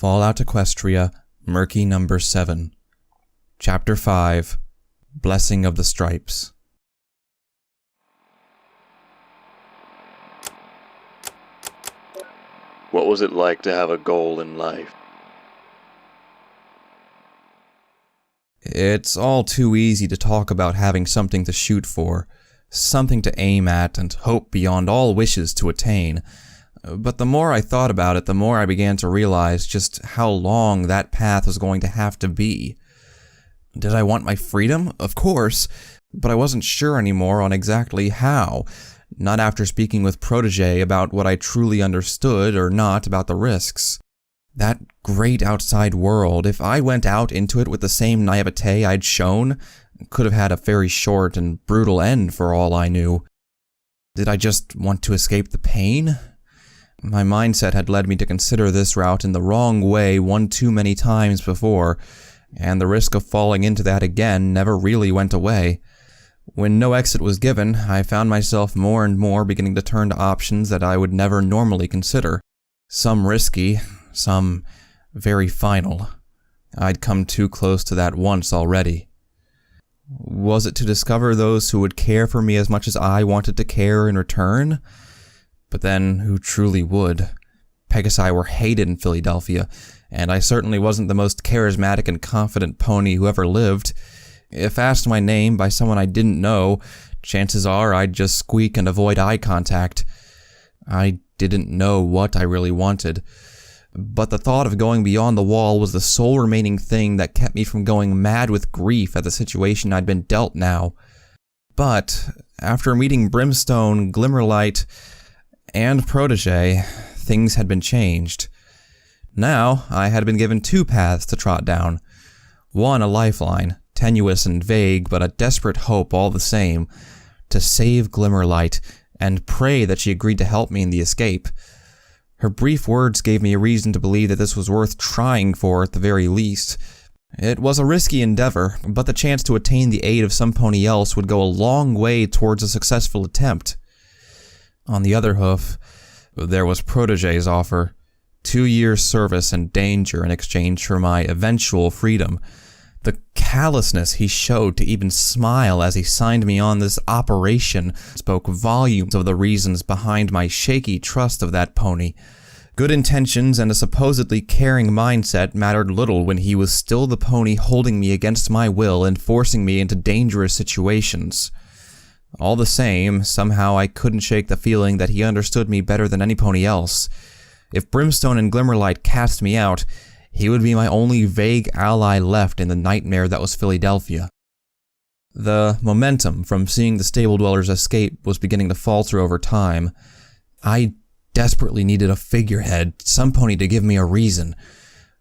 Fallout Equestria, Murky number 7. Chapter 5, Blessing of the Stripes. What was it like to have a goal in life? It's all too easy to talk about having something to shoot for, something to aim at and hope beyond all wishes to attain. But the more I thought about it, the more I began to realize just how long that path was going to have to be. Did I want my freedom? Of course, but I wasn't sure anymore on exactly how, not after speaking with Protégé about what I truly understood or not about the risks. That great outside world, if I went out into it with the same naivete I'd shown, could have had a very short and brutal end for all I knew. Did I just want to escape the pain? My mindset had led me to consider this route in the wrong way one too many times before, and the risk of falling into that again never really went away. When no exit was given, I found myself more and more beginning to turn to options that I would never normally consider. Some risky, some very final. I'd come too close to that once already. Was it to discover those who would care for me as much as I wanted to care in return? But then, who truly would? Pegasi were hated in Philadelphia, and I certainly wasn't the most charismatic and confident pony who ever lived. If asked my name by someone I didn't know, chances are I'd just squeak and avoid eye contact. I didn't know what I really wanted, but the thought of going beyond the wall was the sole remaining thing that kept me from going mad with grief at the situation I'd been dealt now. But, after meeting Brimstone, Glimmerlight, and Protégé, things had been changed. Now, I had been given two paths to trot down. One a lifeline, tenuous and vague, but a desperate hope all the same, to save Glimmerlight, and pray that she agreed to help me in the escape. Her brief words gave me a reason to believe that this was worth trying for at the very least. It was a risky endeavor, but the chance to attain the aid of some pony else would go a long way towards a successful attempt. On the other hoof, there was Protégé's offer, 2 years' service and danger in exchange for my eventual freedom. The callousness he showed to even smile as he signed me on this operation spoke volumes of the reasons behind my shaky trust of that pony. Good intentions and a supposedly caring mindset mattered little when he was still the pony holding me against my will and forcing me into dangerous situations. All the same, somehow I couldn't shake the feeling that he understood me better than any pony else. If Brimstone and Glimmerlight cast me out, he would be my only vague ally left in the nightmare that was Philadelphia. The momentum from seeing the stable dwellers escape was beginning to falter over time. I desperately needed a figurehead, some pony to give me a reason.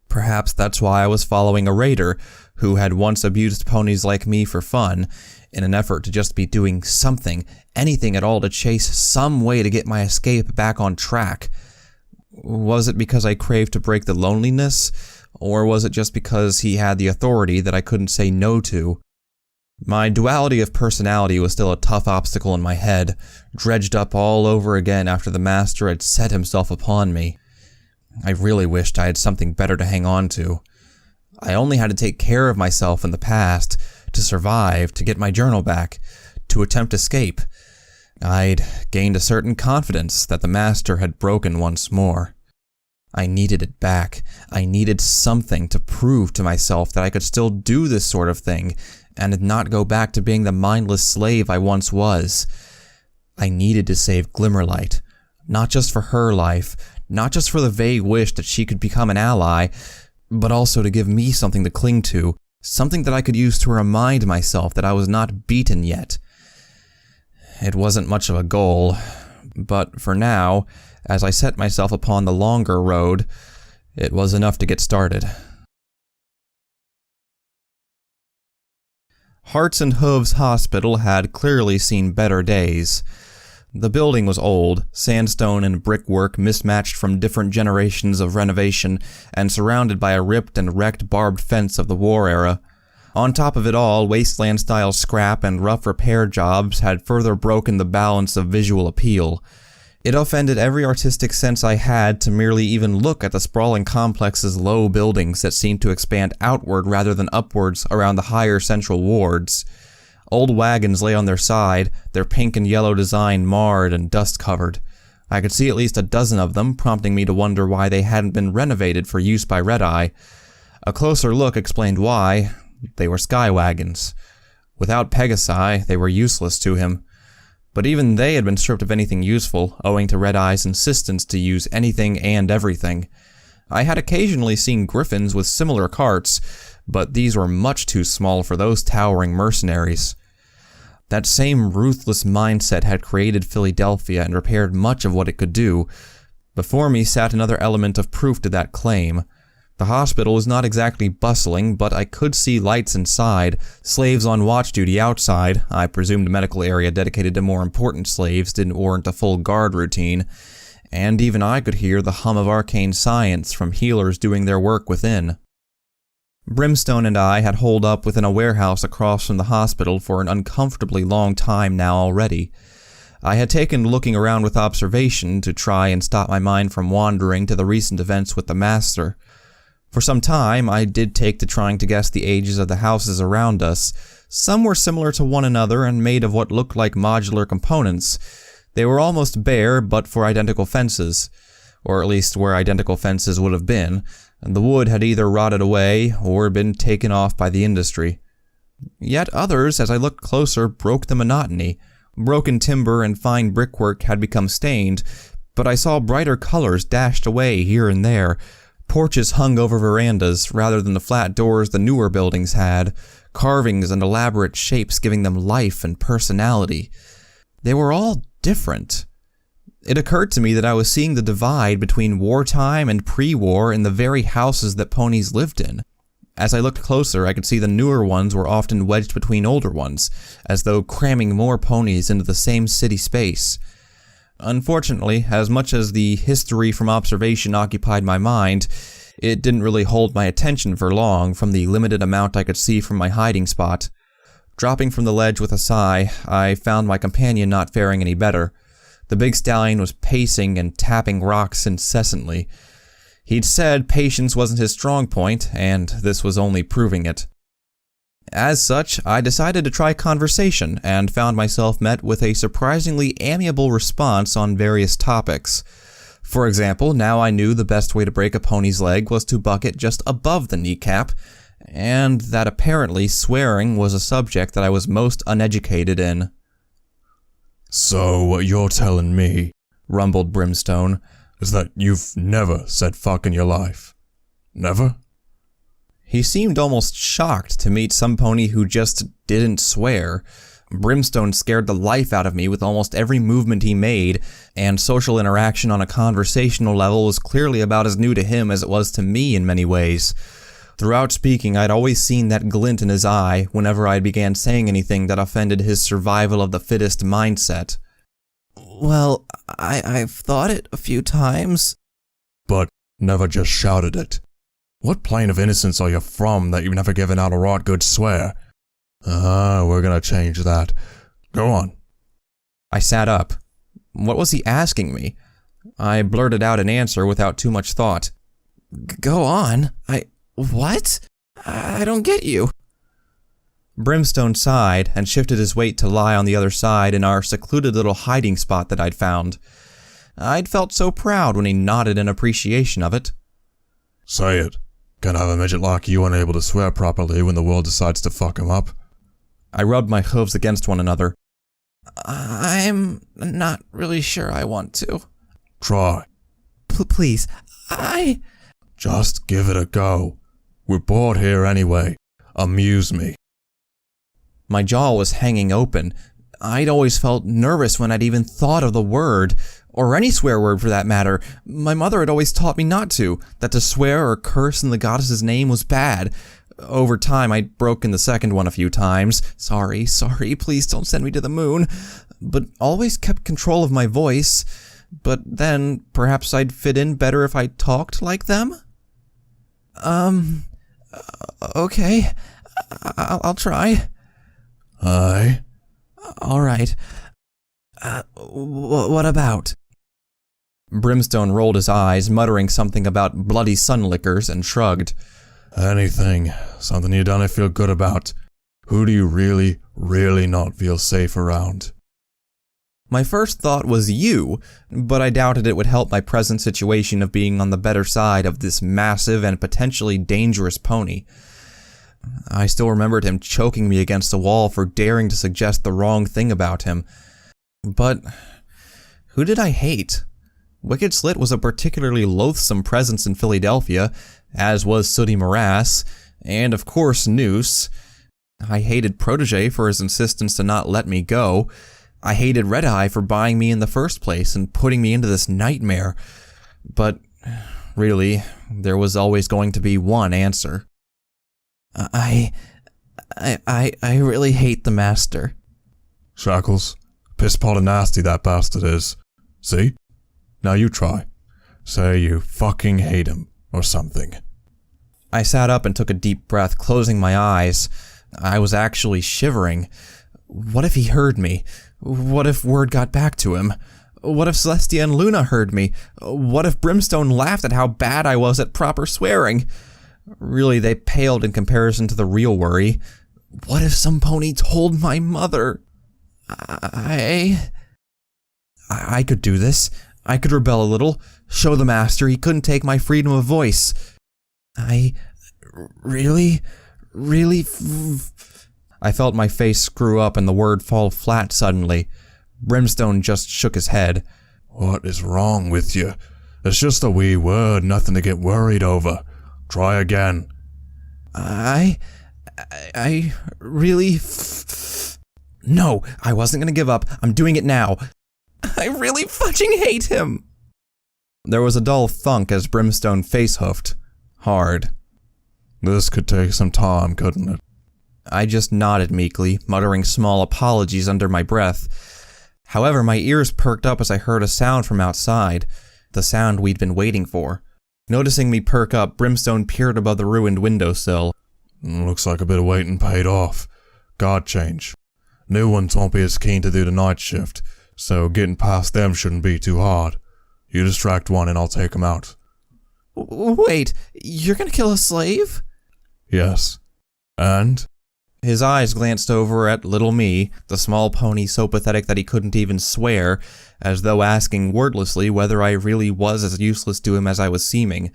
Perhaps that's why I was following a raider, who had once abused ponies like me for fun, in an effort to just be doing something, anything at all to chase some way to get my escape back on track. Was it because I craved to break the loneliness, or was it just because he had the authority that I couldn't say no to? My duality of personality was still a tough obstacle in my head, dredged up all over again after the master had set himself upon me. I really wished I had something better to hang on to. I only had to take care of myself in the past, to survive, to get my journal back, to attempt escape. I'd gained a certain confidence that the master had broken once more. I needed it back. I needed something to prove to myself that I could still do this sort of thing, and not go back to being the mindless slave I once was. I needed to save Glimmerlight, not just for her life, not just for the vague wish that she could become an ally, but also to give me something to cling to, something that I could use to remind myself that I was not beaten yet. It wasn't much of a goal, but for now, as I set myself upon the longer road, it was enough to get started. Hearts and Hooves Hospital had clearly seen better days. The building was old, sandstone and brickwork mismatched from different generations of renovation, and surrounded by a ripped and wrecked barbed fence of the war era. On top of it all, wasteland-style scrap and rough repair jobs had further broken the balance of visual appeal. It offended every artistic sense I had to merely even look at the sprawling complex's low buildings that seemed to expand outward rather than upwards around the higher central wards. Old wagons lay on their side, their pink and yellow design marred and dust-covered. I could see at least a dozen of them, prompting me to wonder why they hadn't been renovated for use by Red Eye. A closer look explained why. They were sky wagons. Without Pegasi, they were useless to him. But even they had been stripped of anything useful, owing to Red Eye's insistence to use anything and everything. I had occasionally seen griffins with similar carts, but these were much too small for those towering mercenaries. That same ruthless mindset had created Philadelphia and repaired much of what it could do. Before me sat another element of proof to that claim. The hospital was not exactly bustling, but I could see lights inside, slaves on watch duty outside. I presumed a medical area dedicated to more important slaves didn't warrant a full guard routine, and even I could hear the hum of arcane science from healers doing their work within. Brimstone and I had holed up within a warehouse across from the hospital for an uncomfortably long time now already. I had taken looking around with observation to try and stop my mind from wandering to the recent events with the Master. For some time, I did take to trying to guess the ages of the houses around us. Some were similar to one another and made of what looked like modular components. They were almost bare, but for identical fences. Or at least where identical fences would have been, and the wood had either rotted away or been taken off by the industry. Yet others, as I looked closer, broke the monotony. Broken timber and fine brickwork had become stained, but I saw brighter colors dashed away here and there. Porches hung over verandas rather than the flat doors the newer buildings had, carvings and elaborate shapes giving them life and personality. They were all different. It occurred to me that I was seeing the divide between wartime and pre-war in the very houses that ponies lived in. As I looked closer, I could see the newer ones were often wedged between older ones, as though cramming more ponies into the same city space. Unfortunately, as much as the history from observation occupied my mind, it didn't really hold my attention for long from the limited amount I could see from my hiding spot. Dropping from the ledge with a sigh, I found my companion not faring any better. The big stallion was pacing and tapping rocks incessantly. He'd said patience wasn't his strong point, and this was only proving it. As such, I decided to try conversation, and found myself met with a surprisingly amiable response on various topics. For example, now I knew the best way to break a pony's leg was to buck it just above the kneecap, and that apparently swearing was a subject that I was most uneducated in. "So what you're telling me," rumbled Brimstone, "is that you've never said fuck in your life? Never?" He seemed almost shocked to meet some pony who just didn't swear. Brimstone scared the life out of me with almost every movement he made, and social interaction on a conversational level was clearly about as new to him as it was to me in many ways. Throughout speaking, I'd always seen that glint in his eye whenever I began saying anything that offended his survival of the fittest mindset. "Well, I've thought it a few times." "But never just shouted it. What plane of innocence are you from that you've never given out a right good swear? We're gonna change that. Go on." I sat up. What was he asking me? I blurted out an answer without too much thought. "Go on? What? I don't get you." Brimstone sighed and shifted his weight to lie on the other side in our secluded little hiding spot that I'd found. I'd felt so proud when he nodded in appreciation of it. "Say it. Can't have a midget like you unable to swear properly when the world decides to fuck him up." I rubbed my hooves against one another. "I'm not really sure I want to." "Try. Please, Just give it a go. We're bored here anyway. Amuse me." My jaw was hanging open. I'd always felt nervous when I'd even thought of the word, or any swear word for that matter. My mother had always taught me not to, that to swear or curse in the goddess's name was bad. Over time, I'd broken the second one a few times. Sorry, please don't send me to the moon. But always kept control of my voice. But then, perhaps I'd fit in better if I talked like them? Okay. I'll try. Aye? Alright. What about? Brimstone rolled his eyes, muttering something about bloody sunlickers, and shrugged. Anything. Something you done I feel good about. Who do you really, really not feel safe around? My first thought was you, but I doubted it would help my present situation of being on the better side of this massive and potentially dangerous pony. I still remembered him choking me against the wall for daring to suggest the wrong thing about him. But who did I hate? Wicked Slit was a particularly loathsome presence in Philadelphia, as was Sooty Morass, and of course Noose. I hated Protege for his insistence to not let me go. I hated Red Eye for buying me in the first place and putting me into this nightmare. But really, there was always going to be one answer. I really hate the Master. Shackles, piss-pot and nasty that bastard is. See? Now you try. Say you fucking hate him, or something. I sat up and took a deep breath, closing my eyes. I was actually shivering. What if he heard me? What if word got back to him? What if Celestia and Luna heard me? What if Brimstone laughed at how bad I was at proper swearing? Really, they paled in comparison to the real worry. What if some pony told my mother? I could do this. I could rebel a little, show the Master he couldn't take my freedom of voice. I felt my face screw up and the word fall flat suddenly. Brimstone just shook his head. What is wrong with you? It's just a wee word, nothing to get worried over. Try again. I really... No, I wasn't gonna give up. I'm doing it now. I really fudging hate him. There was a dull thunk as Brimstone face-hoofed. Hard. This could take some time, couldn't it? I just nodded meekly, muttering small apologies under my breath. However, my ears perked up as I heard a sound from outside, the sound we'd been waiting for. Noticing me perk up, Brimstone peered above the ruined windowsill. Looks like a bit of waiting paid off. Guard change. New ones won't be as keen to do the night shift, so getting past them shouldn't be too hard. You distract one and I'll take him out. Wait, you're gonna kill a slave? Yes. And? His eyes glanced over at little me, the small pony so pathetic that he couldn't even swear, as though asking wordlessly whether I really was as useless to him as I was seeming.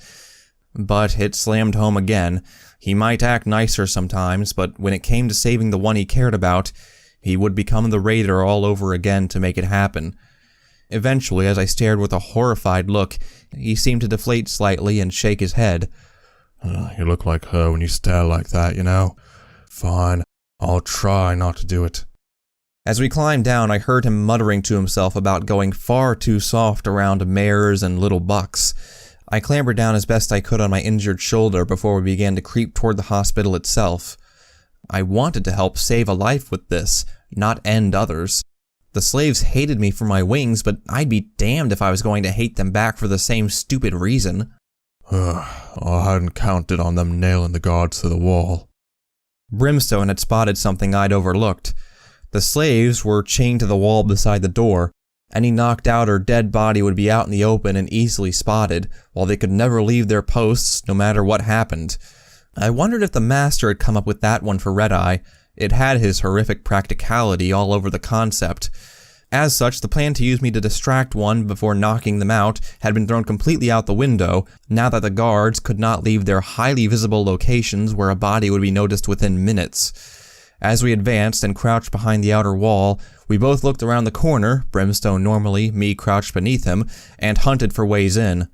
But it slammed home again. He might act nicer sometimes, but when it came to saving the one he cared about, he would become the raider all over again to make it happen. Eventually, as I stared with a horrified look, he seemed to deflate slightly and shake his head. You look like her when you stare like that, you know? Fine, I'll try not to do it. As we climbed down, I heard him muttering to himself about going far too soft around mares and little bucks. I clambered down as best I could on my injured shoulder before we began to creep toward the hospital itself. I wanted to help save a life with this, not end others. The slaves hated me for my wings, but I'd be damned if I was going to hate them back for the same stupid reason. I hadn't counted on them nailing the guards to the wall. Brimstone had spotted something I'd overlooked. The slaves were chained to the wall beside the door. Any knocked out or dead body would be out in the open and easily spotted, while they could never leave their posts no matter what happened. I wondered if the Master had come up with that one for Red Eye. It had his horrific practicality all over the concept. As such, the plan to use me to distract one before knocking them out had been thrown completely out the window, now that the guards could not leave their highly visible locations where a body would be noticed within minutes. As we advanced and crouched behind the outer wall, we both looked around the corner, Brimstone normally, me crouched beneath him, and hunted for ways in.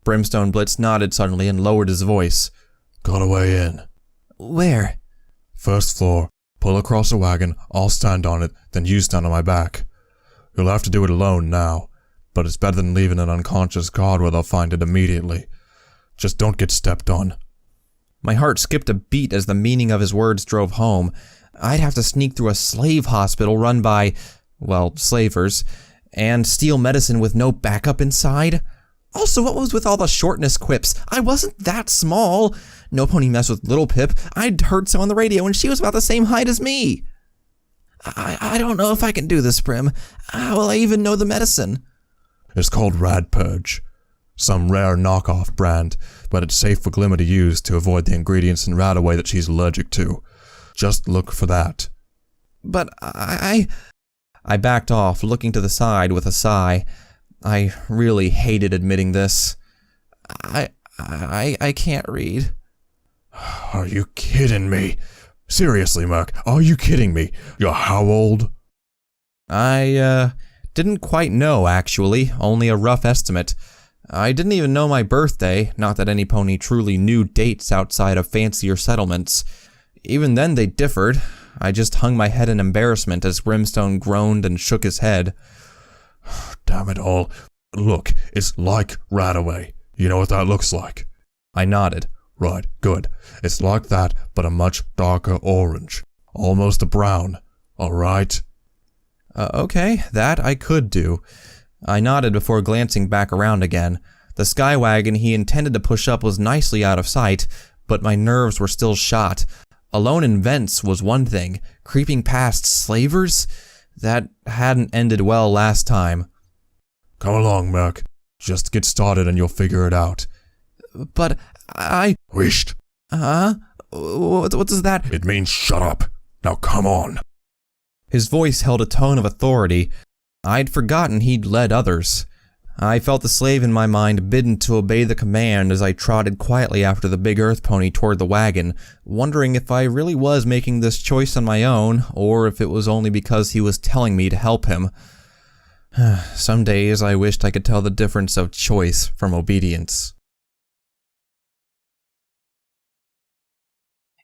Brimstone Blitz nodded suddenly and lowered his voice. Got a way in. Where? First floor. Pull across a wagon, I'll stand on it, then you stand on my back. You'll have to do it alone now, but it's better than leaving an unconscious guard where they'll find it immediately. Just don't get stepped on. My heart skipped a beat as the meaning of his words drove home. I'd have to sneak through a slave hospital run by, well, slavers, and steal medicine with no backup inside? Also, what was with all the shortness quips? I wasn't that small. No pony mess with Little Pip. I'd heard so on the radio and she was about the same height as me. I don't know if I can do this, Brim. How will I even know the medicine? It's called Rad Purge. Some rare knockoff brand, but it's safe for Glimmer to use to avoid the ingredients in Radaway that she's allergic to. Just look for that. But I backed off, looking to the side with a sigh. I really hated admitting this. I can't read. Are you kidding me? Seriously, Murk, are you kidding me? You're how old? I didn't quite know, actually, only a rough estimate. I didn't even know my birthday, not that any pony truly knew dates outside of fancier settlements. Even then they differed. I just hung my head in embarrassment as Brimstone groaned and shook his head. Damn it all. Look, it's like Radaway. You know what that looks like? I nodded. Right, good. It's like that, but a much darker orange. Almost a brown. Alright? Okay, that I could do. I nodded before glancing back around again. The skywagon he intended to push up was nicely out of sight, but my nerves were still shot. Alone in vents was one thing. Creeping past slavers? That hadn't ended well last time. Come along, Merc. Just get started and you'll figure it out. But I... Wisht. Huh? What does that... It means shut up. Now come on. His voice held a tone of authority. I'd forgotten he'd led others. I felt the slave in my mind bidden to obey the command as I trotted quietly after the big earth pony toward the wagon, wondering if I really was making this choice on my own, or if it was only because he was telling me to help him. Some days I wished I could tell the difference of choice from obedience.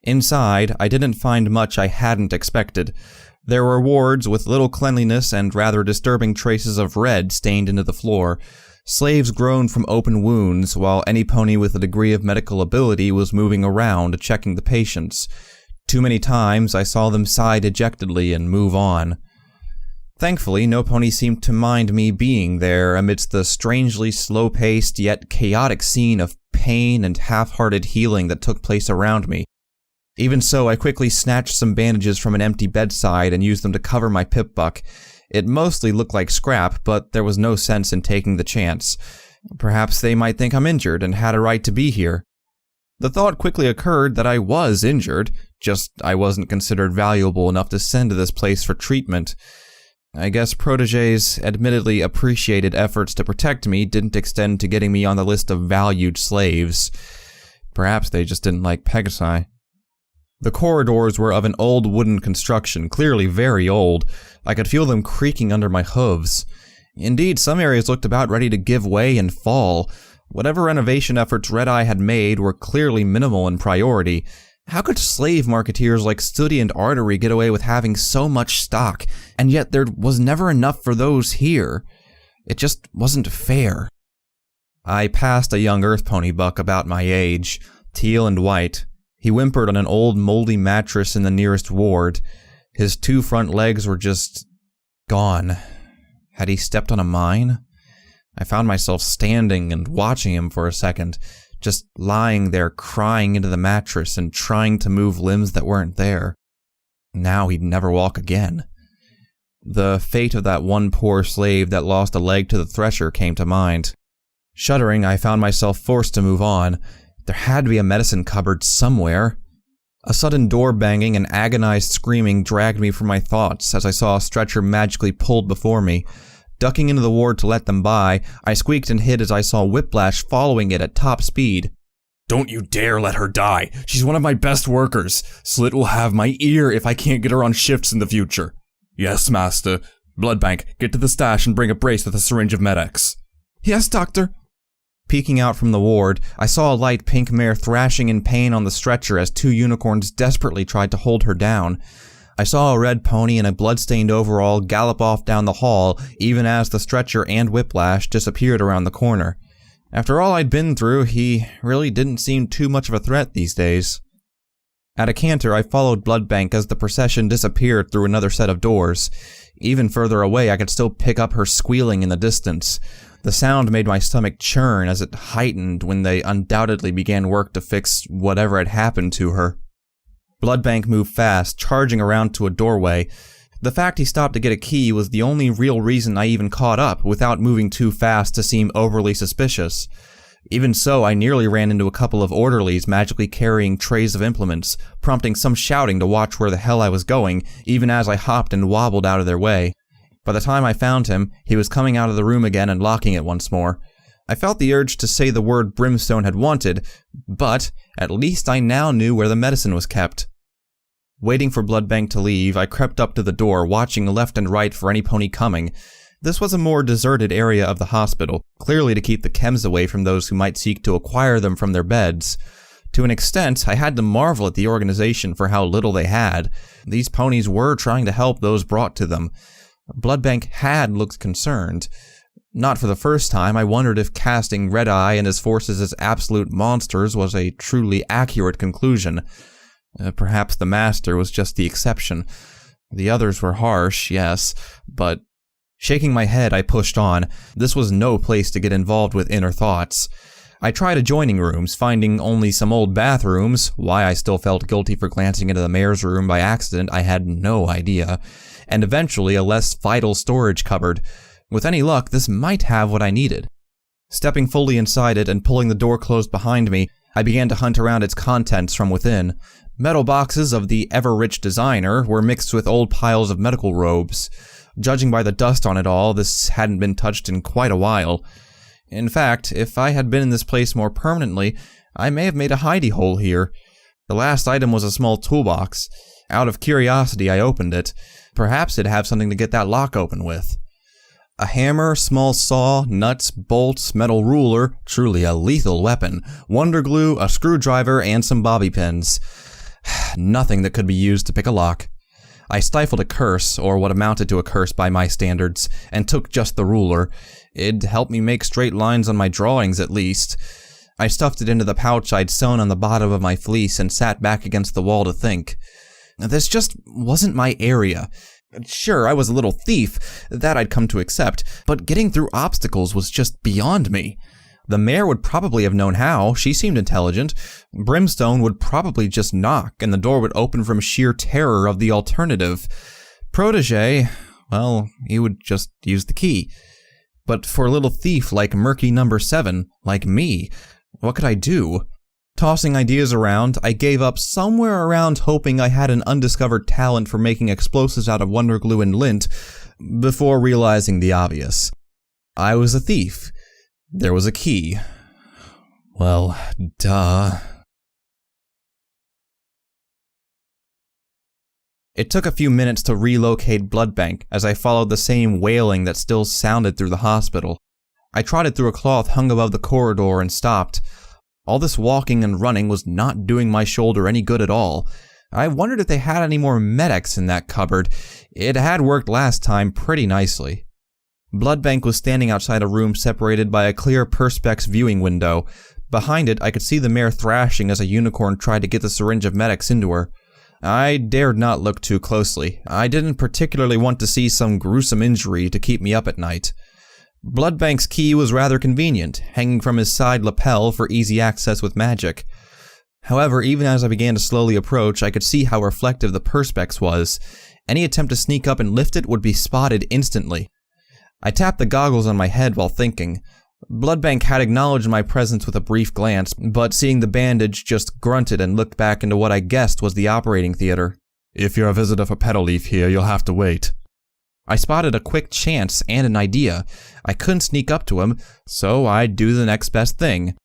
Inside, I didn't find much I hadn't expected. There were wards with little cleanliness and rather disturbing traces of red stained into the floor. Slaves groaned from open wounds, while any pony with a degree of medical ability was moving around, checking the patients. Too many times I saw them sigh dejectedly and move on. Thankfully, no pony seemed to mind me being there amidst the strangely slow-paced yet chaotic scene of pain and half-hearted healing that took place around me. Even so, I quickly snatched some bandages from an empty bedside and used them to cover my pip-buck. It mostly looked like scrap, but there was no sense in taking the chance. Perhaps they might think I'm injured and had a right to be here. The thought quickly occurred that I was injured, just I wasn't considered valuable enough to send to this place for treatment. I guess protégés' admittedly appreciated efforts to protect me didn't extend to getting me on the list of valued slaves. Perhaps they just didn't like Pegasi. The corridors were of an old wooden construction, clearly very old. I could feel them creaking under my hooves. Indeed, some areas looked about ready to give way and fall. Whatever renovation efforts Red Eye had made were clearly minimal in priority. How could slave marketeers like Studi and Artery get away with having so much stock, and yet there was never enough for those here? It just wasn't fair. I passed a young earth pony buck about my age, teal and white. He whimpered on an old moldy mattress in the nearest ward. His two front legs were just gone. Had he stepped on a mine? I found myself standing and watching him for a second, just lying there crying into the mattress and trying to move limbs that weren't there. Now he'd never walk again. The fate of that one poor slave that lost a leg to the thresher came to mind. Shuddering, I found myself forced to move on. There had to be a medicine cupboard somewhere. A sudden door banging and agonized screaming dragged me from my thoughts as I saw a stretcher magically pulled before me. Ducking into the ward to let them by, I squeaked and hid as I saw Whiplash following it at top speed. Don't you dare let her die. She's one of my best workers. Slit will have my ear if I can't get her on shifts in the future. Yes, Master. Bloodbank, get to the stash and bring a brace with a syringe of Med-X. Yes, Doctor. Peeking out from the ward, I saw a light pink mare thrashing in pain on the stretcher as two unicorns desperately tried to hold her down. I saw a red pony in a blood-stained overall gallop off down the hall, even as the stretcher and Whiplash disappeared around the corner. After all I'd been through, he really didn't seem too much of a threat these days. At a canter, I followed Bloodbank as the procession disappeared through another set of doors. Even further away, I could still pick up her squealing in the distance. The sound made my stomach churn as it heightened when they undoubtedly began work to fix whatever had happened to her. Bloodbank moved fast, charging around to a doorway. The fact he stopped to get a key was the only real reason I even caught up, without moving too fast to seem overly suspicious. Even so, I nearly ran into a couple of orderlies magically carrying trays of implements, prompting some shouting to watch where the hell I was going, even as I hopped and wobbled out of their way. By the time I found him, he was coming out of the room again and locking it once more. I felt the urge to say the word Brimstone had wanted, but at least I now knew where the medicine was kept. Waiting for Bloodbank to leave, I crept up to the door, watching left and right for any pony coming. This was a more deserted area of the hospital, clearly to keep the chems away from those who might seek to acquire them from their beds. To an extent, I had to marvel at the organization for how little they had. These ponies were trying to help those brought to them. Bloodbank had looked concerned. Not for the first time, I wondered if casting Red Eye and his forces as absolute monsters was a truly accurate conclusion. Perhaps the Master was just the exception. The others were harsh, yes, but... Shaking my head, I pushed on. This was no place to get involved with inner thoughts. I tried adjoining rooms, finding only some old bathrooms. Why I still felt guilty for glancing into the mayor's room by accident, I had no idea. And eventually a less vital storage cupboard. With any luck, this might have what I needed. Stepping fully inside it and pulling the door closed behind me, I began to hunt around its contents from within. Metal boxes of the ever-rich designer were mixed with old piles of medical robes. Judging by the dust on it all, this hadn't been touched in quite a while. In fact, if I had been in this place more permanently, I may have made a hidey hole here. The last item was a small toolbox. Out of curiosity, I opened it. Perhaps it'd have something to get that lock open with. A hammer, small saw, nuts, bolts, metal ruler, truly a lethal weapon, wonder glue, a screwdriver, and some bobby pins. Nothing that could be used to pick a lock. I stifled a curse, or what amounted to a curse by my standards, and took just the ruler. It'd help me make straight lines on my drawings at least. I stuffed it into the pouch I'd sewn on the bottom of my fleece and sat back against the wall to think. This just wasn't my area. Sure, I was a little thief, that I'd come to accept, but getting through obstacles was just beyond me. The mayor would probably have known how, she seemed intelligent. Brimstone would probably just knock, and the door would open from sheer terror of the alternative. Protégé, well, he would just use the key. But for a little thief like Murky number 7, like me, what could I do? Tossing ideas around, I gave up somewhere around hoping I had an undiscovered talent for making explosives out of wonder glue and lint, before realizing the obvious. I was a thief. There was a key. Well, duh. It took a few minutes to relocate Bloodbank as I followed the same wailing that still sounded through the hospital. I trotted through a cloth hung above the corridor and stopped. All this walking and running was not doing my shoulder any good at all. I wondered if they had any more medics in that cupboard. It had worked last time pretty nicely. Bloodbank was standing outside a room separated by a clear perspex viewing window. Behind it, I could see the mare thrashing as a unicorn tried to get the syringe of medics into her. I dared not look too closely. I didn't particularly want to see some gruesome injury to keep me up at night. Bloodbank's key was rather convenient, hanging from his side lapel for easy access with magic. However, even as I began to slowly approach, I could see how reflective the perspex was. Any attempt to sneak up and lift it would be spotted instantly. I tapped the goggles on my head while thinking. Bloodbank had acknowledged my presence with a brief glance, but seeing the bandage just grunted and looked back into what I guessed was the operating theater. If you're a visitor for Petal Leaf here, you'll have to wait. I spotted a quick chance and an idea. I couldn't sneak up to him, so I'd do the next best thing.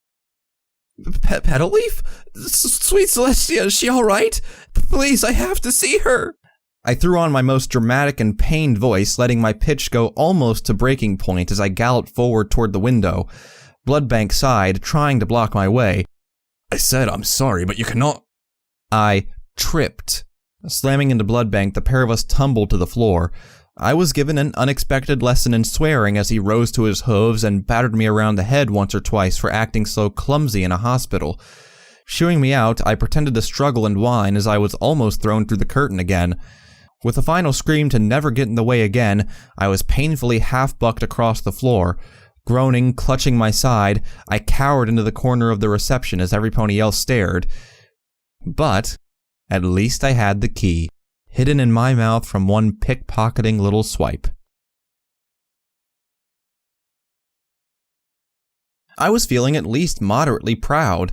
Petal Leaf? Sweet Celestia, is she alright? Please, I have to see her! I threw on my most dramatic and pained voice, letting my pitch go almost to breaking point as I galloped forward toward the window. Bloodbank sighed, trying to block my way. I said I'm sorry, but you cannot... I tripped. Slamming into Bloodbank, the pair of us tumbled to the floor. I was given an unexpected lesson in swearing as he rose to his hooves and battered me around the head once or twice for acting so clumsy in a hospital. Shooing me out, I pretended to struggle and whine as I was almost thrown through the curtain again. With a final scream to never get in the way again, I was painfully half-bucked across the floor. Groaning, clutching my side, I cowered into the corner of the reception as every pony else stared. But at least I had the key. hidden in my mouth from one pickpocketing little swipe. I was feeling at least moderately proud.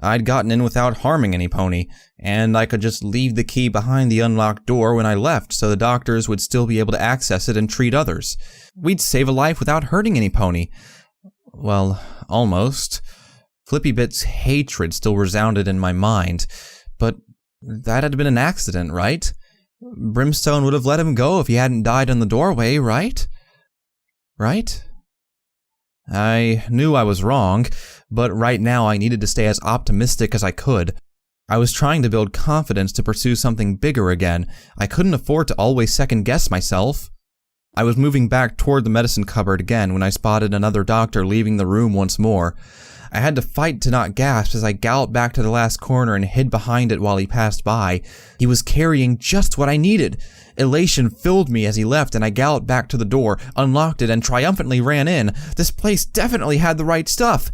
I'd gotten in without harming any pony, and I could just leave the key behind the unlocked door when I left so the doctors would still be able to access it and treat others. We'd save a life without hurting any pony. Well, almost. Flippybit's hatred still resounded in my mind, but that had been an accident, right? Brimstone would have let him go if he hadn't died in the doorway, right? Right? I knew I was wrong, but right now I needed to stay as optimistic as I could. I was trying to build confidence to pursue something bigger again. I couldn't afford to always second-guess myself. I was moving back toward the medicine cupboard again when I spotted another doctor leaving the room once more. I had to fight to not gasp as I galloped back to the last corner and hid behind it while he passed by. He was carrying just what I needed. Elation filled me as he left, and I galloped back to the door, unlocked it, and triumphantly ran in. This place definitely had the right stuff.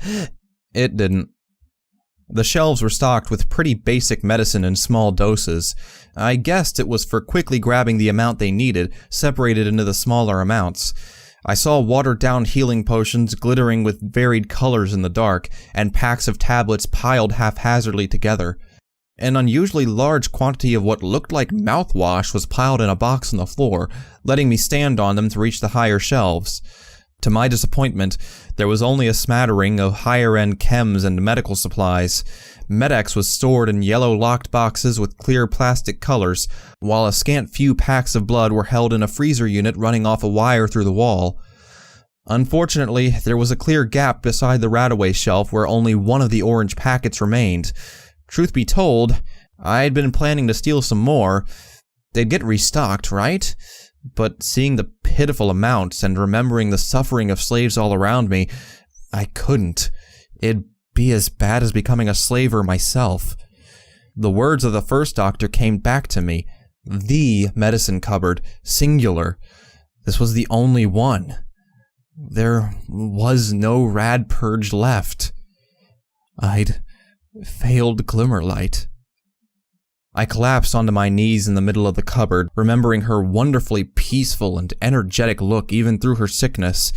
It didn't. The shelves were stocked with pretty basic medicine in small doses. I guessed it was for quickly grabbing the amount they needed, separated into the smaller amounts. I saw watered-down healing potions glittering with varied colors in the dark, and packs of tablets piled haphazardly together. An unusually large quantity of what looked like mouthwash was piled in a box on the floor, letting me stand on them to reach the higher shelves. To my disappointment, there was only a smattering of higher-end chems and medical supplies. Medex was stored in yellow locked boxes with clear plastic colors, while a scant few packs of blood were held in a freezer unit running off a wire through the wall. Unfortunately, there was a clear gap beside the Radaway shelf where only one of the orange packets remained. Truth be told, I had been planning to steal some more. They'd get restocked, right? But seeing the pitiful amounts and remembering the suffering of slaves all around me, I couldn't. It'd be as bad as becoming a slaver myself. The words of the first doctor came back to me. The medicine cupboard, singular. This was the only one. There was no rad purge left. I'd failed Glimmerlight. I collapsed onto my knees in the middle of the cupboard, remembering her wonderfully peaceful and energetic look even through her sickness.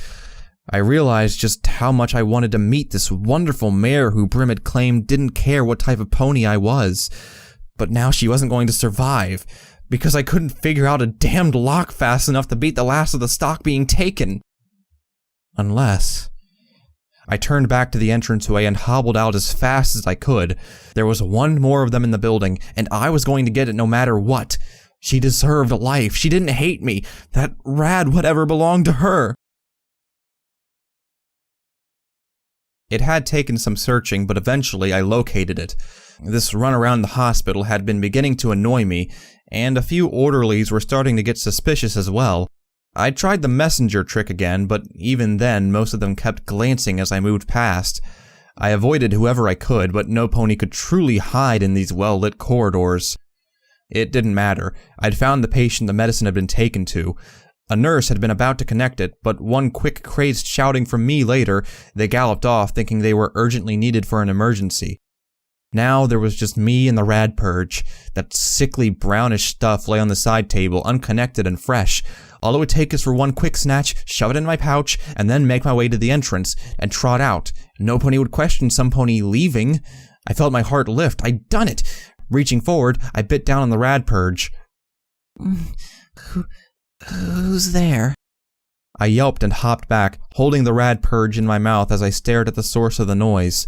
I realized just how much I wanted to meet this wonderful mare who Brim had claimed didn't care what type of pony I was. But now she wasn't going to survive, because I couldn't figure out a damned lock fast enough to beat the last of the stock being taken. Unless... I turned back to the entranceway and hobbled out as fast as I could. There was one more of them in the building, and I was going to get it no matter what. She deserved life. She didn't hate me. That rad whatever belonged to her. It had taken some searching, but eventually I located it. This run around the hospital had been beginning to annoy me, and a few orderlies were starting to get suspicious as well. I tried the messenger trick again, but even then, most of them kept glancing as I moved past. I avoided whoever I could, but no pony could truly hide in these well-lit corridors. It didn't matter. I'd found the patient the medicine had been taken to. A nurse had been about to connect it, but one quick crazed shouting from me later, they galloped off thinking they were urgently needed for an emergency. Now there was just me and the rad purge. That sickly brownish stuff lay on the side table, unconnected and fresh. All it would take is for one quick snatch, shove it in my pouch, and then make my way to the entrance, and trot out. No pony would question some pony leaving. I felt my heart lift. I'd done it! Reaching forward, I bit down on the rad purge. Who's there? I yelped and hopped back, holding the rad purge in my mouth as I stared at the source of the noise.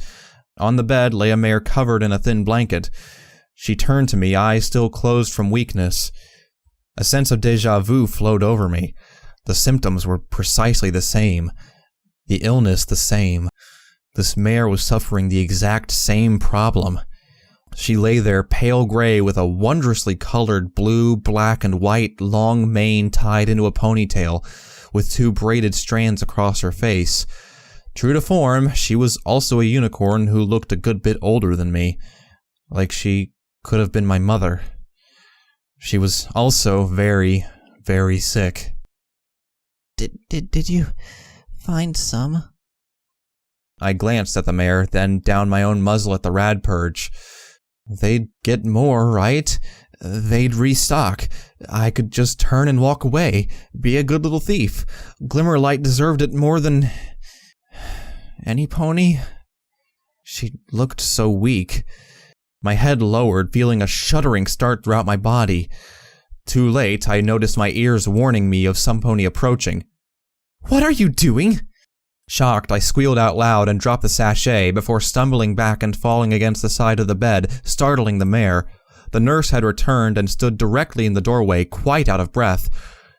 On the bed lay a mare covered in a thin blanket. She turned to me, eyes still closed from weakness. A sense of déjà vu flowed over me. The symptoms were precisely the same. The illness the same. This mare was suffering the exact same problem. She lay there pale gray with a wondrously colored blue, black, and white long mane tied into a ponytail, with 2 braided strands across her face. True to form, she was also a unicorn who looked a good bit older than me. Like she could have been my mother. She was also very, very sick. Did you find some? I glanced at the mare, then down my own muzzle at the rad purge. They'd get more, right? they'd restock. I could just turn and walk away, be a good little thief. Glimmerlight deserved it more than any pony. She looked so weak. My head lowered, feeling a shuddering start throughout my body. Too late, I noticed my ears warning me of some pony approaching. "What are you doing?" Shocked, I squealed out loud and dropped the sachet before stumbling back and falling against the side of the bed, startling the mare. The nurse had returned and stood directly in the doorway, quite out of breath.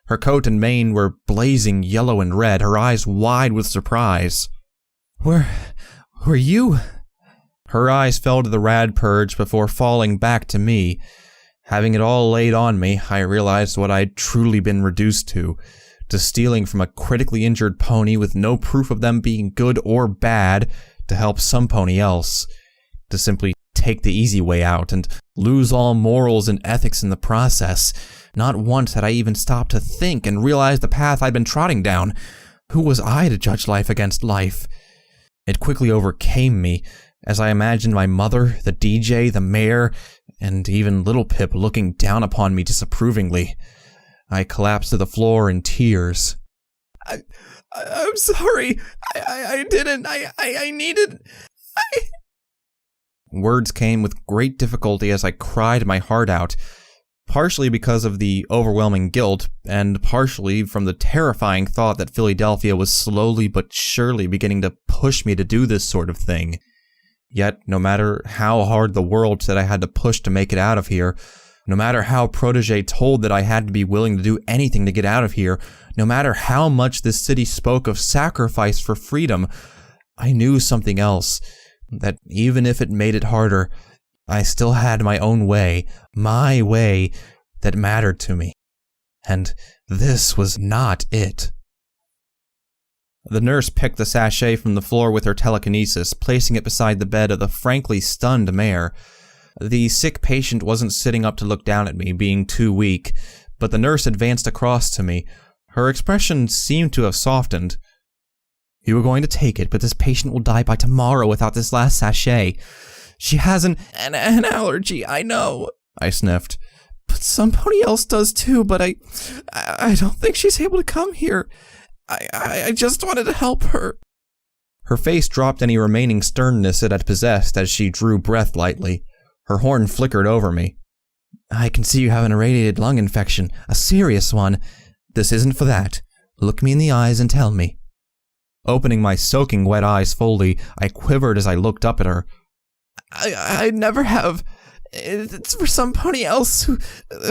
Her coat and mane were blazing yellow and red, her eyes wide with surprise. Were you? Her eyes fell to the rad purge before falling back to me. Having it all laid on me, I realized what I'd truly been reduced to stealing from a critically injured pony with no proof of them being good or bad to help some pony else, to simply take the easy way out and lose all morals and ethics in the process. Not once had I even stopped to think and realize the path I'd been trotting down. Who was I to judge life against life? It quickly overcame me as I imagined my mother, the DJ, the mayor, and even Little Pip looking down upon me disapprovingly. I collapsed to the floor in tears. I'm sorry. I didn't. I needed. Words came with great difficulty as I cried my heart out, partially because of the overwhelming guilt, and partially from the terrifying thought that Philadelphia was slowly but surely beginning to push me to do this sort of thing. Yet, no matter how hard the world said I had to push to make it out of here, no matter how Protege told that I had to be willing to do anything to get out of here, no matter how much this city spoke of sacrifice for freedom, I knew something else, that even if it made it harder, I still had my own way, my way, that mattered to me. And this was not it. The nurse picked the sachet from the floor with her telekinesis, placing it beside the bed of the frankly stunned mare. The sick patient wasn't sitting up to look down at me, being too weak, but the nurse advanced across to me. Her expression seemed to have softened. "You were going to take it, but this patient will die by tomorrow without this last sachet. She has an allergy, I know," I sniffed. "But somebody else does too, but I don't think she's able to come here. I just wanted to help her." Her face dropped any remaining sternness it had possessed as she drew breath lightly. Her horn flickered over me. "I can see you have an irradiated lung infection, a serious one. This isn't for that. Look me in the eyes and tell me." Opening my soaking wet eyes fully, I quivered as I looked up at her. I never have. It's for some pony else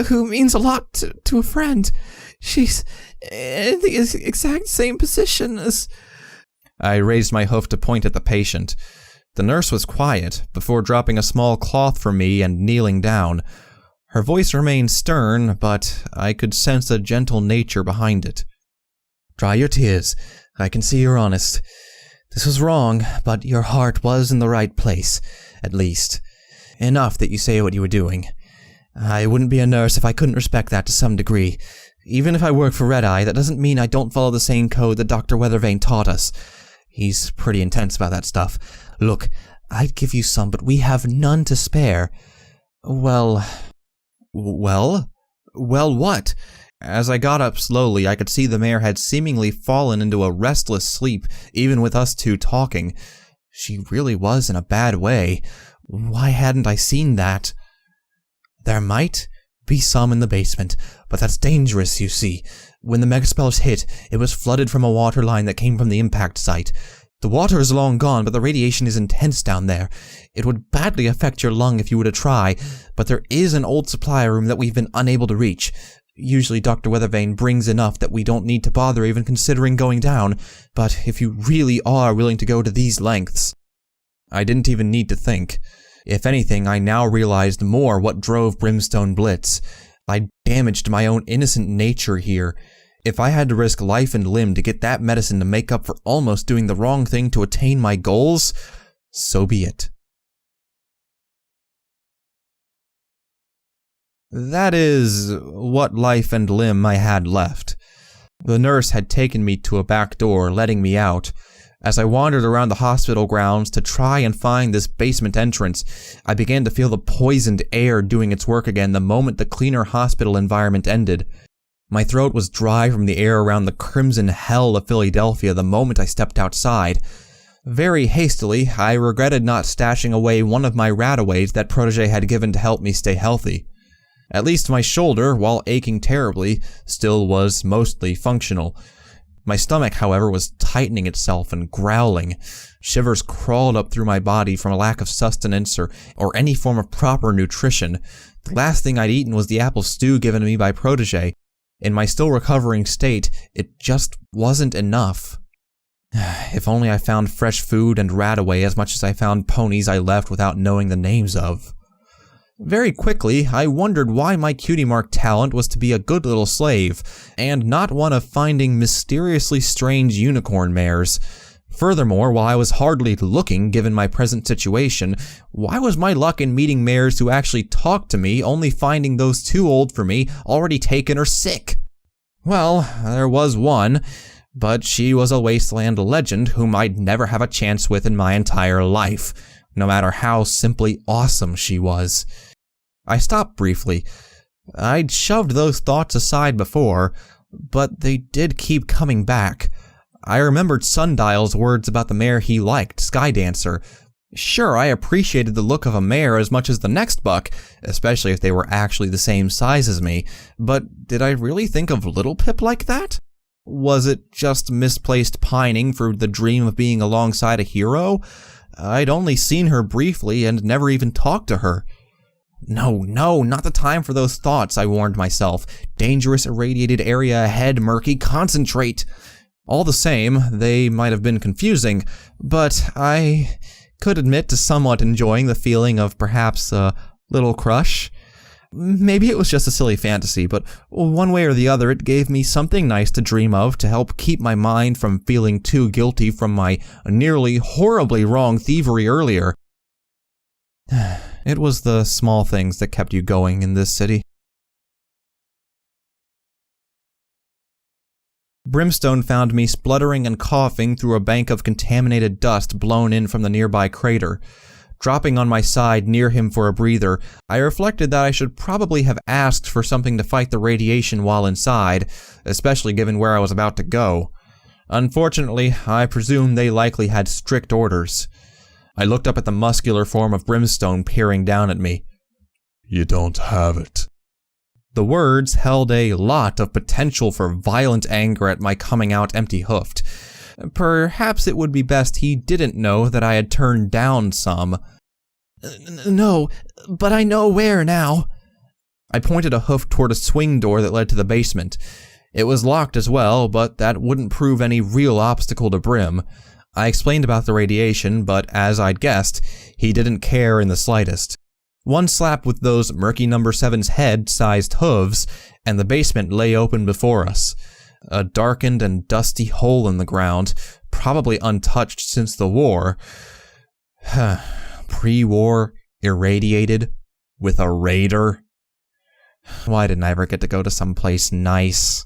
who means a lot to a friend. She's in the exact same position as..." I raised my hoof to point at the patient. The nurse was quiet, before dropping a small cloth for me and kneeling down. Her voice remained stern, but I could sense a gentle nature behind it. "Dry your tears. I can see you're honest. This was wrong, but your heart was in the right place, at least. Enough that you say what you were doing. I wouldn't be a nurse if I couldn't respect that to some degree. Even if I work for Red Eye, that doesn't mean I don't follow the same code that Dr. Weathervane taught us. He's pretty intense about that stuff. Look, I'd give you some, but we have none to spare." Well, what? As I got up slowly, I could see the mare had seemingly fallen into a restless sleep, even with us two talking. She really was in a bad way. Why hadn't I seen that? "There might be some in the basement, but that's dangerous, you see. When the megaspells hit, it was flooded from a water line that came from the impact site. The water is long gone, but the radiation is intense down there. It would badly affect your lung if you were to try, but there is an old supply room that we've been unable to reach. Usually Dr. Weathervane brings enough that we don't need to bother even considering going down, but if you really are willing to go to these lengths..." I didn't even need to think. If anything, I now realized more what drove Brimstone Blitz. I damaged my own innocent nature here. If I had to risk life and limb to get that medicine to make up for almost doing the wrong thing to attain my goals, so be it. That is what life and limb I had left. The nurse had taken me to a back door, letting me out. As I wandered around the hospital grounds to try and find this basement entrance, I began to feel the poisoned air doing its work again the moment the cleaner hospital environment ended. My throat was dry from the air around the crimson hell of Philadelphia the moment I stepped outside. Very hastily, I regretted not stashing away one of my rataways that Protégé had given to help me stay healthy. At least my shoulder, while aching terribly, still was mostly functional. My stomach, however, was tightening itself and growling. Shivers crawled up through my body from a lack of sustenance or any form of proper nutrition. The last thing I'd eaten was the apple stew given to me by Protégé. In my still recovering state, it just wasn't enough. If only I found fresh food and rataway as much as I found ponies I left without knowing the names of. Very quickly, I wondered why my cutie mark talent was to be a good little slave, and not one of finding mysteriously strange unicorn mares. Furthermore, while I was hardly looking given my present situation, why was my luck in meeting mares who actually talked to me only finding those too old for me, already taken or sick? Well, there was one, but she was a wasteland legend whom I'd never have a chance with in my entire life, no matter how simply awesome she was. I stopped briefly. I'd shoved those thoughts aside before, but they did keep coming back. I remembered Sundial's words about the mare he liked, Skydancer. Sure, I appreciated the look of a mare as much as the next buck, especially if they were actually the same size as me, but did I really think of Little Pip like that? Was it just misplaced pining for the dream of being alongside a hero? I'd only seen her briefly and never even talked to her. No, not the time for those thoughts, I warned myself. Dangerous irradiated area ahead, Murky, concentrate! All the same, they might have been confusing, but I could admit to somewhat enjoying the feeling of perhaps a little crush. Maybe it was just a silly fantasy, but one way or the other it gave me something nice to dream of to help keep my mind from feeling too guilty from my nearly horribly wrong thievery earlier. It was the small things that kept you going in this city. Brimstone found me spluttering and coughing through a bank of contaminated dust blown in from the nearby crater. Dropping on my side near him for a breather, I reflected that I should probably have asked for something to fight the radiation while inside, especially given where I was about to go. Unfortunately, I presume they likely had strict orders. I looked up at the muscular form of Brimstone peering down at me. You don't have it. The words held a lot of potential for violent anger at my coming out empty-hoofed. Perhaps it would be best he didn't know that I had turned down some. No, but I know where now. I pointed a hoof toward a swing door that led to the basement. It was locked as well, but that wouldn't prove any real obstacle to Brim. I explained about the radiation, but as I'd guessed, he didn't care in the slightest. One slap with those Murky No. 7's head-sized hooves, and the basement lay open before us. A darkened and dusty hole in the ground, probably untouched since the war. Pre-war, irradiated, with a raider. Why didn't I ever get to go to someplace nice?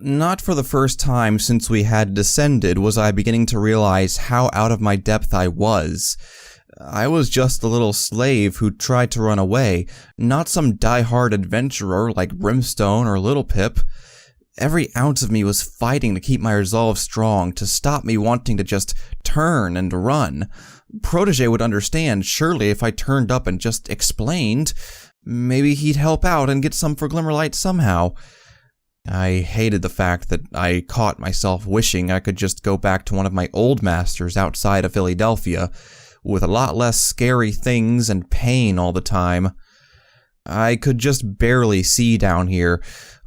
Not for the first time since we had descended was I beginning to realize how out of my depth I was. I was just a little slave who tried to run away, not some die-hard adventurer like Brimstone or Little Pip. Every ounce of me was fighting to keep my resolve strong, to stop me wanting to just turn and run. Protégé would understand, surely, if I turned up and just explained. Maybe he'd help out and get some for Glimmerlight somehow. I hated the fact that I caught myself wishing I could just go back to one of my old masters outside of Philadelphia, with a lot less scary things and pain all the time. I could just barely see down here.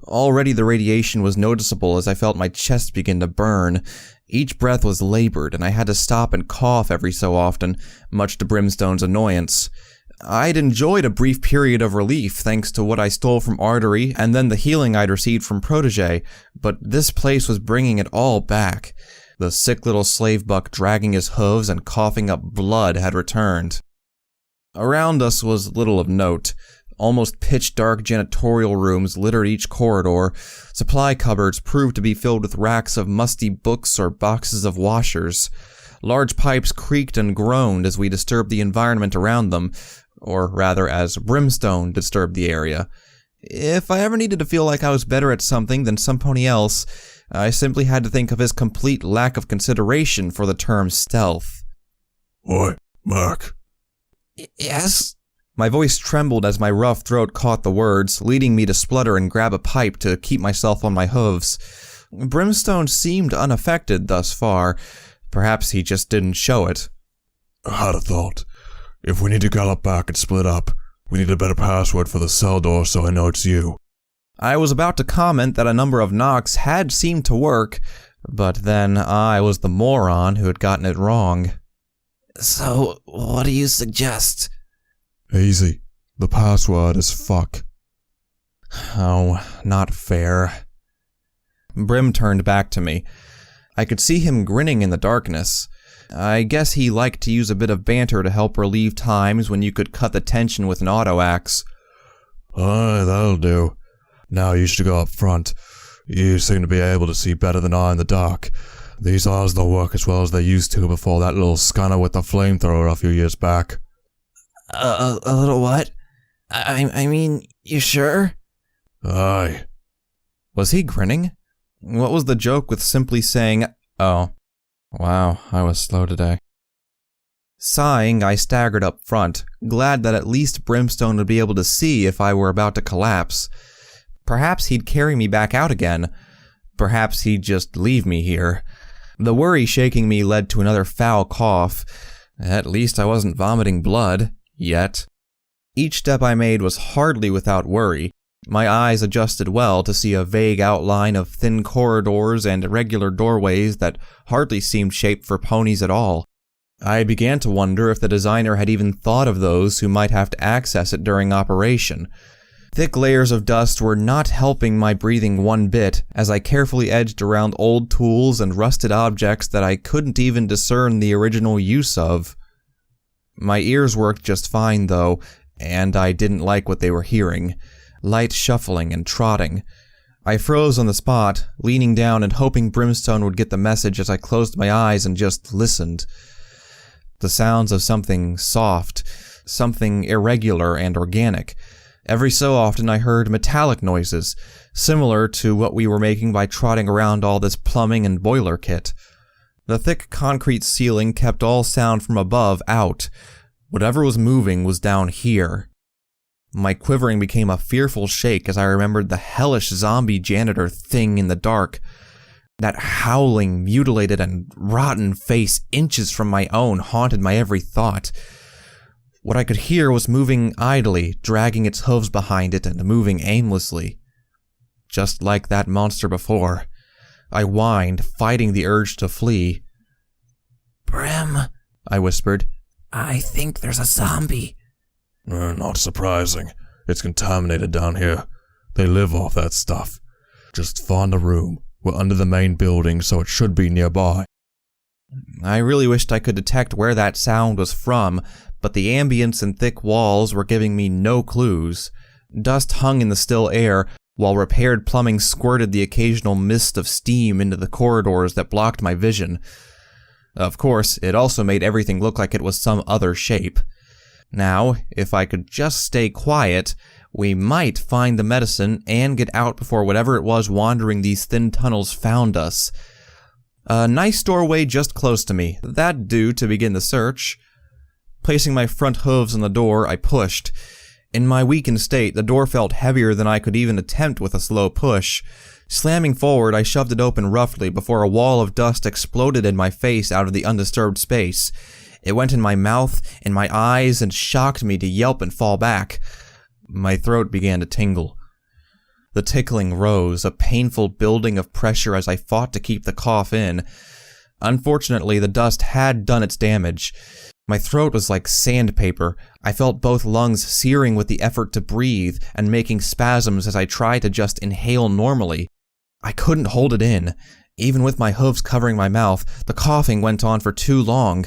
Already the radiation was noticeable as I felt my chest begin to burn. Each breath was labored, and I had to stop and cough every so often, much to Brimstone's annoyance. I'd enjoyed a brief period of relief thanks to what I stole from Artery and then the healing I'd received from Protégé, but this place was bringing it all back. The sick little slave buck dragging his hooves and coughing up blood had returned. Around us was little of note. Almost pitch-dark janitorial rooms littered each corridor. Supply cupboards proved to be filled with racks of musty books or boxes of washers. Large pipes creaked and groaned as we disturbed the environment around them, or rather as Brimstone disturbed the area. If I ever needed to feel like I was better at something than somebody else, I simply had to think of his complete lack of consideration for the term stealth. Oi, Merc. Yes? My voice trembled as my rough throat caught the words, leading me to splutter and grab a pipe to keep myself on my hooves. Brimstone seemed unaffected thus far. Perhaps he just didn't show it. I had a thought. If we need to gallop back and split up, we need a better password for the cell door so I know it's you. I was about to comment that a number of knocks had seemed to work, but then I was the moron who had gotten it wrong. So, what do you suggest? Easy. The password is fuck. Oh, not fair. Brim turned back to me. I could see him grinning in the darkness. I guess he liked to use a bit of banter to help relieve times when you could cut the tension with an auto-axe. Aye, that'll do. Now you should go up front. You seem to be able to see better than I in the dark. These eyes don't work as well as they used to before that little scanner with the flamethrower a few years back. A little what? I mean, you sure? Aye. Was he grinning? What was the joke with simply saying, "Oh, wow, I was slow today"? Sighing, I staggered up front, glad that at least Brimstone would be able to see if I were about to collapse. Perhaps he'd carry me back out again. Perhaps he'd just leave me here. The worry shaking me led to another foul cough. At least I wasn't vomiting blood. Yet. Each step I made was hardly without worry. My eyes adjusted well to see a vague outline of thin corridors and irregular doorways that hardly seemed shaped for ponies at all. I began to wonder if the designer had even thought of those who might have to access it during operation. Thick layers of dust were not helping my breathing one bit as I carefully edged around old tools and rusted objects that I couldn't even discern the original use of. My ears worked just fine, though, and I didn't like what they were hearing. Light shuffling and trotting. I froze on the spot, leaning down and hoping Brimstone would get the message as I closed my eyes and just listened. The sounds of something soft, something irregular and organic. Every so often I heard metallic noises, similar to what we were making by trotting around all this plumbing and boiler kit. The thick concrete ceiling kept all sound from above out. Whatever was moving was down here. My quivering became a fearful shake as I remembered the hellish zombie janitor thing in the dark. That howling, mutilated, and rotten face inches from my own haunted my every thought. What I could hear was moving idly, dragging its hooves behind it and moving aimlessly. Just like that monster before. I whined, fighting the urge to flee. Brim, I whispered. I think there's a zombie. Not surprising. It's contaminated down here. They live off that stuff. Just find a room. We're under the main building, so it should be nearby. I really wished I could detect where that sound was from, but the ambience and thick walls were giving me no clues. Dust hung in the still air, while repaired plumbing squirted the occasional mist of steam into the corridors that blocked my vision. Of course, it also made everything look like it was some other shape. Now, if I could just stay quiet, we might find the medicine and get out before whatever it was wandering these thin tunnels found us. A nice doorway just close to me. That'd do to begin the search. Placing my front hooves on the door, I pushed. In my weakened state, the door felt heavier than I could even attempt with a slow push. Slamming forward, I shoved it open roughly before a wall of dust exploded in my face out of the undisturbed space. It went in my mouth, in my eyes, and shocked me to yelp and fall back. My throat began to tingle. The tickling rose, a painful building of pressure as I fought to keep the cough in. Unfortunately, the dust had done its damage. My throat was like sandpaper. I felt both lungs searing with the effort to breathe and making spasms as I tried to just inhale normally. I couldn't hold it in. Even with my hooves covering my mouth, the coughing went on for too long.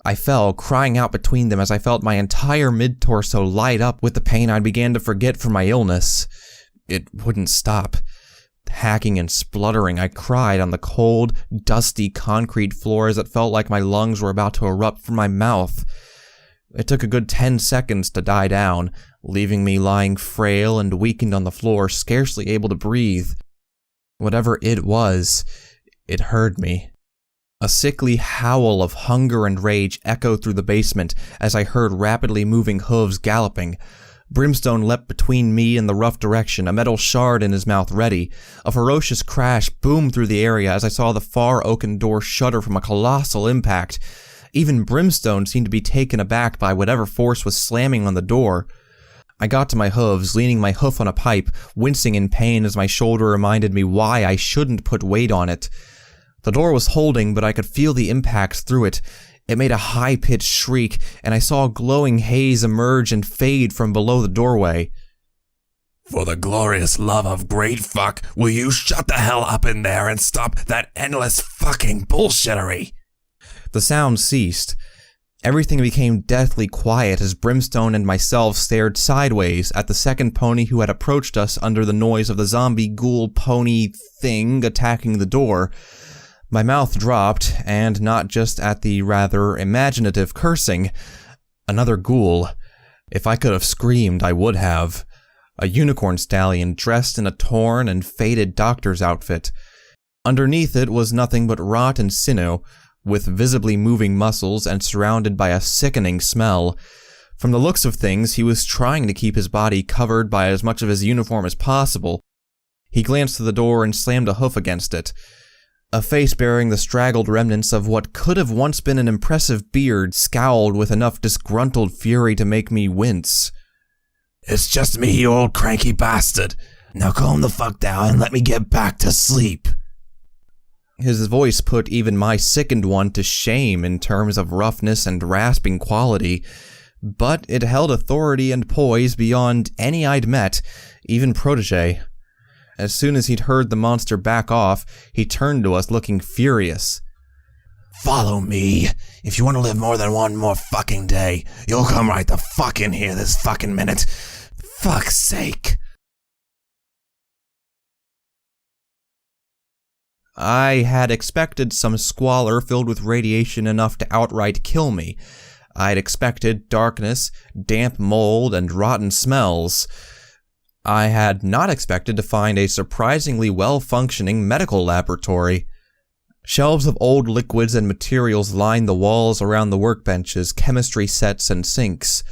I fell, crying out between them as I felt my entire mid-torso light up with the pain I began to forget from my illness. It wouldn't stop. Hacking and spluttering, I cried on the cold, dusty concrete floor as it felt like my lungs were about to erupt from my mouth. It took a good 10 seconds to die down, leaving me lying frail and weakened on the floor, scarcely able to breathe. Whatever it was, it heard me. A sickly howl of hunger and rage echoed through the basement as I heard rapidly moving hooves galloping. Brimstone leapt between me and the rough direction, a metal shard in his mouth ready. A ferocious crash boomed through the area as I saw the far oaken door shudder from a colossal impact. Even Brimstone seemed to be taken aback by whatever force was slamming on the door. I got to my hooves, leaning my hoof on a pipe, wincing in pain as my shoulder reminded me why I shouldn't put weight on it. The door was holding, but I could feel the impacts through it. It made a high-pitched shriek, and I saw a glowing haze emerge and fade from below the doorway. For the glorious love of great fuck, will you shut the hell up in there and stop that endless fucking bullshittery? The sound ceased. Everything became deathly quiet as Brimstone and myself stared sideways at the second pony who had approached us under the noise of the zombie ghoul pony thing attacking the door. My mouth dropped, and not just at the rather imaginative cursing. Another ghoul. If I could have screamed, I would have. A unicorn stallion dressed in a torn and faded doctor's outfit. Underneath it was nothing but rot and sinew, with visibly moving muscles and surrounded by a sickening smell. From the looks of things, he was trying to keep his body covered by as much of his uniform as possible. He glanced to the door and slammed a hoof against it. A face bearing the straggled remnants of what could have once been an impressive beard scowled with enough disgruntled fury to make me wince. It's just me, you old cranky bastard. Now calm the fuck down and let me get back to sleep. His voice put even my sickened one to shame in terms of roughness and rasping quality, but it held authority and poise beyond any I'd met, even Protégé. As soon as he'd heard the monster back off, he turned to us looking furious. Follow me. If you want to live more than one more fucking day, you'll come right the fuck in here this fucking minute. Fuck's sake. I had expected some squalor filled with radiation enough to outright kill me. I'd expected darkness, damp mold, and rotten smells. I had not expected to find a surprisingly well-functioning medical laboratory. Shelves of old liquids and materials lined the walls around the workbenches, chemistry sets, and sinks.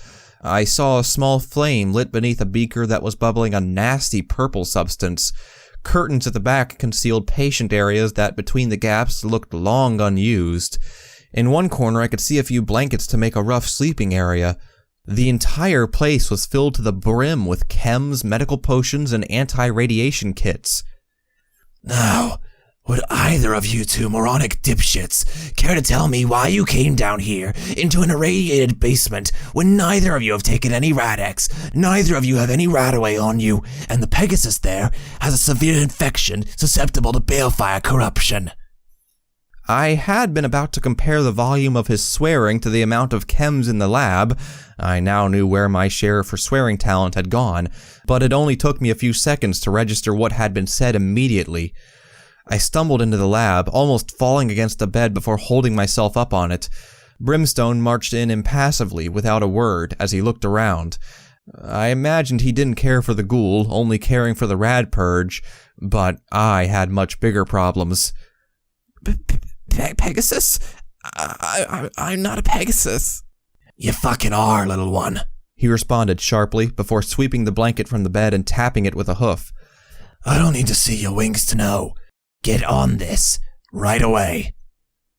I saw a small flame lit beneath a beaker that was bubbling a nasty purple substance. Curtains at the back concealed patient areas that between the gaps looked long unused. In one corner I could see a few blankets to make a rough sleeping area. The entire place was filled to the brim with chems, medical potions, and anti-radiation kits. Now, would either of you two moronic dipshits care to tell me why you came down here into an irradiated basement when neither of you have taken any Rad-X, neither of you have any Radaway on you, and the Pegasus there has a severe infection susceptible to balefire corruption? I had been about to compare the volume of his swearing to the amount of chems in the lab. I now knew where my share for swearing talent had gone, but it only took me a few seconds to register what had been said immediately. I stumbled into the lab, almost falling against the bed before holding myself up on it. Brimstone marched in impassively, without a word, as he looked around. I imagined he didn't care for the ghoul, only caring for the rad purge, but I had much bigger problems. Pegasus? I'm not a Pegasus. You fucking are, little one, he responded sharply, before sweeping the blanket from the bed and tapping it with a hoof. I don't need to see your wings to know. Get on this, right away.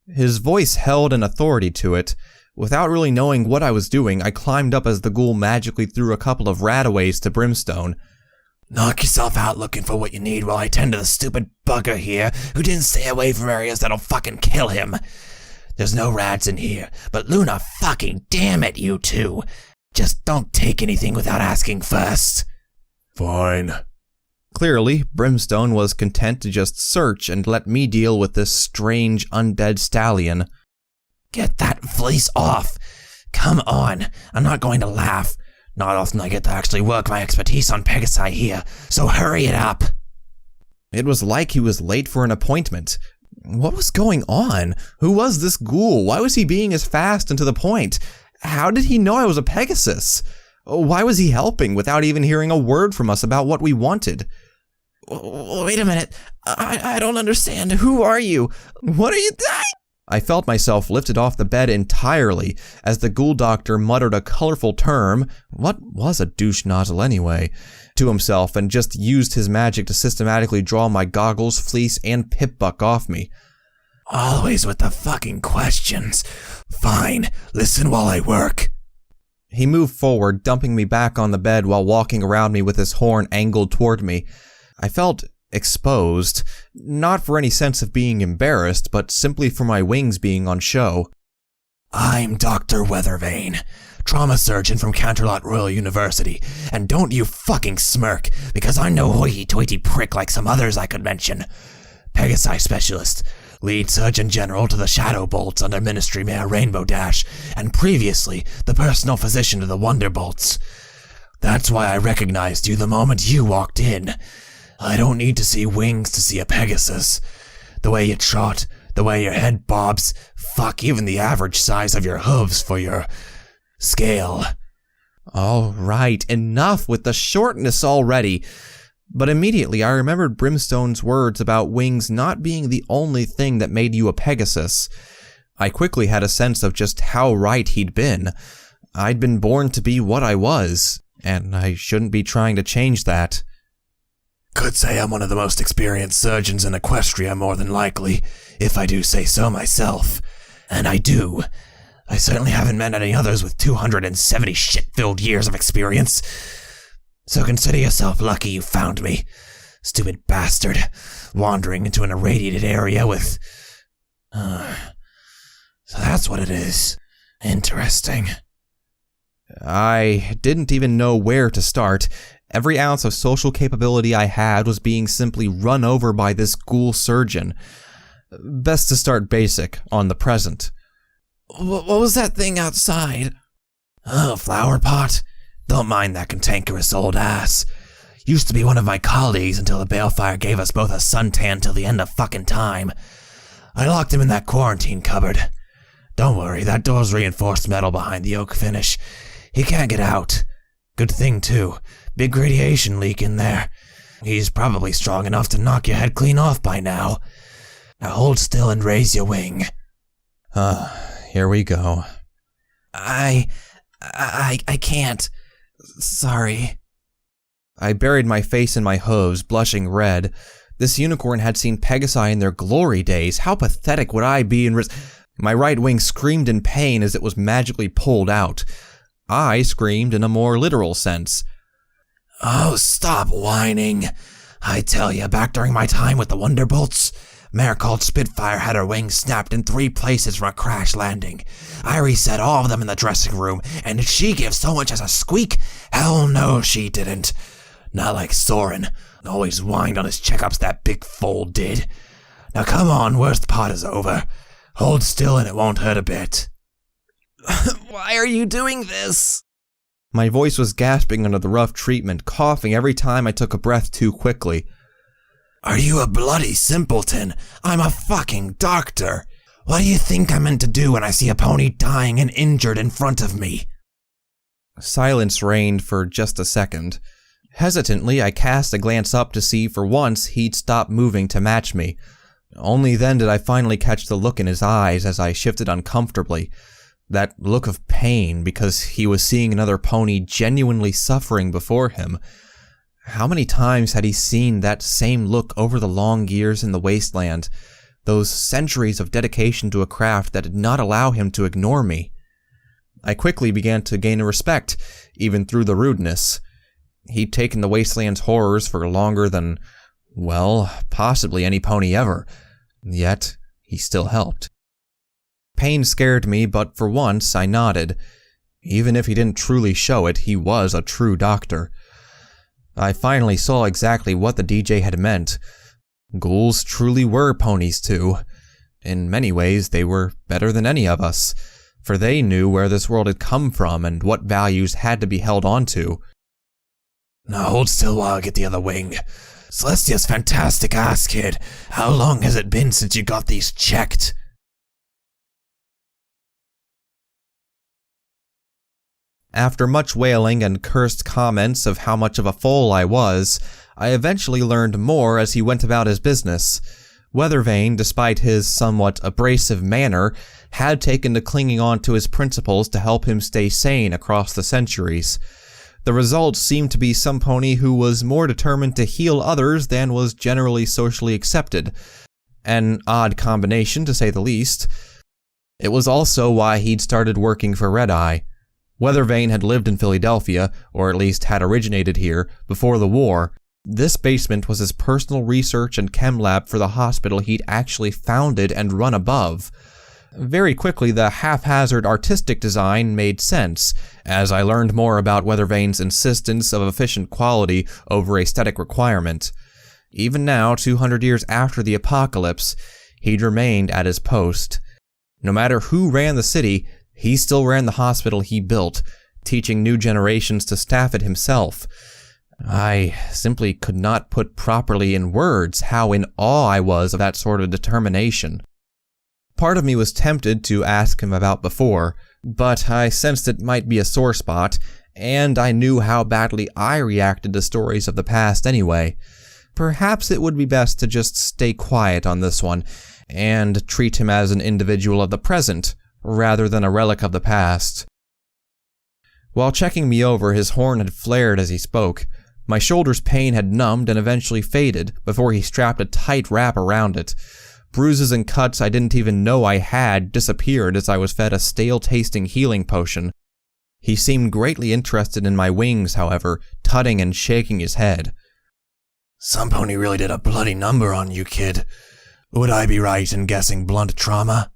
His voice held an authority to it. Without really knowing what I was doing, I climbed up as the ghoul magically threw a couple of radaways to Brimstone. Knock yourself out looking for what you need while I tend to the stupid bugger here who didn't stay away from areas that'll fucking kill him. There's no rats in here, but Luna fucking damn it, you two. Just don't take anything without asking first. Fine. Clearly, Brimstone was content to just search and let me deal with this strange undead stallion. Get that fleece off. Come on, I'm not going to laugh. Not often I get to actually work my expertise on Pegasi here, so hurry it up. It was like he was late for an appointment. What was going on? Who was this ghoul? Why was he being as fast and to the point? How did he know I was a Pegasus? Why was he helping without even hearing a word from us about what we wanted? Wait a minute. I don't understand. Who are you? What are you doing? I felt myself lifted off the bed entirely as the ghoul doctor muttered a colorful term, what was a douche nozzle anyway, to himself and just used his magic to systematically draw my goggles, fleece, and pip-buck off me. Always with the fucking questions. Fine, listen while I work. He moved forward, dumping me back on the bed while walking around me with his horn angled toward me. I felt exposed, not for any sense of being embarrassed, but simply for my wings being on show. I'm Dr. Weathervane, trauma surgeon from Canterlot Royal University, and don't you fucking smirk, because I'm no hoity-toity prick like some others I could mention. Pegasi specialist, lead surgeon general to the Shadow Bolts under Ministry Mayor Rainbow Dash, and previously the personal physician to the Wonderbolts. That's why I recognized you the moment you walked in. I don't need to see wings to see a Pegasus. The way you trot, the way your head bobs, fuck, even the average size of your hooves for your scale. All right, enough with the shortness already. But immediately I remembered Brimstone's words about wings not being the only thing that made you a Pegasus. I quickly had a sense of just how right he'd been. I'd been born to be what I was, and I shouldn't be trying to change that. Could say I'm one of the most experienced surgeons in Equestria, more than likely, if I do say so myself. And I do. I certainly haven't met any others with 270 shit-filled years of experience. So consider yourself lucky you found me. Stupid bastard. Wandering into an irradiated area with... So that's what it is. Interesting. I didn't even know where to start. Every ounce of social capability I had was being simply run over by this ghoul surgeon. Best to start basic, on the present. What was that thing outside? Oh, flower pot? Don't mind that cantankerous old ass. Used to be one of my colleagues until the balefire gave us both a suntan till the end of fucking time. I locked him in that quarantine cupboard. Don't worry, that door's reinforced metal behind the oak finish. He can't get out. Good thing, too. Big radiation leak in there. He's probably strong enough to knock your head clean off by now. Now hold still and raise your wing. Here we go. I can't. Sorry. I buried my face in my hooves, blushing red. This unicorn had seen Pegasi in their glory days. How pathetic would I be in My right wing screamed in pain as it was magically pulled out. I screamed in a more literal sense. Oh, stop whining. I tell you, back during my time with the Wonderbolts, mare called Spitfire had her wings snapped in 3 places from a crash landing. I reset all of them in the dressing room, and did she give so much as a squeak? Hell no, she didn't. Not like Soren. Always whined on his checkups, that big fool did. Now come on, worst part is over. Hold still and it won't hurt a bit. Why are you doing this? My voice was gasping under the rough treatment, coughing every time I took a breath too quickly. Are you a bloody simpleton? I'm a fucking doctor. What do you think I'm meant to do when I see a pony dying and injured in front of me? Silence reigned for just a second. Hesitantly, I cast a glance up to see for once he'd stopped moving to match me. Only then did I finally catch the look in his eyes as I shifted uncomfortably. That look of pain because he was seeing another pony genuinely suffering before him. How many times had he seen that same look over the long years in the wasteland? Those centuries of dedication to a craft that did not allow him to ignore me. I quickly began to gain a respect, even through the rudeness. He'd taken the wasteland's horrors for longer than, well, possibly any pony ever. Yet, he still helped. Pain scared me, but for once I nodded. Even if he didn't truly show it, he was a true doctor. I finally saw exactly what the DJ had meant. Ghouls truly were ponies too. In many ways, they were better than any of us, for they knew where this world had come from and what values had to be held onto. Now hold still while I get the other wing. Celestia's fantastic ass, kid. How long has it been since you got these checked? After much wailing and cursed comments of how much of a fool I was, I eventually learned more as he went about his business. Weathervane, despite his somewhat abrasive manner, had taken to clinging on to his principles to help him stay sane across the centuries. The result seemed to be some pony who was more determined to heal others than was generally socially accepted. An odd combination, to say the least. It was also why he'd started working for Red Eye. Weathervane had lived in Philadelphia, or at least had originated here, before the war. This basement was his personal research and chem lab for the hospital he'd actually founded and run above. Very quickly, the haphazard artistic design made sense, as I learned more about Weathervane's insistence of efficient quality over aesthetic requirement. Even now, 200 years after the apocalypse, he'd remained at his post. No matter who ran the city, he still ran the hospital he built, teaching new generations to staff it himself. I simply could not put properly in words how in awe I was of that sort of determination. Part of me was tempted to ask him about before, but I sensed it might be a sore spot, and I knew how badly I reacted to stories of the past anyway. Perhaps it would be best to just stay quiet on this one, and treat him as an individual of the present, rather than a relic of the past. While checking me over, his horn had flared as he spoke. My shoulder's pain had numbed and eventually faded before he strapped a tight wrap around it. Bruises and cuts I didn't even know I had disappeared as I was fed a stale-tasting healing potion. He seemed greatly interested in my wings, however, tutting and shaking his head. Some pony really did a bloody number on you, kid. Would I be right in guessing blunt trauma?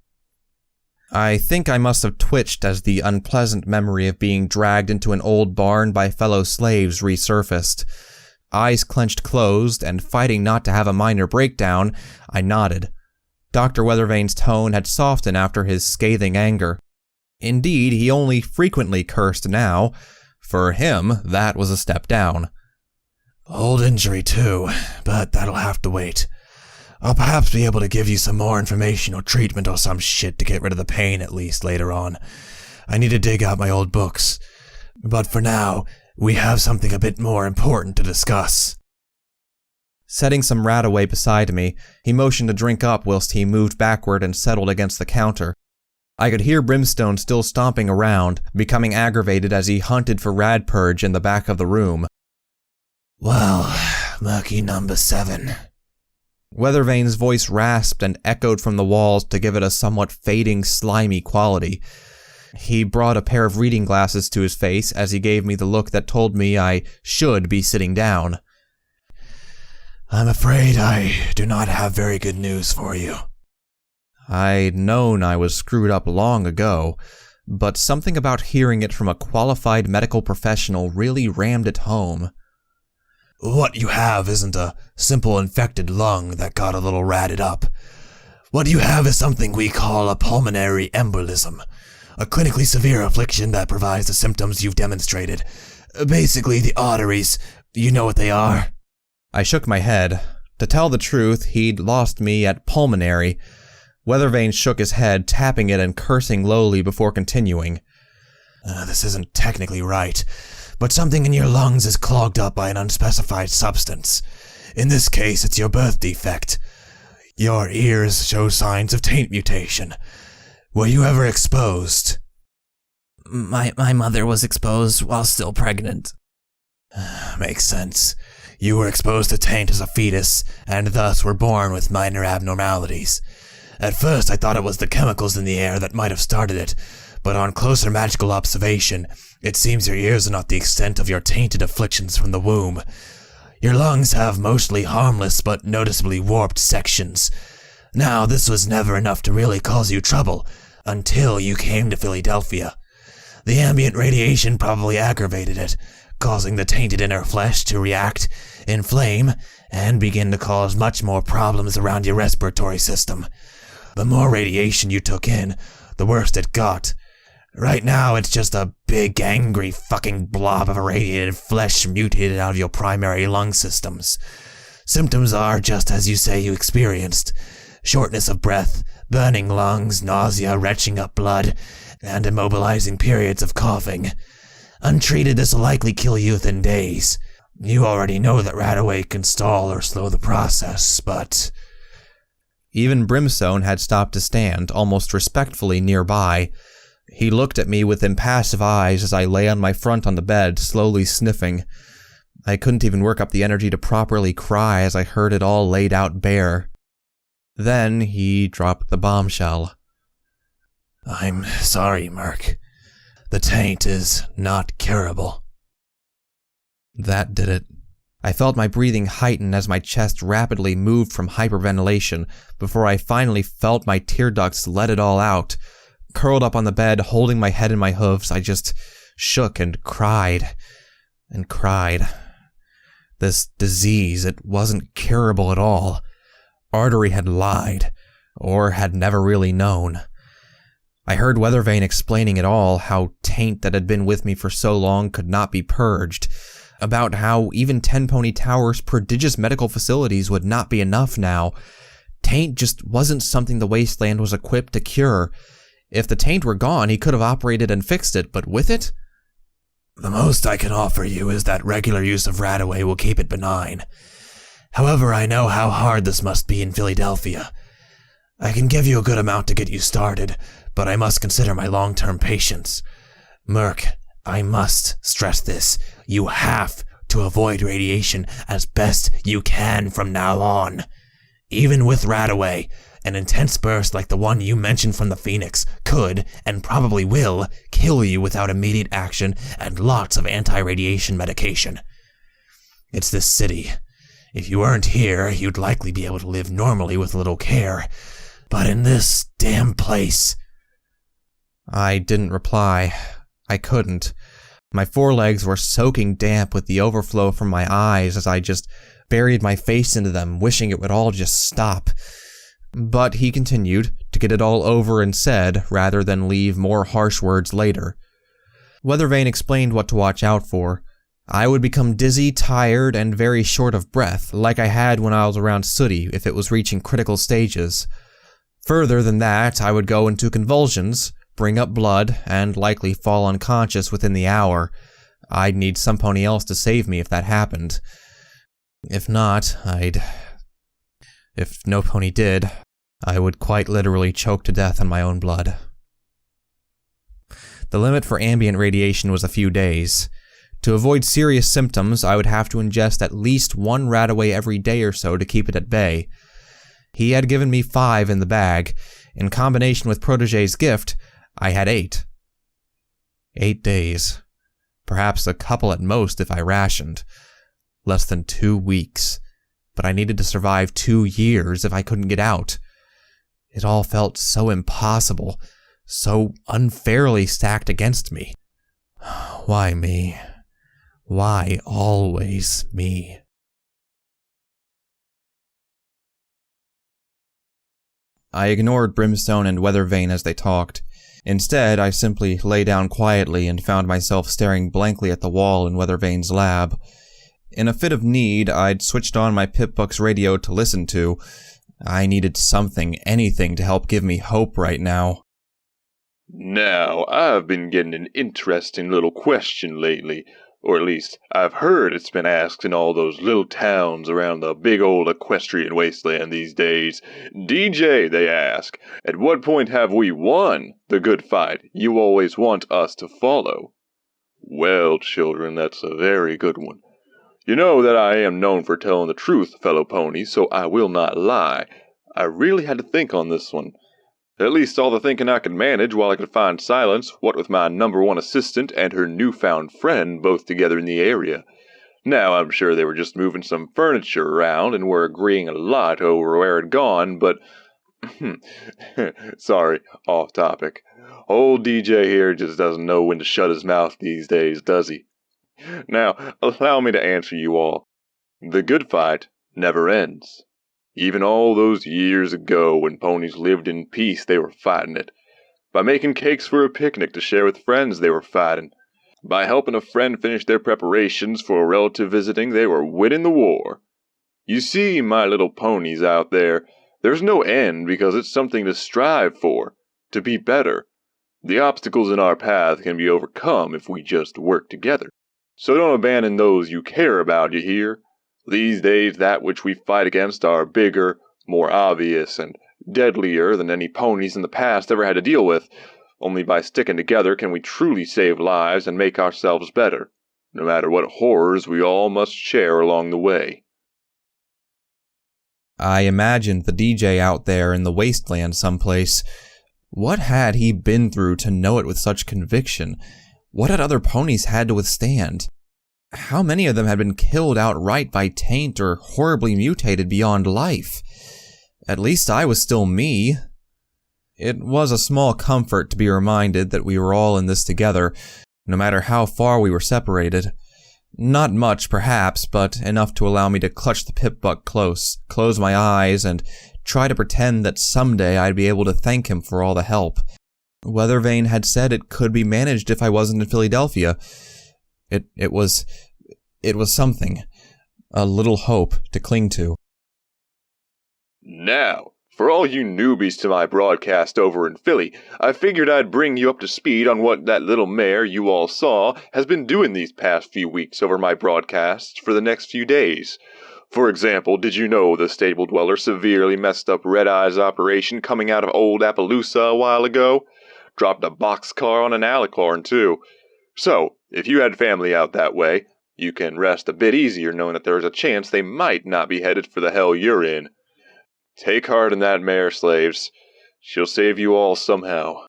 I think I must have twitched as the unpleasant memory of being dragged into an old barn by fellow slaves resurfaced. Eyes clenched closed, and fighting not to have a minor breakdown, I nodded. Dr. Weathervane's tone had softened after his scathing anger. Indeed, he only frequently cursed now. For him, that was a step down. Old injury too, but that'll have to wait. I'll perhaps be able to give you some more information or treatment or some shit to get rid of the pain at least later on. I need to dig out my old books. But for now, we have something a bit more important to discuss. Setting some rat away beside me, he motioned to drink up whilst he moved backward and settled against the counter. I could hear Brimstone still stomping around, becoming aggravated as he hunted for Radpurge in the back of the room. Well, Murky number 7. Weathervane's voice rasped and echoed from the walls to give it a somewhat fading, slimy quality. He brought a pair of reading glasses to his face as he gave me the look that told me I should be sitting down. I'm afraid I do not have very good news for you. I'd known I was screwed up long ago, but something about hearing it from a qualified medical professional really rammed it home. What you have isn't a simple infected lung that got a little ratted up. What you have is something we call a pulmonary embolism, a clinically severe affliction that provides the symptoms you've demonstrated. Basically, the arteries, you know what they are? I shook my head. To tell the truth, he'd lost me at pulmonary. Weathervane shook his head, tapping it and cursing lowly before continuing. This isn't technically right, but something in your lungs is clogged up by an unspecified substance. In this case, it's your birth defect. Your ears show signs of taint mutation. Were you ever exposed? My mother was exposed while still pregnant. Makes sense. You were exposed to taint as a fetus, and thus were born with minor abnormalities. At first I thought it was the chemicals in the air that might have started it, but on closer magical observation, it seems your ears are not the extent of your tainted afflictions from the womb. Your lungs have mostly harmless but noticeably warped sections. Now, this was never enough to really cause you trouble, until you came to Philadelphia. The ambient radiation probably aggravated it, causing the tainted inner flesh to react, inflame, and begin to cause much more problems around your respiratory system. the more radiation you took in, the worse it got. Right now, it's just a big, angry fucking blob of irradiated flesh mutated out of your primary lung systems. Symptoms are just as you say you experienced. Shortness of breath, burning lungs, nausea, retching up blood, and immobilizing periods of coughing. Untreated, this will likely kill you within days. You already know that Radaway can stall or slow the process, but... Even Brimstone had stopped to stand, almost respectfully nearby. He looked at me with impassive eyes as I lay on my front on the bed, slowly sniffing. I couldn't even work up the energy to properly cry as I heard it all laid out bare. Then he dropped the bombshell. I'm sorry, Murk. The taint is not curable. That did it. I felt my breathing heighten as my chest rapidly moved from hyperventilation before I finally felt my tear ducts let it all out. Curled up on the bed, holding my head in my hooves, I just shook and cried. And cried. This disease, it wasn't curable at all. Artery had lied, or had never really known. I heard Weathervane explaining it all, how taint that had been with me for so long could not be purged, about how even Tenpony Tower's prodigious medical facilities would not be enough now. Taint just wasn't something the Wasteland was equipped to cure. If the taint were gone, he could have operated and fixed it, but with it? The most I can offer you is that regular use of Radaway will keep it benign. However, I know how hard this must be in Philadelphia. I can give you a good amount to get you started, but I must consider my long-term patients. Murk, I must stress this. You have to avoid radiation as best you can from now on. Even with Radaway, an intense burst like the one you mentioned from the Phoenix could, and probably will, kill you without immediate action and lots of anti-radiation medication. It's this city. If you weren't here, you'd likely be able to live normally with little care. But in this damn place... I didn't reply. I couldn't. My forelegs were soaking damp with the overflow from my eyes as I just buried my face into them, wishing it would all just stop. But he continued, to get it all over and said, rather than leave more harsh words later. Weathervane explained what to watch out for. I would become dizzy, tired, and very short of breath, like I had when I was around Sooty if it was reaching critical stages. Further than that, I would go into convulsions, bring up blood, and likely fall unconscious within the hour. I'd need some pony else to save me if that happened. If not, If no pony did, I would quite literally choke to death on my own blood. The limit for ambient radiation was a few days. To avoid serious symptoms, I would have to ingest at least one Radaway every day or so to keep it at bay. He had given me 5 in the bag. In combination with Protégé's gift, I had 8. 8 days. Perhaps a couple at most if I rationed. Less than 2 weeks. But I needed to survive 2 years if I couldn't get out. It all felt so impossible, so unfairly stacked against me. Why me? Why always me? I ignored Brimstone and Weathervane as they talked. Instead, I simply lay down quietly and found myself staring blankly at the wall in Weathervane's lab. In a fit of need, I'd switched on my Pip-Book's radio to listen to. I needed something, anything to help give me hope right now. Now, I've been getting an interesting little question lately. Or at least, I've heard it's been asked in all those little towns around the big old equestrian wasteland these days. DJ, they ask, at what point have we won the good fight you always want us to follow? Well, children, that's a very good one. You know that I am known for telling the truth, fellow ponies, so I will not lie. I really had to think on this one. At least all the thinking I could manage while I could find silence, what with my #1 assistant and her newfound friend both together in the area. Now, I'm sure they were just moving some furniture around and were agreeing a lot over where it'd gone, but... Sorry, off topic. Old DJ here just doesn't know when to shut his mouth these days, does he? Now, allow me to answer you all. The good fight never ends. Even all those years ago when ponies lived in peace, they were fighting it. By making cakes for a picnic to share with friends, they were fighting. By helping a friend finish their preparations for a relative visiting, they were winning the war. You see, my little ponies out there, there's no end because it's something to strive for, to be better. The obstacles in our path can be overcome if we just work together. So don't abandon those you care about, you hear? These days, that which we fight against are bigger, more obvious, and deadlier than any ponies in the past ever had to deal with. Only by sticking together can we truly save lives and make ourselves better, no matter what horrors we all must share along the way. I imagined the DJ out there in the wasteland someplace. What had he been through to know it with such conviction? What had other ponies had to withstand? How many of them had been killed outright by taint or horribly mutated beyond life? At least I was still me. It was a small comfort to be reminded that we were all in this together, no matter how far we were separated. Not much, perhaps, but enough to allow me to clutch the pip-buck close, close my eyes, and try to pretend that someday I'd be able to thank him for all the help. Weathervane had said it could be managed if I wasn't in Philadelphia. It was something. A little hope to cling to. Now, for all you newbies to my broadcast over in Philly, I figured I'd bring you up to speed on what that little mare you all saw has been doing these past few weeks over my broadcasts for the next few days. For example, did you know the stable dweller severely messed up Red Eye's operation coming out of old Appaloosa a while ago? Dropped a boxcar on an alicorn, too. So, if you had family out that way, you can rest a bit easier knowing that there's a chance they might not be headed for the hell you're in. Take heart in that mare, slaves. She'll save you all somehow.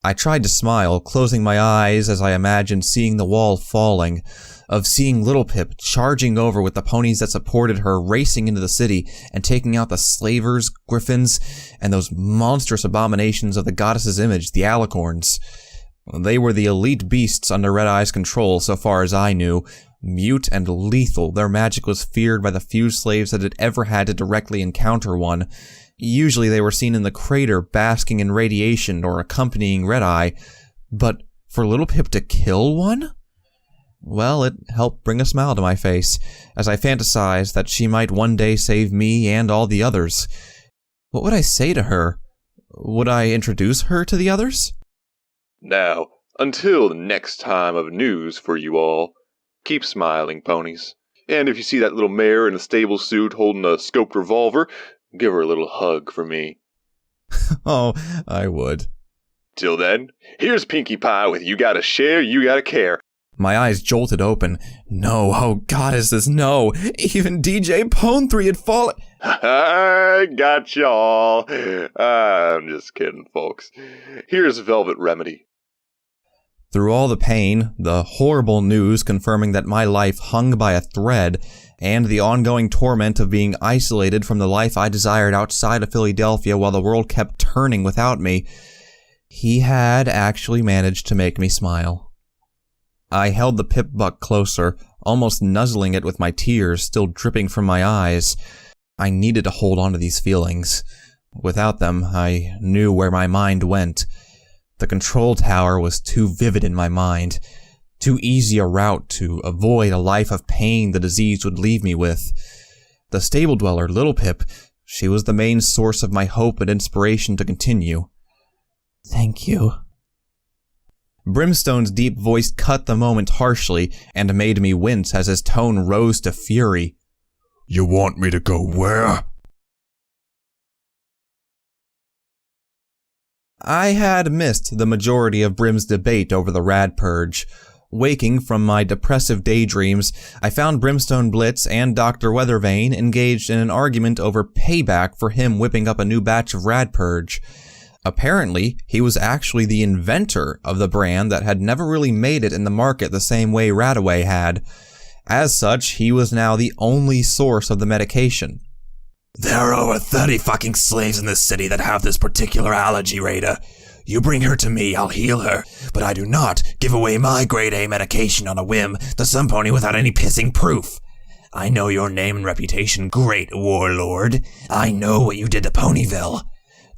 I tried to smile, closing my eyes as I imagined seeing the wall falling, of seeing Little Pip charging over with the ponies that supported her racing into the city and taking out the slavers, griffins, and those monstrous abominations of the goddess's image, the alicorns. They were the elite beasts under Red Eye's control, so far as I knew. Mute and lethal, their magic was feared by the few slaves that had ever had to directly encounter one. Usually they were seen in the crater basking in radiation or accompanying Red Eye, but for Little Pip to kill one? Well, it helped bring a smile to my face, as I fantasized that she might one day save me and all the others. What would I say to her? Would I introduce her to the others? Now, until the next time of news for you all, keep smiling, ponies. And if you see that little mare in a stable suit holding a scoped revolver, give her a little hug for me. Oh, I would. Till then, here's Pinkie Pie with You Gotta Share, You Gotta Care. My eyes jolted open. No, oh goddesses, no! Even DJ Pone3 had fallen— I got y'all. I'm just kidding, folks. Here's Velvet Remedy. Through all the pain, the horrible news confirming that my life hung by a thread, and the ongoing torment of being isolated from the life I desired outside of Philadelphia while the world kept turning without me, he had actually managed to make me smile. I held the pip-buck closer, almost nuzzling it with my tears still dripping from my eyes. I needed to hold on to these feelings. Without them, I knew where my mind went. The control tower was too vivid in my mind, too easy a route to avoid a life of pain the disease would leave me with. The stable dweller, Little Pip, she was the main source of my hope and inspiration to continue. Thank you. Brimstone's deep voice cut the moment harshly and made me wince as his tone rose to fury. You want me to go where? I had missed the majority of Brim's debate over the Rad Purge. Waking from my depressive daydreams, I found Brimstone Blitz and Dr. Weathervane engaged in an argument over payback for him whipping up a new batch of Rad Purge. Apparently, he was actually the inventor of the brand that had never really made it in the market the same way Radaway had. As such, he was now the only source of the medication. There are over 30 fucking slaves in this city that have this particular allergy, Raider. You bring her to me, I'll heal her, but I do not give away my grade A medication on a whim to some pony without any pissing proof. I know your name and reputation, great warlord. I know what you did to Ponyville.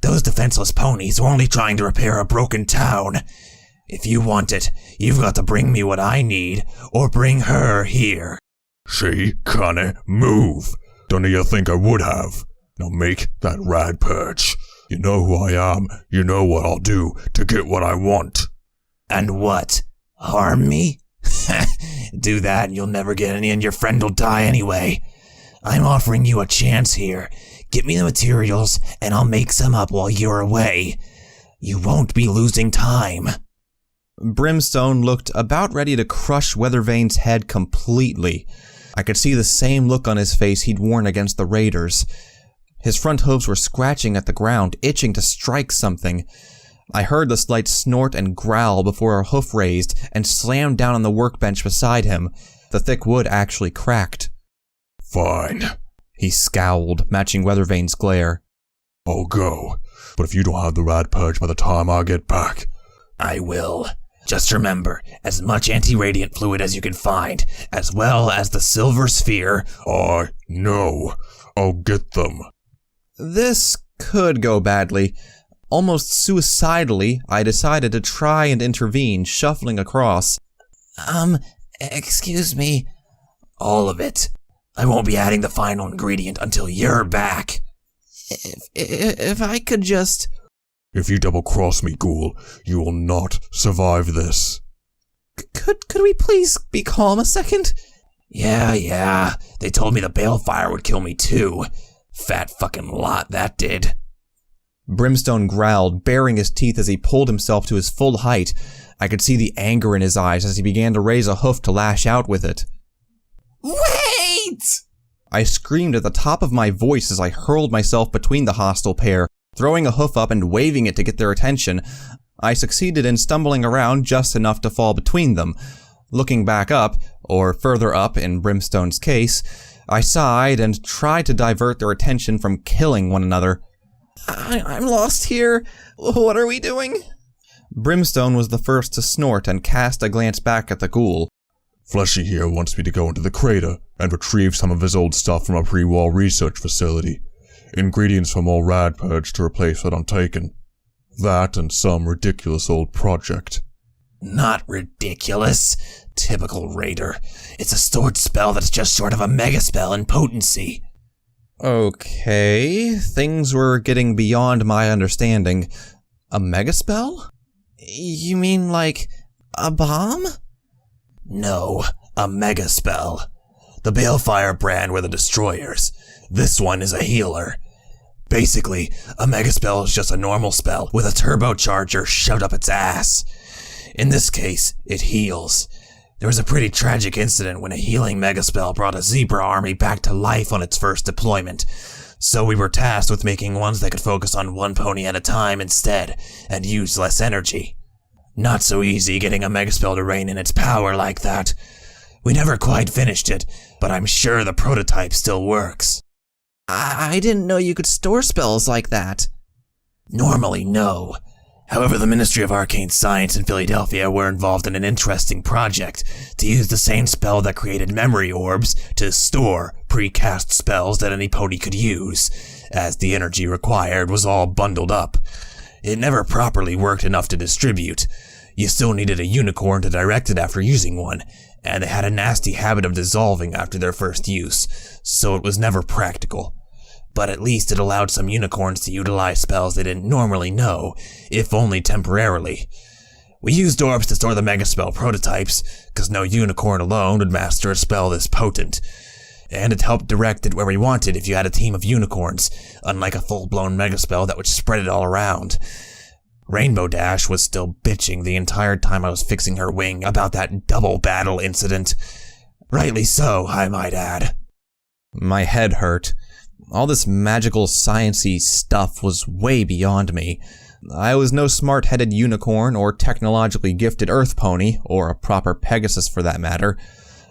Those defenseless ponies were only trying to repair a broken town. If you want it, you've got to bring me what I need, or bring her here. She can't move. Don't you think I would have? Now make that rad perch. You know who I am. You know what I'll do to get what I want. And what? Harm me? Do that and you'll never get any and your friend will die anyway. I'm offering you a chance here. Get me the materials and I'll make some up while you're away. You won't be losing time. Brimstone looked about ready to crush Weathervane's head completely. I could see the same look on his face he'd worn against the raiders. His front hooves were scratching at the ground, itching to strike something. I heard the slight snort and growl before a hoof raised and slammed down on the workbench beside him. The thick wood actually cracked. Fine, he scowled, matching Weathervane's glare. I'll go, but if you don't have the rad purge by the time I get back... I will. Just remember, as much anti-radiant fluid as you can find, as well as the silver sphere. I know. I'll get them. This could go badly. Almost suicidally, I decided to try and intervene, shuffling across. Excuse me. All of it. I won't be adding the final ingredient until you're back. If I could just... If you double-cross me, ghoul, you will not survive this. Could we please be calm a second? Yeah. They told me the balefire would kill me too. Fat fucking lot, that did. Brimstone growled, baring his teeth as he pulled himself to his full height. I could see the anger in his eyes as he began to raise a hoof to lash out with it. Wait! I screamed at the top of my voice as I hurled myself between the hostile pair, throwing a hoof up and waving it to get their attention. I succeeded in stumbling around just enough to fall between them. Looking back up, or further up in Brimstone's case, I sighed and tried to divert their attention from killing one another. I'm lost here. What are we doing? Brimstone was the first to snort and cast a glance back at the ghoul. Fleshy here wants me to go into the crater and retrieve some of his old stuff from a pre-war research facility. Ingredients from all rad purge to replace what I'm taking. That and some ridiculous old project. Not ridiculous. Typical raider. It's a stored spell that's just short of a mega spell in potency. Okay, things were getting beyond my understanding. A megaspell? You mean like a bomb? No, a mega spell. The Balefire brand were the destroyers. This one is a healer. Basically, a mega spell is just a normal spell with a turbocharger shoved up its ass. In this case, it heals. There was a pretty tragic incident when a healing megaspell brought a zebra army back to life on its first deployment, so we were tasked with making ones that could focus on one pony at a time instead, and use less energy. Not so easy getting a megaspell to reign in its power like that. We never quite finished it, but I'm sure the prototype still works. I didn't know you could store spells like that. Normally, no. However, the Ministry of Arcane Science in Philadelphia were involved in an interesting project to use the same spell that created memory orbs to store pre-cast spells that any pony could use, as the energy required was all bundled up. It never properly worked enough to distribute. You still needed a unicorn to direct it after using one, and they had a nasty habit of dissolving after their first use, so it was never practical. But at least it allowed some unicorns to utilize spells they didn't normally know, if only temporarily. We used orbs to store the megaspell prototypes, because no unicorn alone would master a spell this potent. And it helped direct it where we wanted if you had a team of unicorns, unlike a full-blown megaspell that would spread it all around. Rainbow Dash was still bitching the entire time I was fixing her wing about that double battle incident. Rightly so, I might add. My head hurt. All this magical, science-y stuff was way beyond me. I was no smart-headed unicorn or technologically gifted earth pony, or a proper Pegasus for that matter.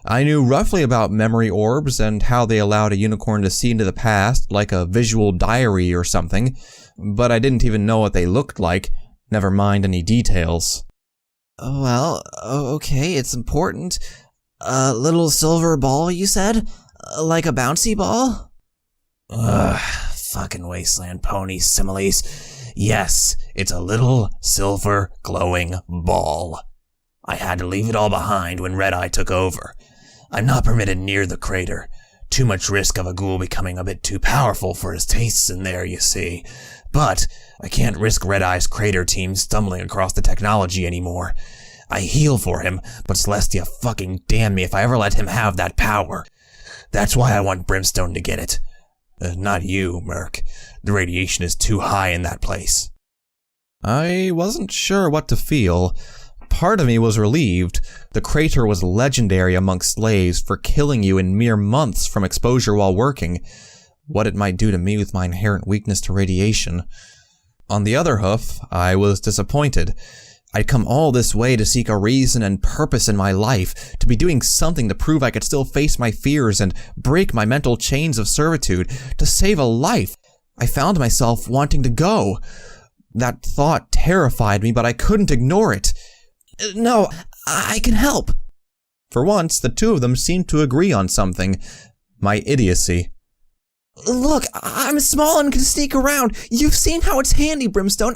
I knew roughly about memory orbs and how they allowed a unicorn to see into the past, like a visual diary or something, but I didn't even know what they looked like, never mind any details. Well, okay, it's important. A little silver ball, you said? Like a bouncy ball? Ugh, fucking wasteland pony similes. Yes, it's a little silver glowing ball. I had to leave it all behind when Red Eye took over. I'm not permitted near the crater. Too much risk of a ghoul becoming a bit too powerful for his tastes in there, you see. But I can't risk Red Eye's crater team stumbling across the technology anymore. I heal for him, but Celestia fucking damn me if I ever let him have that power. That's why I want Brimstone to get it. Not you, Merc. The radiation is too high in that place. I wasn't sure what to feel. Part of me was relieved. The crater was legendary amongst slaves for killing you in mere months from exposure while working. What it might do to me with my inherent weakness to radiation. On the other hoof, I was disappointed. I'd come all this way to seek a reason and purpose in my life, to be doing something to prove I could still face my fears and break my mental chains of servitude, to save a life. I found myself wanting to go. That thought terrified me, but I couldn't ignore it. No, I can help. For once, the two of them seemed to agree on something. My idiocy. Look, I'm small and can sneak around. You've seen how it's handy, Brimstone.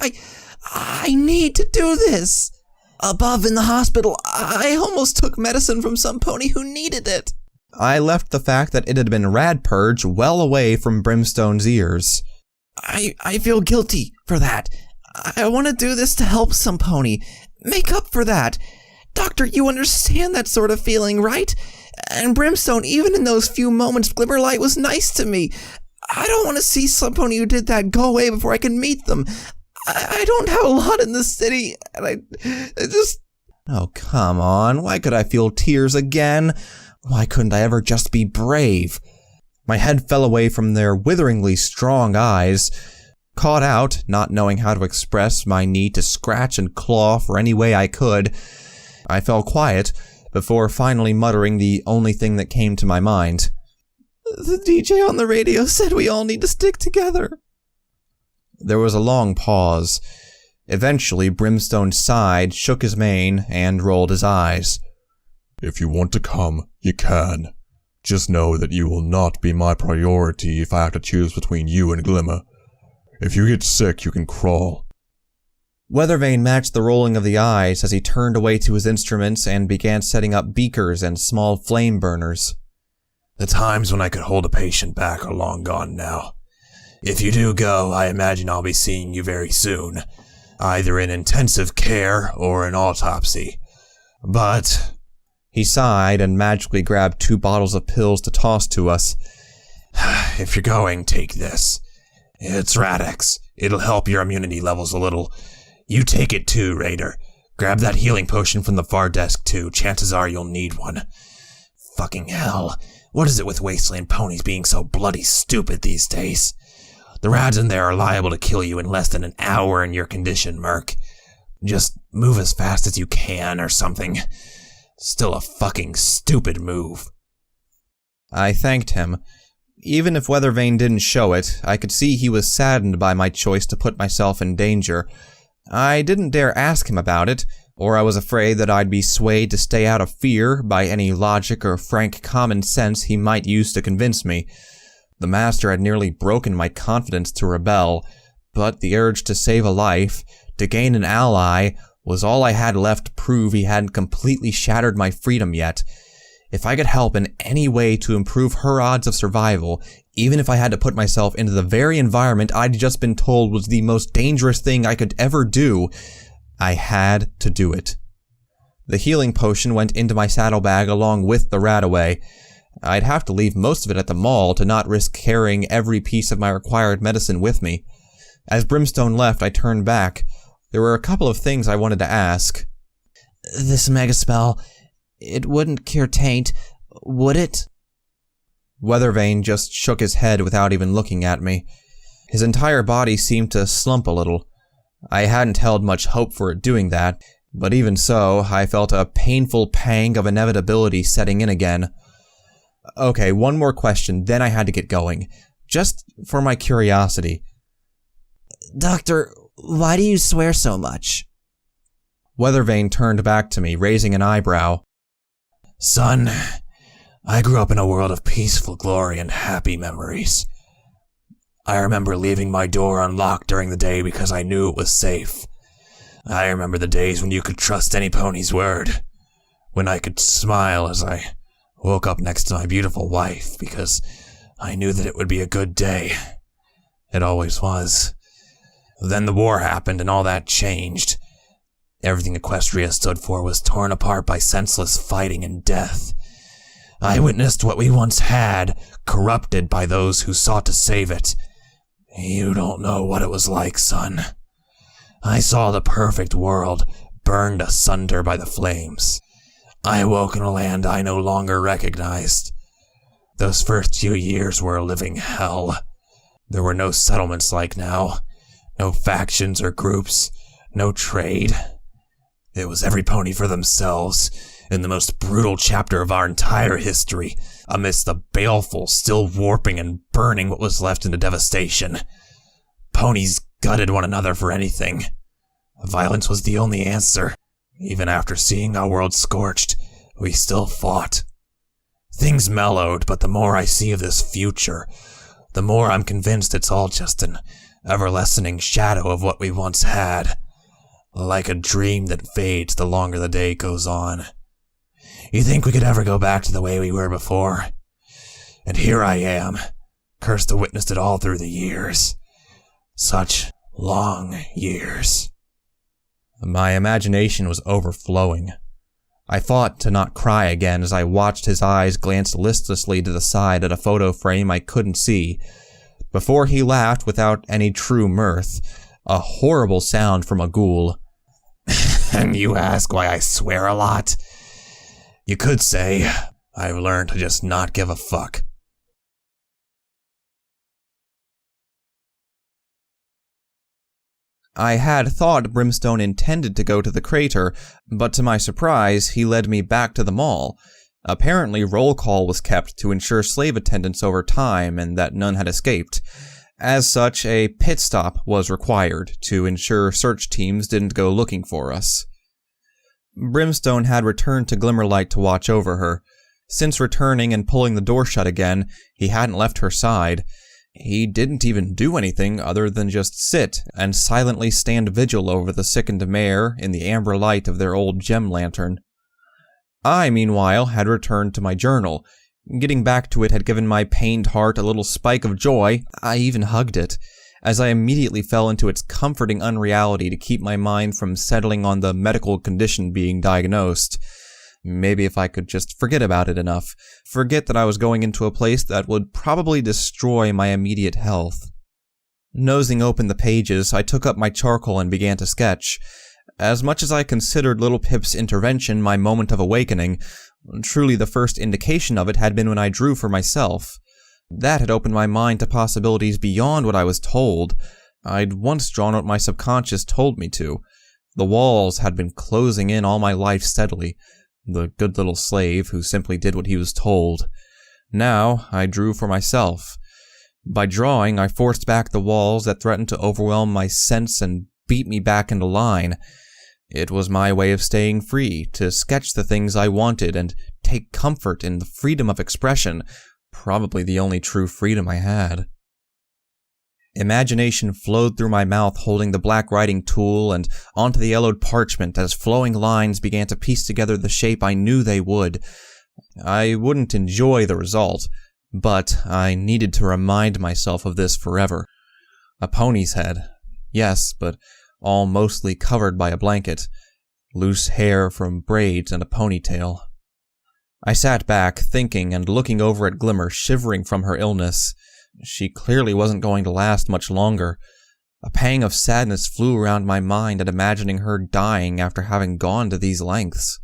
I need to do this. Above in the hospital, I almost took medicine from some pony who needed it. I left the fact that it had been rad purge well away from Brimstone's ears. I feel guilty for that. I want to do this to help some pony. Make up for that. Doctor, you understand that sort of feeling, right? And Brimstone, even in those few moments, Glimmerlight was nice to me. I don't want to see some pony who did that go away before I can meet them. I don't have a lot in the city, and I just... Oh, come on. Why could I feel tears again? Why couldn't I ever just be brave? My head fell away from their witheringly strong eyes. Caught out, not knowing how to express my need to scratch and claw for any way I could, I fell quiet before finally muttering the only thing that came to my mind. The DJ on the radio said we all need to stick together. There was a long pause. Eventually, Brimstone sighed, shook his mane, and rolled his eyes. If you want to come, you can. Just know that you will not be my priority if I have to choose between you and Glimmer. If you get sick, you can crawl. Weathervane matched the rolling of the eyes as he turned away to his instruments and began setting up beakers and small flame burners. The times when I could hold a patient back are long gone now. If you do go, I imagine I'll be seeing you very soon, either in intensive care or an autopsy. But... He sighed and magically grabbed 2 bottles of pills to toss to us. If you're going, take this. It's Radex. It'll help your immunity levels a little. You take it too, Raider. Grab that healing potion from the far desk too. Chances are you'll need one. Fucking hell. What is it with wasteland ponies being so bloody stupid these days? The rads in there are liable to kill you in less than an hour in your condition, Merc. Just move as fast as you can or something. Still a fucking stupid move. I thanked him. Even if Weathervane didn't show it, I could see he was saddened by my choice to put myself in danger. I didn't dare ask him about it, or I was afraid that I'd be swayed to stay out of fear by any logic or frank common sense he might use to convince me. The Master had nearly broken my confidence to rebel, but the urge to save a life, to gain an ally, was all I had left to prove he hadn't completely shattered my freedom yet. If I could help in any way to improve her odds of survival, even if I had to put myself into the very environment I'd just been told was the most dangerous thing I could ever do, I had to do it. The healing potion went into my saddlebag along with the Radaway. I'd have to leave most of it at the mall to not risk carrying every piece of my required medicine with me. As Brimstone left, I turned back. There were a couple of things I wanted to ask. This megaspell, it wouldn't cure taint, would it? Weathervane just shook his head without even looking at me. His entire body seemed to slump a little. I hadn't held much hope for it doing that, but even so, I felt a painful pang of inevitability setting in again. Okay, one more question, then I had to get going. Just for my curiosity. Doctor, why do you swear so much? Weathervane turned back to me, raising an eyebrow. Son, I grew up in a world of peaceful glory and happy memories. I remember leaving my door unlocked during the day because I knew it was safe. I remember the days when you could trust any pony's word, when I could smile as I woke up next to my beautiful wife because I knew that it would be a good day. It always was. Then the war happened and all that changed. Everything Equestria stood for was torn apart by senseless fighting and death. I witnessed what we once had corrupted by those who sought to save it. You don't know what it was like, son. I saw the perfect world burned asunder by the flames. I awoke in a land I no longer recognized. Those first few years were a living hell. There were no settlements like now, no factions or groups, no trade. It was every pony for themselves, in the most brutal chapter of our entire history, amidst the baleful, still warping and burning what was left into devastation. Ponies gutted one another for anything. Violence was the only answer. Even after seeing our world scorched, we still fought. Things mellowed, but the more I see of this future, the more I'm convinced it's all just an ever-lessening shadow of what we once had. Like a dream that fades the longer the day goes on. You think we could ever go back to the way we were before? And here I am, cursed to witness it all through the years. Such long years. My imagination was overflowing. I fought to not cry again as I watched his eyes glance listlessly to the side at a photo frame I couldn't see, before he laughed without any true mirth, a horrible sound from a ghoul. And you ask why I swear a lot? You could say, I've learned to just not give a fuck. I had thought Brimstone intended to go to the crater, but to my surprise, he led me back to the mall. Apparently, roll call was kept to ensure slave attendance over time and that none had escaped. As such, a pit stop was required to ensure search teams didn't go looking for us. Brimstone had returned to Glimmerlight to watch over her. Since returning and pulling the door shut again, he hadn't left her side. He didn't even do anything other than just sit and silently stand vigil over the sickened mare in the amber light of their old gem lantern. I, meanwhile, had returned to my journal. Getting back to it had given my pained heart a little spike of joy. I even hugged it, as I immediately fell into its comforting unreality to keep my mind from settling on the medical condition being diagnosed. Maybe if I could just forget about it enough, forget that I was going into a place that would probably destroy my immediate health. Nosing open the pages, I took up my charcoal and began to sketch. As much as I considered Little Pip's intervention my moment of awakening, truly the first indication of it had been when I drew for myself. That had opened my mind to possibilities beyond what I was told. I'd once drawn what my subconscious told me to. The walls had been closing in all my life steadily. The good little slave who simply did what he was told. Now, I drew for myself. By drawing, I forced back the walls that threatened to overwhelm my sense and beat me back into line. It was my way of staying free, to sketch the things I wanted and take comfort in the freedom of expression, probably the only true freedom I had. Imagination flowed through my mouth holding the black writing tool and onto the yellowed parchment as flowing lines began to piece together the shape I knew they would. I wouldn't enjoy the result, but I needed to remind myself of this forever. A pony's head, yes, but all mostly covered by a blanket, loose hair from braids and a ponytail. I sat back, thinking and looking over at Glimmer, shivering from her illness. She clearly wasn't going to last much longer. A pang of sadness flew around my mind at imagining her dying after having gone to these lengths.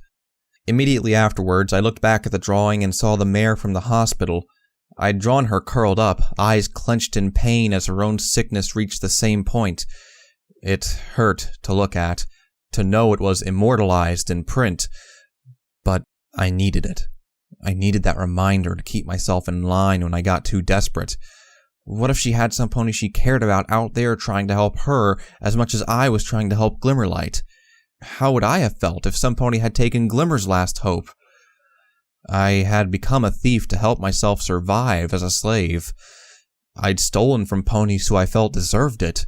Immediately afterwards, I looked back at the drawing and saw the mare from the hospital. I'd drawn her curled up, eyes clenched in pain as her own sickness reached the same point. It hurt to look at, to know it was immortalized in print, but I needed it. I needed that reminder to keep myself in line when I got too desperate. What if she had some pony she cared about out there trying to help her as much as I was trying to help Glimmerlight? How would I have felt if some pony had taken Glimmer's last hope? I had become a thief to help myself survive as a slave. I'd stolen from ponies who I felt deserved it.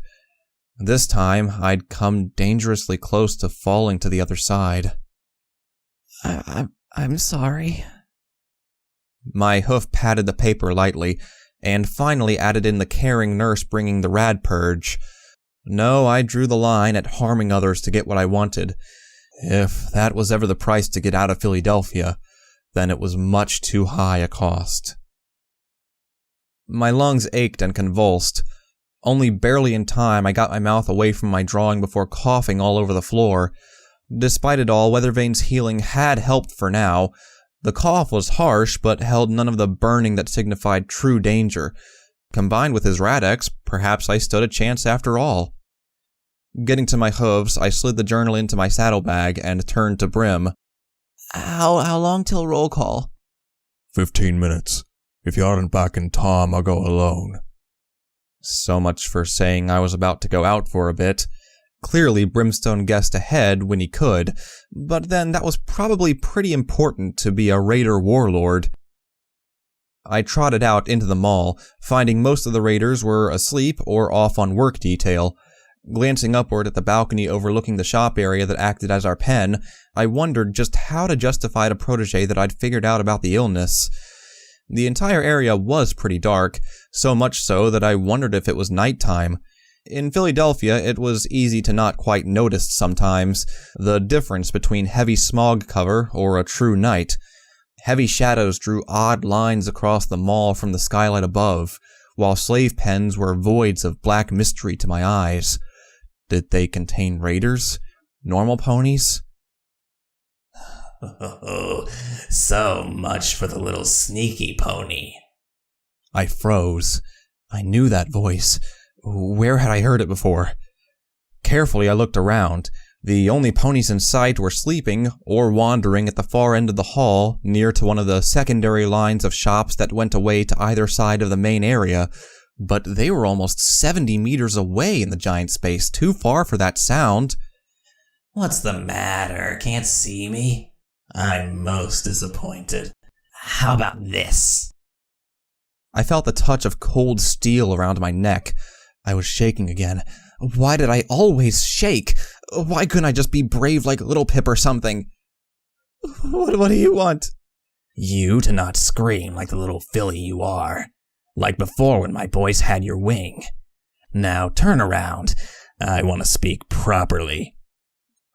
This time, I'd come dangerously close to falling to the other side. I'm sorry. My hoof patted the paper lightly, and finally added in the caring nurse bringing the rad purge. No, I drew the line at harming others to get what I wanted. If that was ever the price to get out of Philadelphia, then it was much too high a cost. My lungs ached and convulsed. Only barely in time I got my mouth away from my drawing before coughing all over the floor. Despite it all, Weathervane's healing had helped for now. The cough was harsh, but held none of the burning that signified true danger. Combined with his Radex, perhaps I stood a chance after all. Getting to my hooves, I slid the journal into my saddlebag and turned to Brim. How long till roll call? 15 minutes. If you aren't back in time, I'll go alone. So much for saying I was about to go out for a bit. Clearly, Brimstone guessed ahead when he could, but then that was probably pretty important to be a raider warlord. I trotted out into the mall, finding most of the raiders were asleep or off on work detail. Glancing upward at the balcony overlooking the shop area that acted as our pen, I wondered just how to justify to Protégé that I'd figured out about the illness. The entire area was pretty dark, so much so that I wondered if it was nighttime. In Philadelphia, it was easy to not quite notice sometimes the difference between heavy smog cover or a true night. Heavy shadows drew odd lines across the mall from the skylight above, while slave pens were voids of black mystery to my eyes. Did they contain raiders? Normal ponies? Oh, so much for the little sneaky pony. I froze. I knew that voice. Where had I heard it before? Carefully, I looked around. The only ponies in sight were sleeping or wandering at the far end of the hall, near to one of the secondary lines of shops that went away to either side of the main area, but they were almost 70 meters away in the giant space, too far for that sound. What's the matter? Can't see me? I'm most disappointed. How about this? I felt the touch of cold steel around my neck. I was shaking again. Why did I always shake? Why couldn't I just be brave like Little Pip or something? What do you want? You to not scream like the little filly you are. Like before when my boys had your wing. Now turn around. I want to speak properly.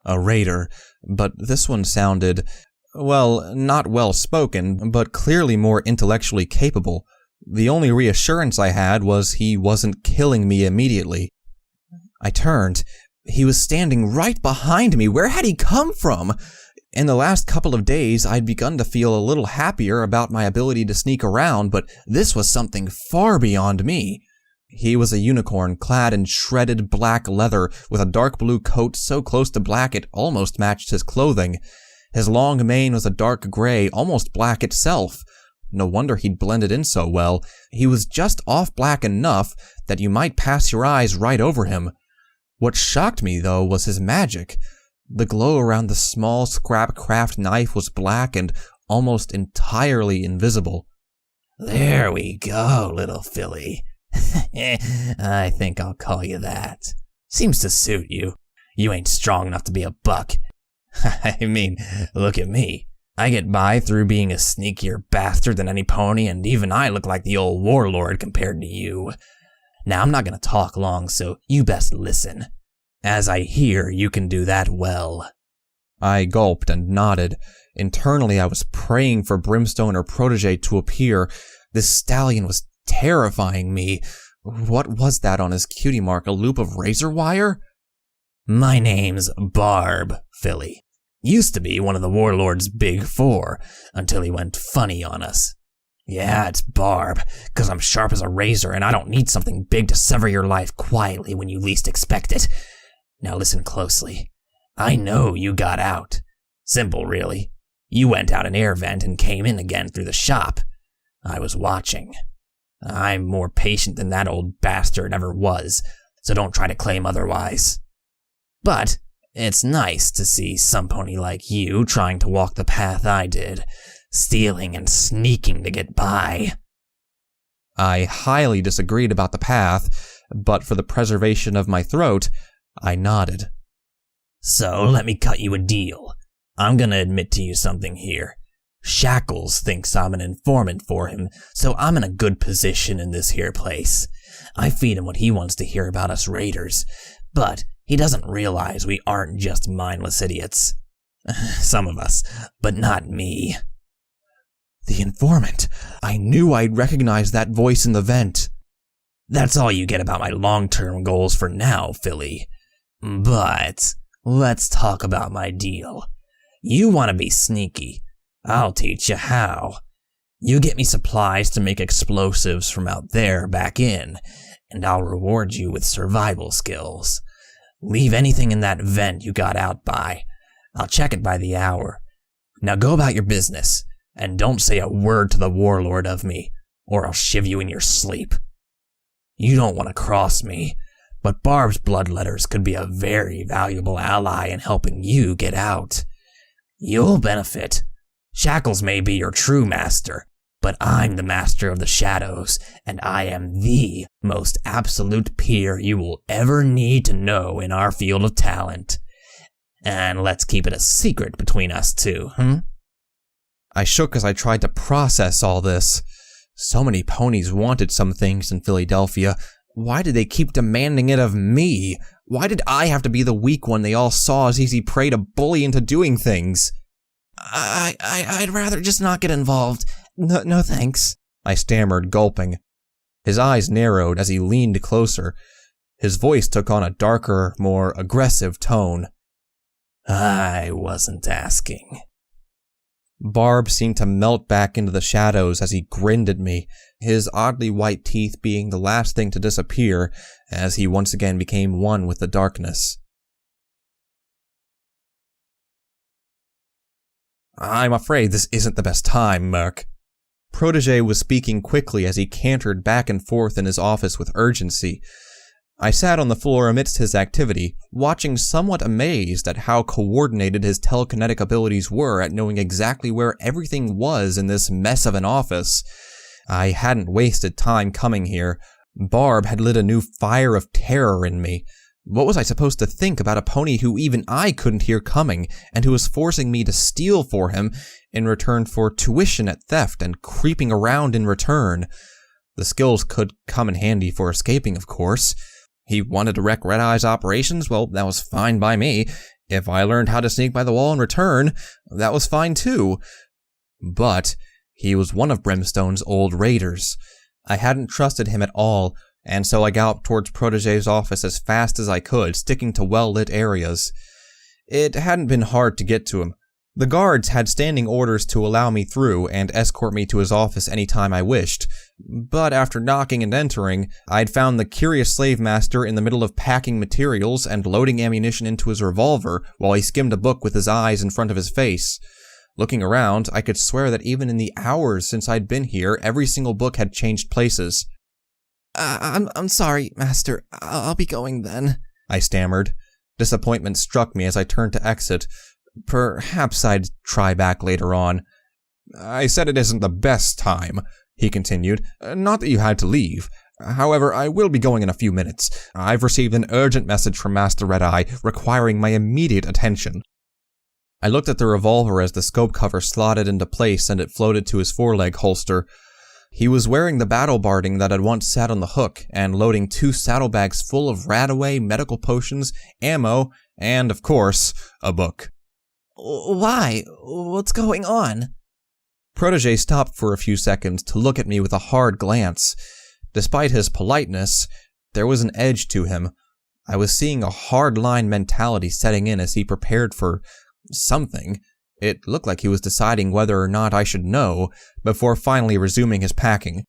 A raider, but this one sounded, well, not well spoken, but clearly more intellectually capable. The only reassurance I had was he wasn't killing me immediately. I turned. He was standing right behind me. Where had he come from? In the last couple of days, I'd begun to feel a little happier about my ability to sneak around, but this was something far beyond me. He was a unicorn clad in shredded black leather with a dark blue coat so close to black it almost matched his clothing. His long mane was a dark gray, almost black itself. No wonder he'd blended in so well. He was just off black enough that you might pass your eyes right over him. What shocked me, though, was his magic. The glow around the small scrap-craft knife was black and almost entirely invisible. There we go, little filly. I think I'll call you that. Seems to suit you. You ain't strong enough to be a buck. I mean, look at me. I get by through being a sneakier bastard than any pony, and even I look like the old warlord compared to you. Now, I'm not gonna talk long, so you best listen. As I hear, you can do that well. I gulped and nodded. Internally, I was praying for Brimstone or Protégé to appear. This stallion was terrifying me. What was that on his cutie mark, a loop of razor wire? My name's Barb, filly. Used to be one of the warlord's big four, until he went funny on us. Yeah, it's Barb, 'cause I'm sharp as a razor and I don't need something big to sever your life quietly when you least expect it. Now listen closely. I know you got out. Simple, really. You went out an air vent and came in again through the shop. I was watching. I'm more patient than that old bastard ever was, so don't try to claim otherwise. But it's nice to see some pony like you trying to walk the path I did. stealing and sneaking to get by. I highly disagreed about the path, but for the preservation of my throat, I nodded. So let me cut you a deal. I'm gonna admit to you something here. Shackles thinks I'm an informant for him, so I'm in a good position in this here place. I feed him what he wants to hear about us raiders, but he doesn't realize we aren't just mindless idiots. Some of us, but not me. The informant. I knew I'd recognize that voice in the vent. That's all you get about my long-term goals for now, Philly. But let's talk about my deal. You want to be sneaky. I'll teach you how. You get me supplies to make explosives from out there back in, and I'll reward you with survival skills. Leave anything in that vent you got out by. I'll check it by the hour. Now go about your business, and don't say a word to the warlord of me, or I'll shiv you in your sleep. You don't want to cross me, but Barb's bloodletters could be a very valuable ally in helping you get out. You'll benefit. Shackles may be your true master, but I'm the master of the shadows, and I am the most absolute peer you will ever need to know in our field of talent. And let's keep it a secret between us two, I shook as I tried to process all this. So many ponies wanted some things in Philadelphia. Why did they keep demanding it of me? Why did I have to be the weak one they all saw as easy prey to bully into doing things? I'd rather just not get involved. No thanks, I stammered, gulping. His eyes narrowed as he leaned closer. His voice took on a darker, more aggressive tone. I wasn't asking. Barb seemed to melt back into the shadows as he grinned at me, his oddly white teeth being the last thing to disappear as he once again became one with the darkness. I'm afraid this isn't the best time, Merc. Protégé was speaking quickly as he cantered back and forth in his office with urgency. I sat on the floor amidst his activity, watching somewhat amazed at how coordinated his telekinetic abilities were at knowing exactly where everything was in this mess of an office. I hadn't wasted time coming here. Barb had lit a new fire of terror in me. What was I supposed to think about a pony who even I couldn't hear coming, and who was forcing me to steal for him in return for tuition at theft and creeping around in return? The skills could come in handy for escaping, of course. He wanted to wreck Red Eye's operations? Well, that was fine by me. If I learned how to sneak by the wall in return, that was fine too. But he was one of Brimstone's old raiders. I hadn't trusted him at all, and so I galloped towards Protégé's office as fast as I could, sticking to well-lit areas. It hadn't been hard to get to him. The guards had standing orders to allow me through and escort me to his office any time I wished, but after knocking and entering, I'd found the curious slave master in the middle of packing materials and loading ammunition into his revolver while he skimmed a book with his eyes in front of his face. Looking around, I could swear that even in the hours since I'd been here, every single book had changed places. I'm sorry, Master. I'll be going then, I stammered. Disappointment struck me as I turned to exit. Perhaps I'd try back later on. I said it isn't the best time, he continued. Not that you had to leave. However, I will be going in a few minutes. I've received an urgent message from Master Red Eye requiring my immediate attention. I looked at the revolver as the scope cover slotted into place and it floated to his foreleg holster. He was wearing the battle barding that had once sat on the hook and loading 2 saddlebags full of Radaway medical potions, ammo, and, of course, a book. Why? What's going on? Protégé stopped for a few seconds to look at me with a hard glance. Despite his politeness, there was an edge to him. I was seeing a hard-line mentality setting in as he prepared for something. It looked like he was deciding whether or not I should know, before finally resuming his packing.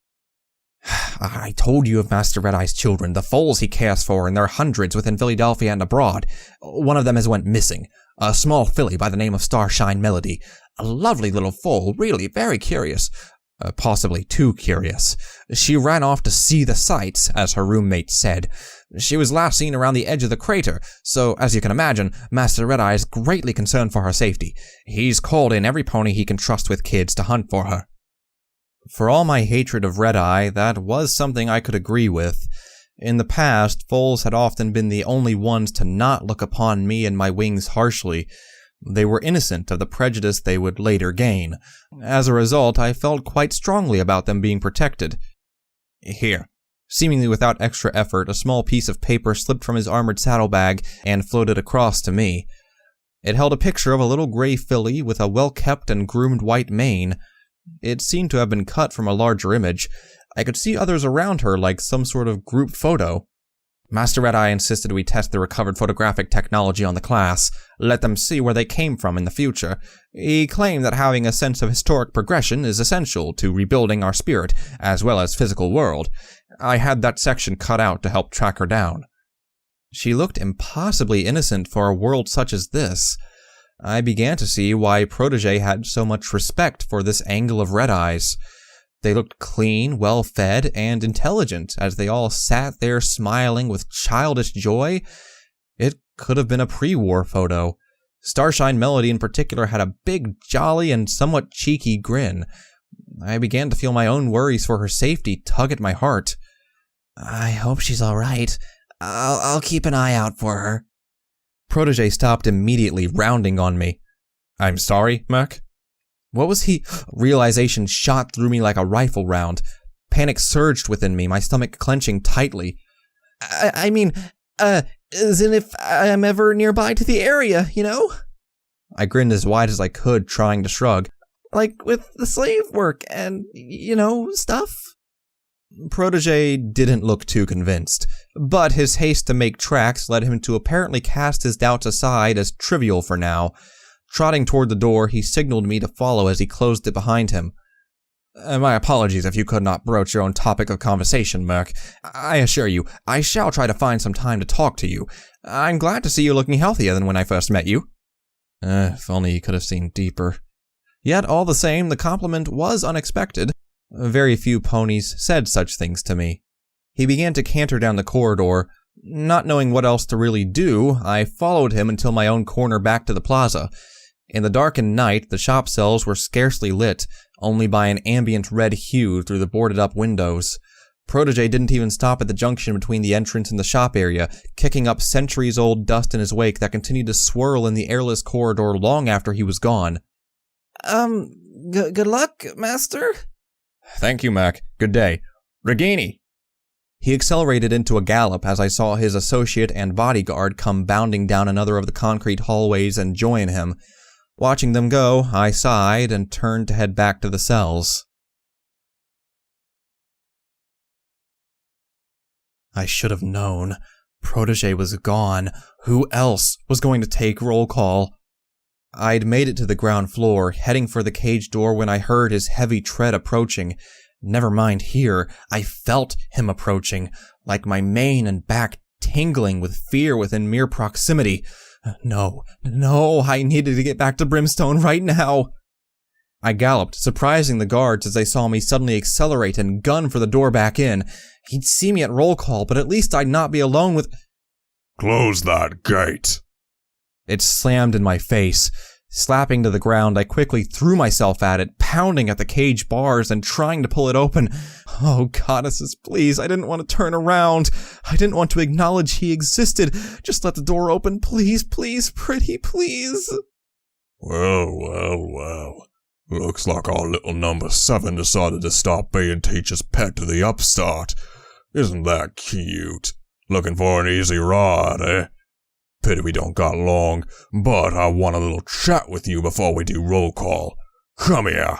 I told you of Master Red Eye's children, the foals he cares for in their hundreds within Philadelphia and abroad. One of them has went missing. A small filly by the name of Starshine Melody. A lovely little foal, really very curious. Possibly too curious. She ran off to see the sights, as her roommate said. She was last seen around the edge of the crater, so as you can imagine, Master Red-Eye is greatly concerned for her safety. He's called in every pony he can trust with kids to hunt for her. For all my hatred of Red-Eye, that was something I could agree with. In the past, foals had often been the only ones to not look upon me and my wings harshly. They were innocent of the prejudice they would later gain. As a result, I felt quite strongly about them being protected. Here. Seemingly without extra effort, a small piece of paper slipped from his armored saddlebag and floated across to me. It held a picture of a little gray filly with a well-kept and groomed white mane. It seemed to have been cut from a larger image. I could see others around her like some sort of group photo. Master Red-Eye insisted we test the recovered photographic technology on the class, let them see where they came from in the future. He claimed that having a sense of historic progression is essential to rebuilding our spirit, as well as physical world. I had that section cut out to help track her down. She looked impossibly innocent for a world such as this. I began to see why Protégé had so much respect for this angle of Red-Eye's. They looked clean, well-fed, and intelligent as they all sat there smiling with childish joy. It could have been a pre-war photo. Starshine Melody in particular had a big, jolly, and somewhat cheeky grin. I began to feel my own worries for her safety tug at my heart. I hope she's all right. I'll keep an eye out for her. Protégé stopped immediately, rounding on me. I'm sorry, Mech? What was he? Realization shot through me like a rifle round. Panic surged within me, my stomach clenching tightly. I mean, as in if I'm ever nearby to the area, you know? I grinned as wide as I could, trying to shrug. Like with the slave work and, stuff? Protégé didn't look too convinced, but his haste to make tracks led him to apparently cast his doubts aside as trivial for now. Trotting toward the door, he signaled me to follow as he closed it behind him. My apologies if you could not broach your own topic of conversation, Merc. I assure you, I shall try to find some time to talk to you. I'm glad to see you looking healthier than when I first met you. If only he could have seen deeper. Yet, all the same, the compliment was unexpected. Very few ponies said such things to me. He began to canter down the corridor. Not knowing what else to really do, I followed him until my own corner back to the plaza. In the darkened night, the shop cells were scarcely lit, only by an ambient red hue through the boarded-up windows. Protégé didn't even stop at the junction between the entrance and the shop area, kicking up centuries-old dust in his wake that continued to swirl in the airless corridor long after he was gone. Good luck, Master? Thank you, Mac. Good day. Regini! He accelerated into a gallop as I saw his associate and bodyguard come bounding down another of the concrete hallways and join him. Watching them go, I sighed and turned to head back to the cells. I should have known. Protégé was gone. Who else was going to take roll call? I'd made it to the ground floor, heading for the cage door when I heard his heavy tread approaching. Never mind here, I felt him approaching, like my mane and back tingling with fear within mere proximity. No, I needed to get back to Brimstone right now. I galloped, surprising the guards as they saw me suddenly accelerate and gun for the door back in. He'd see me at roll call, but at least I'd not be alone with— Close that gate. It slammed in my face. Slapping to the ground, I quickly threw myself at it, pounding at the cage bars and trying to pull it open. Oh, goddesses, please, I didn't want to turn around. I didn't want to acknowledge he existed. Just let the door open, please, pretty, please. Well. Looks like our little number 7 decided to stop being teacher's pet to the upstart. Isn't that cute? Looking for an easy ride, eh? Pity we don't got long, but I want a little chat with you before we do roll call. Come here.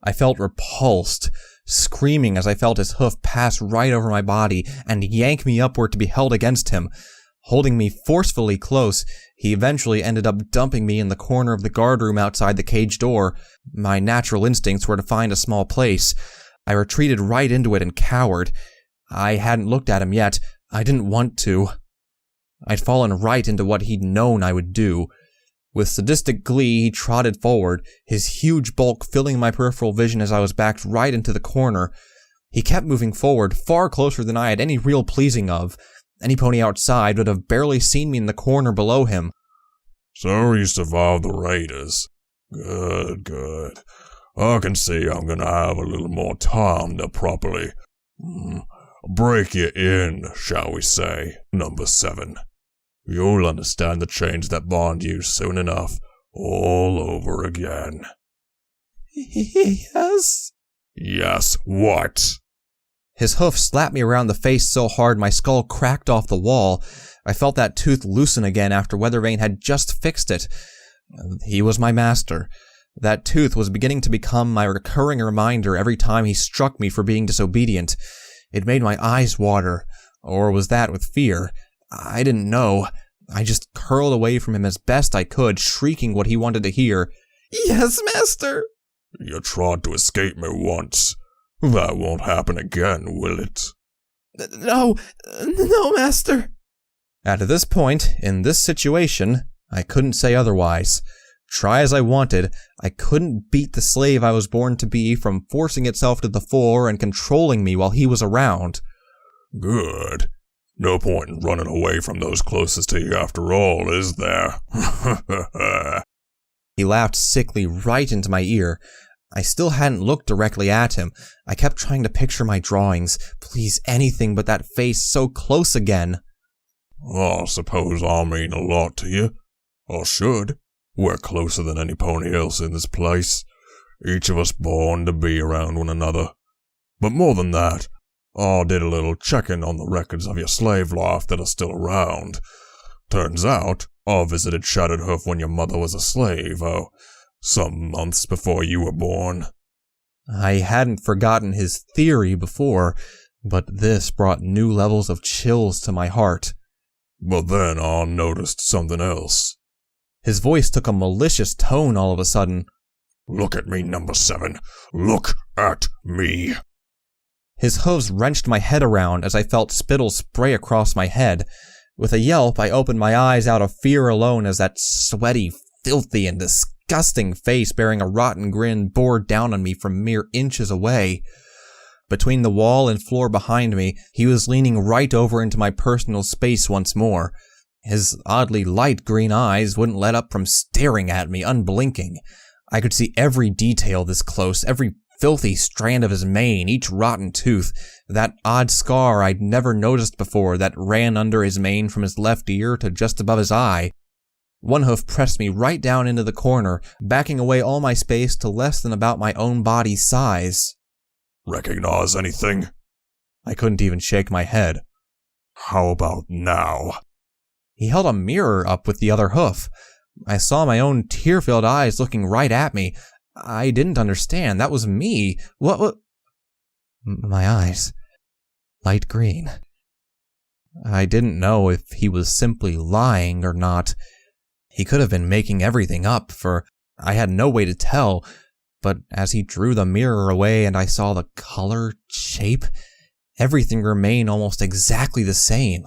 I felt repulsed, screaming as I felt his hoof pass right over my body and yank me upward to be held against him. Holding me forcefully close, he eventually ended up dumping me in the corner of the guardroom outside the cage door. My natural instincts were to find a small place. I retreated right into it and cowered. I hadn't looked at him yet. I didn't want to. I'd fallen right into what he'd known I would do. With sadistic glee, he trotted forward, his huge bulk filling my peripheral vision as I was backed right into the corner. He kept moving forward, far closer than I had any real pleasing of. Any pony outside would have barely seen me in the corner below him. So you survived the raiders. Good, good. I can see I'm gonna have a little more time to properly break you in, shall we say, number 7. You'll understand the chains that bond you soon enough, all over again. Yes? Yes, what? His hoof slapped me around the face so hard my skull cracked off the wall. I felt that tooth loosen again after Weathervane had just fixed it. He was my master. That tooth was beginning to become my recurring reminder every time he struck me for being disobedient. It made my eyes water. Or was that with fear? I didn't know. I just curled away from him as best I could, shrieking what he wanted to hear. Yes, master! You tried to escape me once. That won't happen again, will it? No, master. At this point, in this situation, I couldn't say otherwise. Try as I wanted, I couldn't beat the slave I was born to be from forcing itself to the fore and controlling me while he was around. Good. No point in running away from those closest to you after all, is there? He laughed sickly right into my ear. I still hadn't looked directly at him. I kept trying to picture my drawings. Please, anything but that face so close again. I suppose I mean a lot to you. I should. We're closer than any pony else in this place. Each of us born to be around one another. But more than that, I did a little checking on the records of your slave life that are still around. Turns out, I visited Shattered Hoof when your mother was a slave, some months before you were born. I hadn't forgotten his theory before, but this brought new levels of chills to my heart. But then I noticed something else. His voice took a malicious tone all of a sudden. Look at me, number 7. Look at me. His hooves wrenched my head around as I felt spittle spray across my head. With a yelp, I opened my eyes out of fear alone as that sweaty, filthy, and disgusting face bearing a rotten grin bore down on me from mere inches away. Between the wall and floor behind me, he was leaning right over into my personal space once more. His oddly light green eyes wouldn't let up from staring at me, unblinking. I could see every detail this close, every filthy strand of his mane, each rotten tooth, that odd scar I'd never noticed before that ran under his mane from his left ear to just above his eye. One hoof pressed me right down into the corner, backing away all my space to less than about my own body's size. Recognize anything? I couldn't even shake my head. How about now? He held a mirror up with the other hoof. I saw my own tear-filled eyes looking right at me. I didn't understand. That was me. What? My eyes. Light green. I didn't know if he was simply lying or not. He could have been making everything up, for I had no way to tell, but as he drew the mirror away and I saw the color, shape, everything remained almost exactly the same.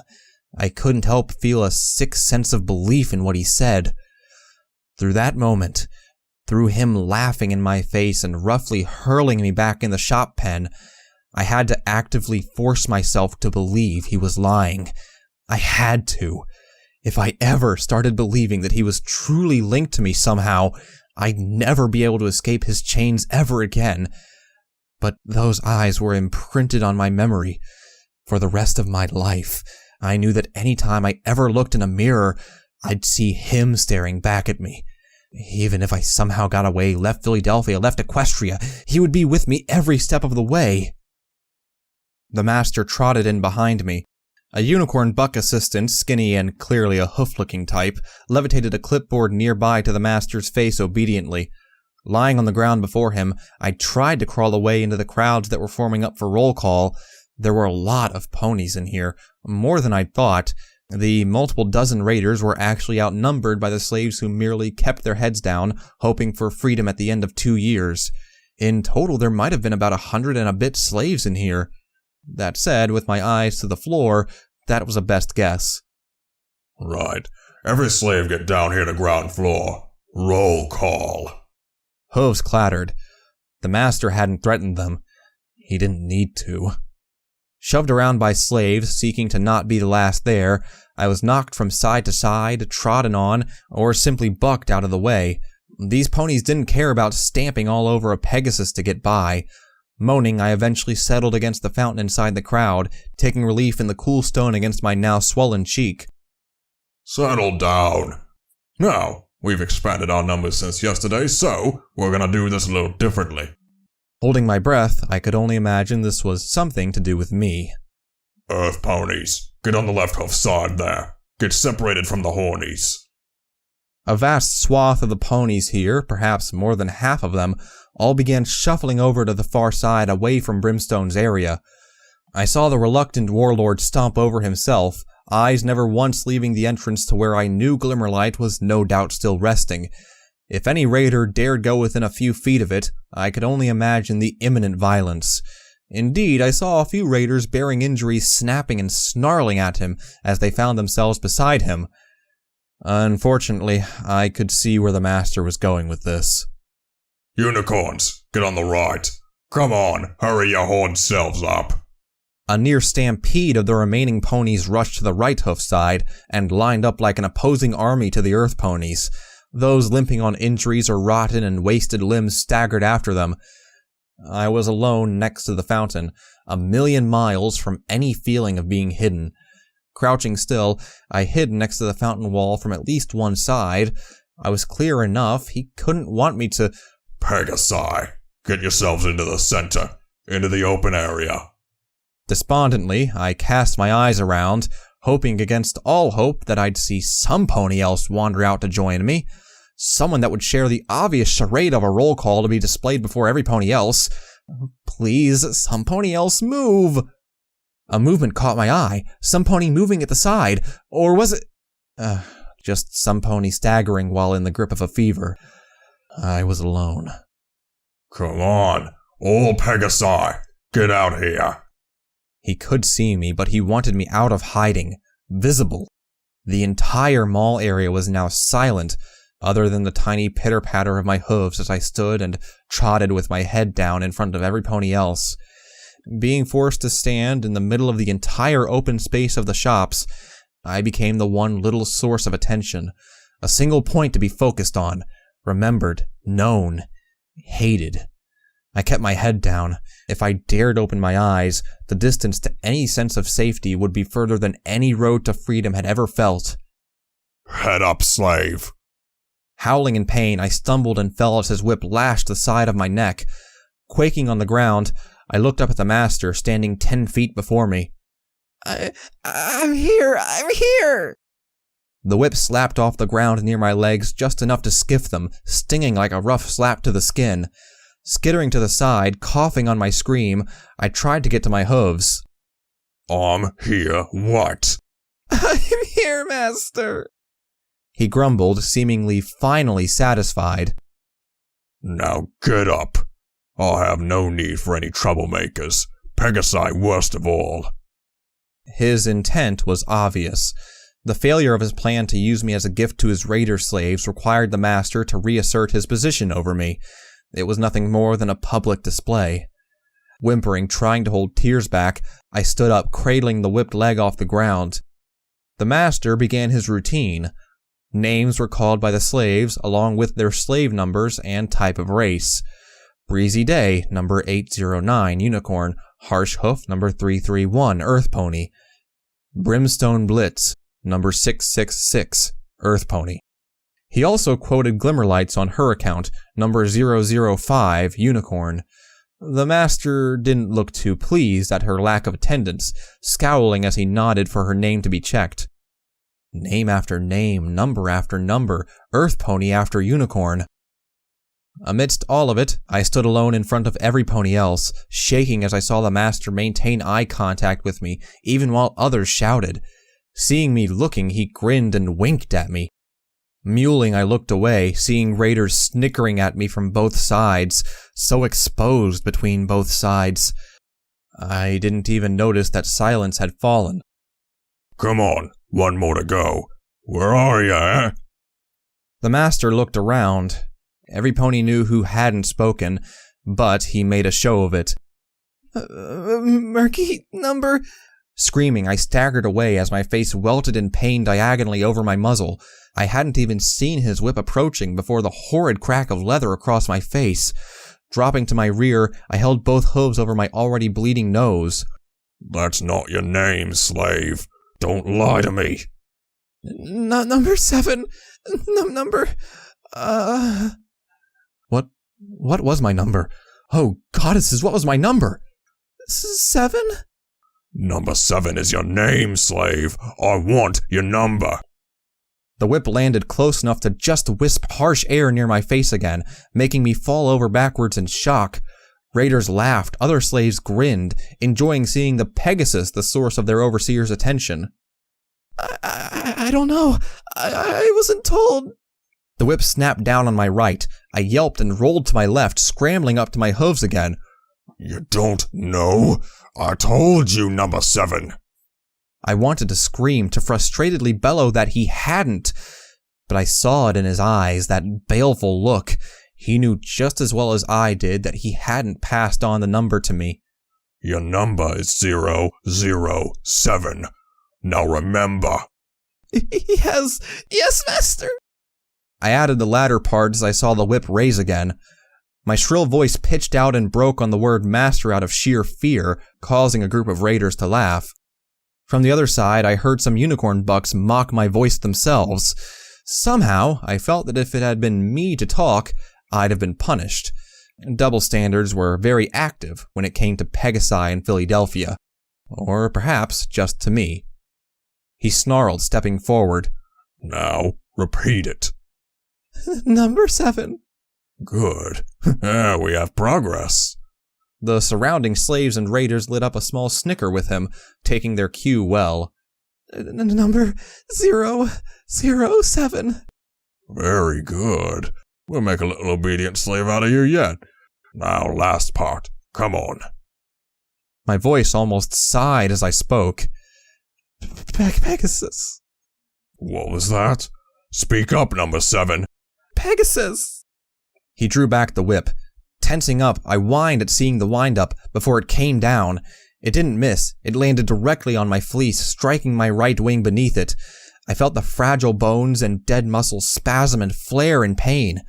I couldn't help feel a sick sense of belief in what he said. Through that moment, through him laughing in my face and roughly hurling me back in the shop pen, I had to actively force myself to believe he was lying. I had to. If I ever started believing that he was truly linked to me somehow, I'd never be able to escape his chains ever again. But those eyes were imprinted on my memory for the rest of my life. I knew that any time I ever looked in a mirror, I'd see him staring back at me. Even if I somehow got away, left Philadelphia, left Equestria, he would be with me every step of the way. The master trotted in behind me. A unicorn buck assistant, skinny and clearly a hoof-looking type, levitated a clipboard nearby to the master's face obediently. Lying on the ground before him, I tried to crawl away into the crowds that were forming up for roll call. There were a lot of ponies in here, more than I'd thought. The multiple dozen raiders were actually outnumbered by the slaves who merely kept their heads down, hoping for freedom at the end of 2 years. In total, there might have been about 100 and a bit slaves in here. That said, with my eyes to the floor, that was a best guess. Right. Every slave get down here to ground floor. Roll call. Hooves clattered. The master hadn't threatened them. He didn't need to. Shoved around by slaves seeking to not be the last there, I was knocked from side to side, trodden on, or simply bucked out of the way. These ponies didn't care about stamping all over a Pegasus to get by. Moaning, I eventually settled against the fountain inside the crowd, taking relief in the cool stone against my now swollen cheek. Settle down. Now, we've expanded our numbers since yesterday, so we're gonna do this a little differently. Holding my breath, I could only imagine this was something to do with me. Earth ponies, get on the left hoof side there. Get separated from the hornies. A vast swath of the ponies here, perhaps more than half of them, all began shuffling over to the far side away from Brimstone's area. I saw the reluctant warlord stomp over himself, eyes never once leaving the entrance to where I knew Glimmerlight was no doubt still resting. If any raider dared go within a few feet of it, I could only imagine the imminent violence. Indeed, I saw a few raiders bearing injuries snapping and snarling at him as they found themselves beside him. Unfortunately, I could see where the master was going with this. Unicorns, get on the right. Come on, hurry your horned selves up. A near stampede of the remaining ponies rushed to the right hoof side and lined up like an opposing army to the earth ponies. Those limping on injuries or rotten and wasted limbs staggered after them. I was alone next to the fountain, a million miles from any feeling of being hidden. Crouching still, I hid next to the fountain wall from at least one side. I was clear enough, he couldn't want me to— Pegasi, get yourselves into the center, into the open area. Despondently, I cast my eyes around, hoping against all hope that I'd see some pony else wander out to join me. Someone that would share the obvious charade of a roll call to be displayed before every pony else. Please, some pony else move! A movement caught my eye, some pony moving at the side, or was it— just some pony staggering while in the grip of a fever. I was alone. Come on, all Pegasi, get out here. He could see me, but he wanted me out of hiding, visible. The entire mall area was now silent, other than the tiny pitter-patter of my hooves as I stood and trotted with my head down in front of every pony else. Being forced to stand in the middle of the entire open space of the shops, I became the one little source of attention, a single point to be focused on, remembered, known, hated. I kept my head down. If I dared open my eyes, the distance to any sense of safety would be further than any road to freedom had ever felt. Head up, slave. Howling in pain, I stumbled and fell as his whip lashed the side of my neck. Quaking on the ground, I looked up at the master standing 10 feet before me. I'm here! The whip slapped off the ground near my legs just enough to skiff them, stinging like a rough slap to the skin. Skittering to the side, coughing on my scream, I tried to get to my hooves. I'm here, what? I'm here, master. He grumbled, seemingly finally satisfied. Now get up. I'll have no need for any troublemakers. Pegasi worst of all. His intent was obvious. The failure of his plan to use me as a gift to his raider slaves required the master to reassert his position over me. It was nothing more than a public display. Whimpering, trying to hold tears back, I stood up, cradling the whipped leg off the ground. The master began his routine. Names were called by the slaves, along with their slave numbers and type of race. Breezy Day, number 809, Unicorn. Harsh Hoof, number 331, Earth Pony. Brimstone Blitz, number 666, Earth Pony. He also quoted Glimmerlights on her account, number 005, Unicorn. The master didn't look too pleased at her lack of attendance, scowling as he nodded for her name to be checked. Name after name, number after number, Earth Pony after Unicorn. Amidst all of it, I stood alone in front of every pony else, shaking as I saw the master maintain eye contact with me, even while others shouted. Seeing me looking, he grinned and winked at me. Muling, I looked away, seeing raiders snickering at me from both sides, so exposed between both sides. I didn't even notice that silence had fallen. Come on, one more to go. Where are you, eh? The master looked around. Every pony knew who hadn't spoken, but he made a show of it. Murky number... Screaming, I staggered away as my face welted in pain diagonally over my muzzle. I hadn't even seen his whip approaching before the horrid crack of leather across my face. Dropping to my rear, I held both hooves over my already bleeding nose. That's not your name, slave. Don't lie to me. Number 7. Number... What was my number? Oh, goddesses, what was my number? 7? Number 7 is your name, slave. I want your number. The whip landed close enough to just wisp harsh air near my face again, making me fall over backwards in shock. Raiders laughed, other slaves grinned, enjoying seeing the Pegasus the source of their overseer's attention. I don't know. I wasn't told. The whip snapped down on my right. I yelped and rolled to my left, scrambling up to my hooves again. You don't know? I told you, number 7. I wanted to scream, to frustratedly bellow that he hadn't, but I saw it in his eyes, that baleful look. He knew just as well as I did that he hadn't passed on the number to me. Your number is 007. Now remember. Yes, master. I added the latter part as I saw the whip raise again. My shrill voice pitched out and broke on the word master out of sheer fear, causing a group of raiders to laugh. From the other side, I heard some unicorn bucks mock my voice themselves. Somehow, I felt that if it had been me to talk, I'd have been punished. Double standards were very active when it came to Pegasi in Philadelphia. Or perhaps just to me. He snarled, stepping forward. Now, repeat it. Number 7. Good. We have progress. The surrounding slaves and raiders lit up a small snicker with him, taking their cue well. Number 007. Very good. We'll make a little obedient slave out of you yet. Now, last part. Come on. My voice almost sighed as I spoke. Pegasus. What was that? Speak up, number 7. Pegasus. He drew back the whip. Tensing up, I whined at seeing the wind-up before it came down. It didn't miss. It landed directly on my fleece, striking my right wing beneath it. I felt the fragile bones and dead muscles spasm and flare in pain.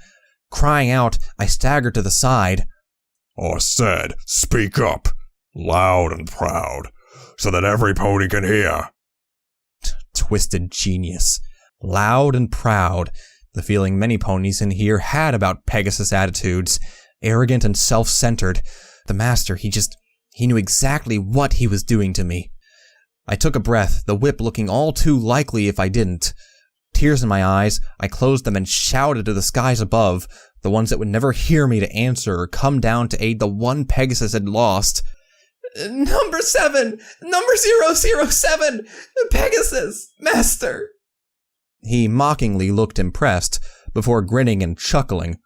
Crying out, I staggered to the side. I said, speak up, loud and proud, so that every pony can hear. Twisted genius. Loud and proud. The feeling many ponies in here had about Pegasus attitudes. Arrogant and self-centered. The master, he knew exactly what he was doing to me. I took a breath, the whip looking all too likely if I didn't. Tears in my eyes, I closed them and shouted to the skies above, the ones that would never hear me to answer or come down to aid the one Pegasus had lost. Number 7! Number 007! Pegasus! Master! He mockingly looked impressed, before grinning and chuckling.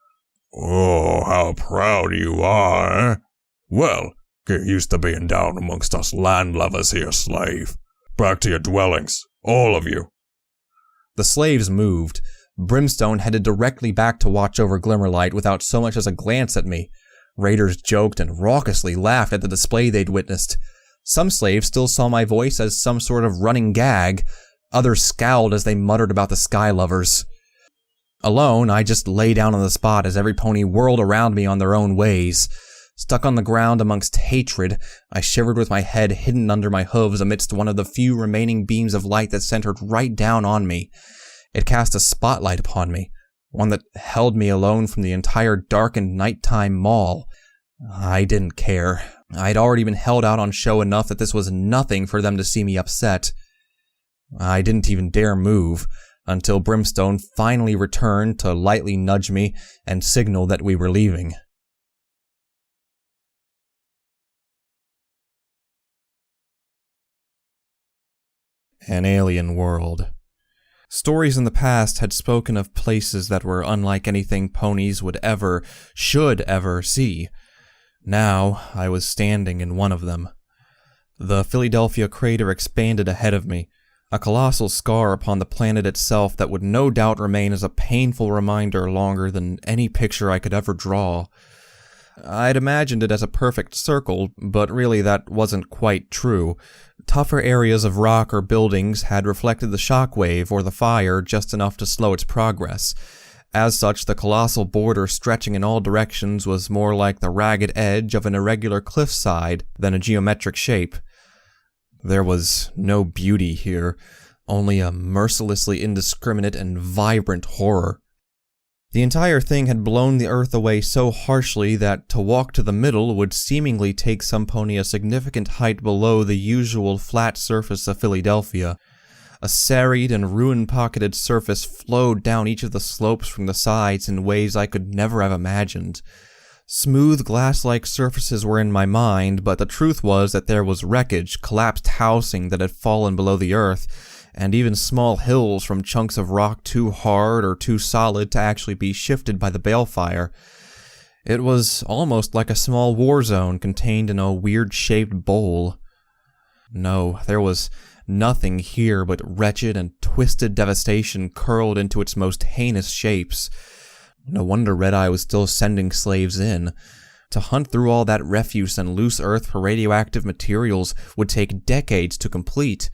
Oh, how proud you are, eh? Well, get used to being down amongst us land lovers here, slave. Back to your dwellings, all of you. The slaves moved. Brimstone headed directly back to watch over Glimmerlight without so much as a glance at me. Raiders joked and raucously laughed at the display they'd witnessed. Some slaves still saw my voice as some sort of running gag. Others scowled as they muttered about the sky lovers. Alone, I just lay down on the spot as every pony whirled around me on their own ways. Stuck on the ground amongst hatred, I shivered with my head hidden under my hooves amidst one of the few remaining beams of light that centered right down on me. It cast a spotlight upon me, one that held me alone from the entire darkened nighttime mall. I didn't care. I'd already been held out on show enough that this was nothing for them to see me upset. I didn't even dare move, until Brimstone finally returned to lightly nudge me and signal that we were leaving. An alien world. Stories in the past had spoken of places that were unlike anything ponies should ever see. Now, I was standing in one of them. The Philadelphia crater expanded ahead of me. a colossal scar upon the planet itself that would no doubt remain as a painful reminder longer than any picture I could ever draw. I'd imagined it as a perfect circle, but really that wasn't quite true. Tougher areas of rock or buildings had reflected the shockwave or the fire just enough to slow its progress. As such, the colossal border stretching in all directions was more like the ragged edge of an irregular cliffside than a geometric shape. There was no beauty here, only a mercilessly indiscriminate and vibrant horror. The entire thing had blown the earth away so harshly that to walk to the middle would seemingly take some pony a significant height below the usual flat surface of Philadelphia. A serried and ruin-pocketed surface flowed down each of the slopes from the sides in ways I could never have imagined. Smooth glass-like surfaces were in my mind, but the truth was that there was wreckage, collapsed housing that had fallen below the earth, and even small hills from chunks of rock too hard or too solid to actually be shifted by the balefire. It was almost like a small war zone contained in a weird-shaped bowl. No, there was nothing here but wretched and twisted devastation curled into its most heinous shapes. No wonder Red Eye was still sending slaves in. To hunt through all that refuse and loose earth for radioactive materials would take decades to complete.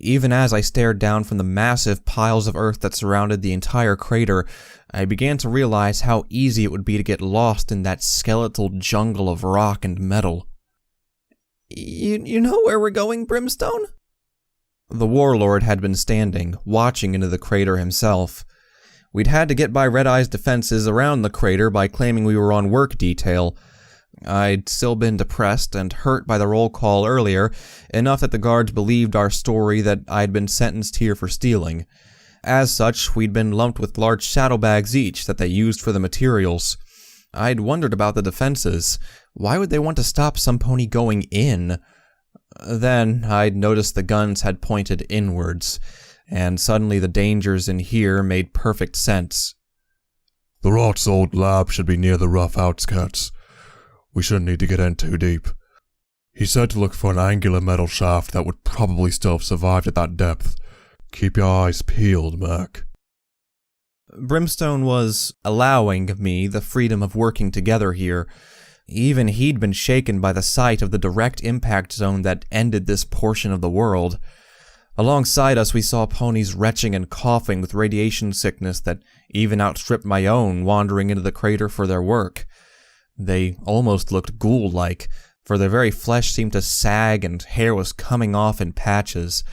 Even as I stared down from the massive piles of earth that surrounded the entire crater, I began to realize how easy it would be to get lost in that skeletal jungle of rock and metal. You know where we're going, Brimstone? The warlord had been standing, watching into the crater himself. We'd had to get by Red Eye's defenses around the crater by claiming we were on work detail. I'd still been depressed and hurt by the roll call earlier, enough that the guards believed our story that I'd been sentenced here for stealing. As such, we'd been lumped with large saddlebags each that they used for the materials. I'd wondered about the defenses. Why would they want to stop some pony going in? Then I'd noticed the guns had pointed inwards, and suddenly the dangers in here made perfect sense. The rot's old lab should be near the rough outskirts. We shouldn't need to get in too deep. He said to look for an angular metal shaft that would probably still have survived at that depth. Keep your eyes peeled, Merc. Brimstone was allowing me the freedom of working together here. Even he'd been shaken by the sight of the direct impact zone that ended this portion of the world. Alongside us, we saw ponies retching and coughing with radiation sickness that even outstripped my own wandering into the crater for their work. They almost looked ghoul-like, for their very flesh seemed to sag and hair was coming off in patches.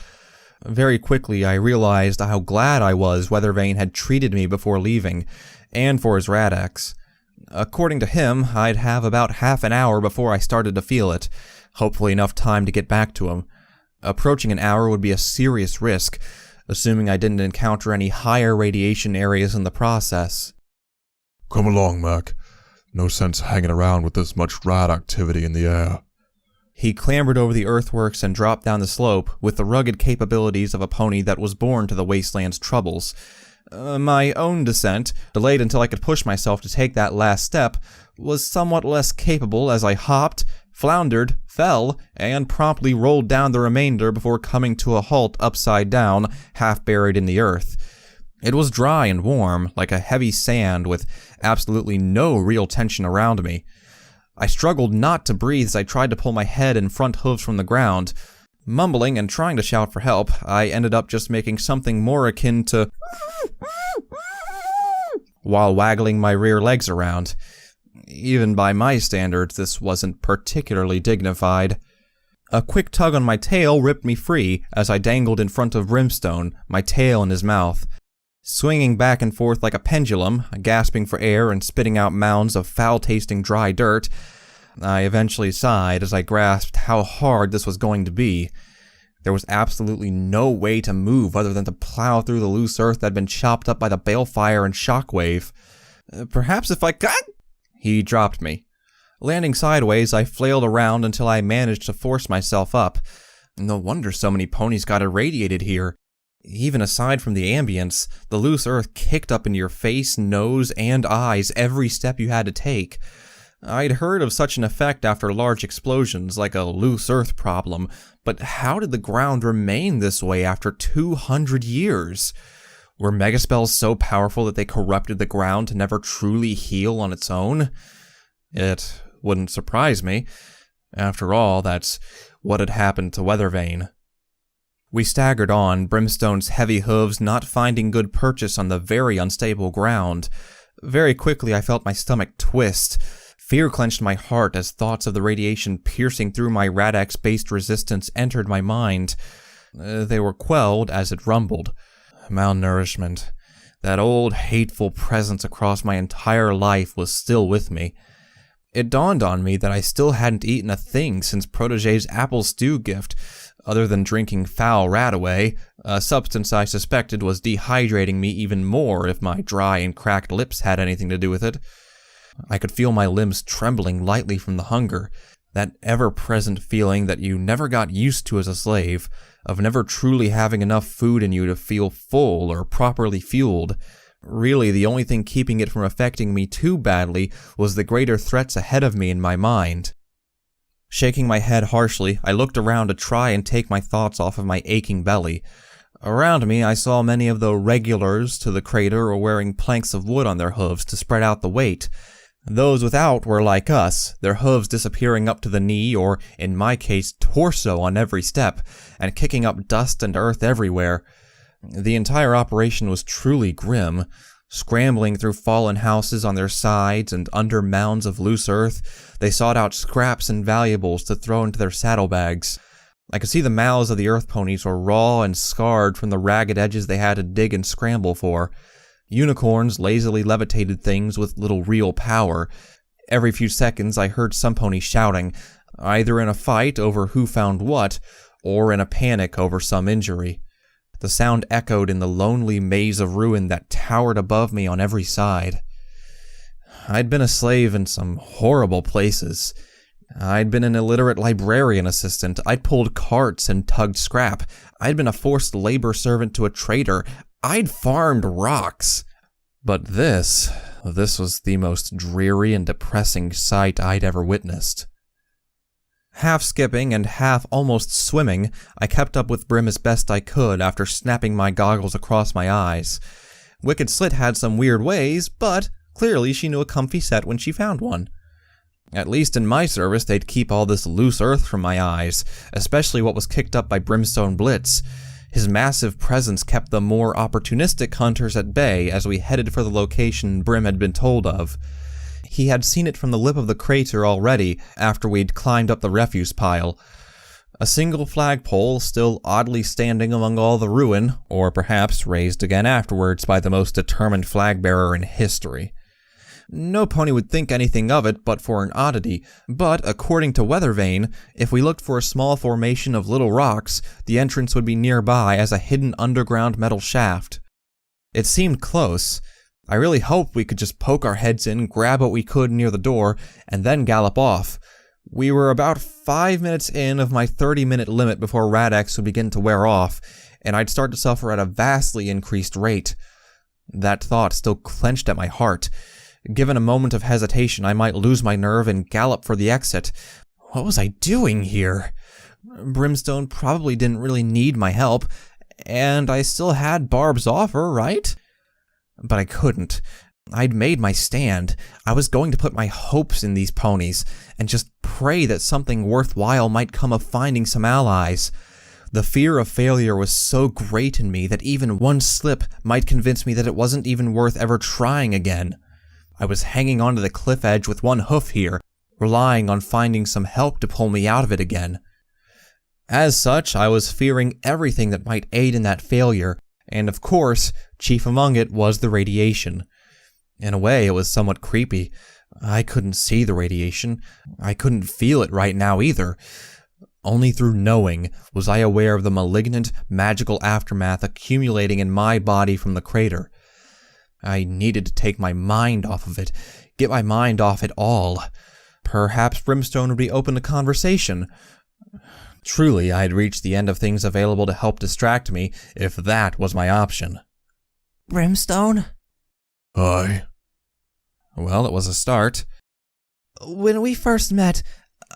Very quickly, I realized how glad I was Weathervane had treated me before leaving, and for his Rad-X. According to him, I'd have about half an hour before I started to feel it, hopefully enough time to get back to him. Approaching an hour would be a serious risk, assuming I didn't encounter any higher radiation areas in the process. Come along, Merc. No sense hanging around with this much rad activity in the air. He clambered over the earthworks and dropped down the slope with the rugged capabilities of a pony that was born to the wasteland's troubles. My own descent, delayed until I could push myself to take that last step, was somewhat less capable as I hopped, floundered, fell, and promptly rolled down the remainder before coming to a halt upside down, half buried in the earth. It was dry and warm, like a heavy sand with absolutely no real tension around me. I struggled not to breathe as I tried to pull my head and front hooves from the ground. Mumbling and trying to shout for help, I ended up just making something more akin to while waggling my rear legs around. Even by my standards, this wasn't particularly dignified. A quick tug on my tail ripped me free as I dangled in front of Brimstone, my tail in his mouth. Swinging back and forth like a pendulum, gasping for air and spitting out mounds of foul-tasting dry dirt, I eventually sighed as I grasped how hard this was going to be. There was absolutely no way to move other than to plow through the loose earth that had been chopped up by the balefire and shockwave. Perhaps if I could... He dropped me. Landing sideways, I flailed around until I managed to force myself up. No wonder so many ponies got irradiated here. Even aside from the ambience, the loose earth kicked up into your face, nose, and eyes every step you had to take. I'd heard of such an effect after large explosions, like a loose earth problem, but how did the ground remain this way after 200 years? Were megaspells so powerful that they corrupted the ground to never truly heal on its own? It wouldn't surprise me. After all, that's what had happened to Weathervane. We staggered on, Brimstone's heavy hooves not finding good purchase on the very unstable ground. Very quickly I felt my stomach twist. Fear clenched my heart as thoughts of the radiation piercing through my Radax-based resistance entered my mind. They were quelled as it rumbled. Malnourishment. That old, hateful presence across my entire life was still with me. It dawned on me that I still hadn't eaten a thing since Protégé's apple stew gift, other than drinking foul rat-away, a substance I suspected was dehydrating me even more if my dry and cracked lips had anything to do with it. I could feel my limbs trembling lightly from the hunger, that ever-present feeling that you never got used to as a slave, of never truly having enough food in you to feel full or properly fueled. Really, the only thing keeping it from affecting me too badly was the greater threats ahead of me in my mind. Shaking my head harshly, I looked around to try and take my thoughts off of my aching belly. Around me, I saw many of the regulars to the crater were wearing planks of wood on their hooves to spread out the weight. Those without were like us, their hooves disappearing up to the knee, or, in my case, torso on every step, and kicking up dust and earth everywhere. The entire operation was truly grim. Scrambling through fallen houses on their sides and under mounds of loose earth, they sought out scraps and valuables to throw into their saddlebags. I could see the mouths of the earth ponies were raw and scarred from the ragged edges they had to dig and scramble for. Unicorns lazily levitated things with little real power. Every few seconds I heard some pony shouting, either in a fight over who found what, or in a panic over some injury. The sound echoed in the lonely maze of ruin that towered above me on every side. I'd been a slave in some horrible places. I'd been an illiterate librarian assistant. I'd pulled carts and tugged scrap. I'd been a forced labor servant to a trader. I'd farmed rocks. But this was the most dreary and depressing sight I'd ever witnessed. Half skipping and half almost swimming, I kept up with Brim as best I could after snapping my goggles across my eyes. Wicked Slit had some weird ways, but clearly she knew a comfy set when she found one. At least in my service, they'd keep all this loose earth from my eyes, especially what was kicked up by Brimstone Blitz. His massive presence kept the more opportunistic hunters at bay as we headed for the location Brim had been told of. He had seen it from the lip of the crater already, after we'd climbed up the refuse pile. A single flagpole still oddly standing among all the ruin, or perhaps raised again afterwards by the most determined flag-bearer in history. No pony would think anything of it but for an oddity, but according to Weathervane, if we looked for a small formation of little rocks, the entrance would be nearby as a hidden underground metal shaft. It seemed close. I really hoped we could just poke our heads in, grab what we could near the door, and then gallop off. We were about 5 minutes in of my 30-minute limit before Radax would begin to wear off, and I'd start to suffer at a vastly increased rate. That thought still clenched at my heart. Given a moment of hesitation, I might lose my nerve and gallop for the exit. What was I doing here? Brimstone probably didn't really need my help, and I still had Barb's offer, right? But I couldn't. I'd made my stand. I was going to put my hopes in these ponies, and just pray that something worthwhile might come of finding some allies. The fear of failure was so great in me that even one slip might convince me that it wasn't even worth ever trying again. I was hanging onto the cliff edge with one hoof here, relying on finding some help to pull me out of it again. As such, I was fearing everything that might aid in that failure, and of course, chief among it was the radiation. In a way, it was somewhat creepy. I couldn't see the radiation. I couldn't feel it right now either. Only through knowing was I aware of the malignant, magical aftermath accumulating in my body from the crater. I needed to take my mind off of it, get my mind off it all. Perhaps Brimstone would be open to conversation. Truly, I had reached the end of things available to help distract me, if that was my option. Brimstone? Aye. Well, it was a start. When we first met,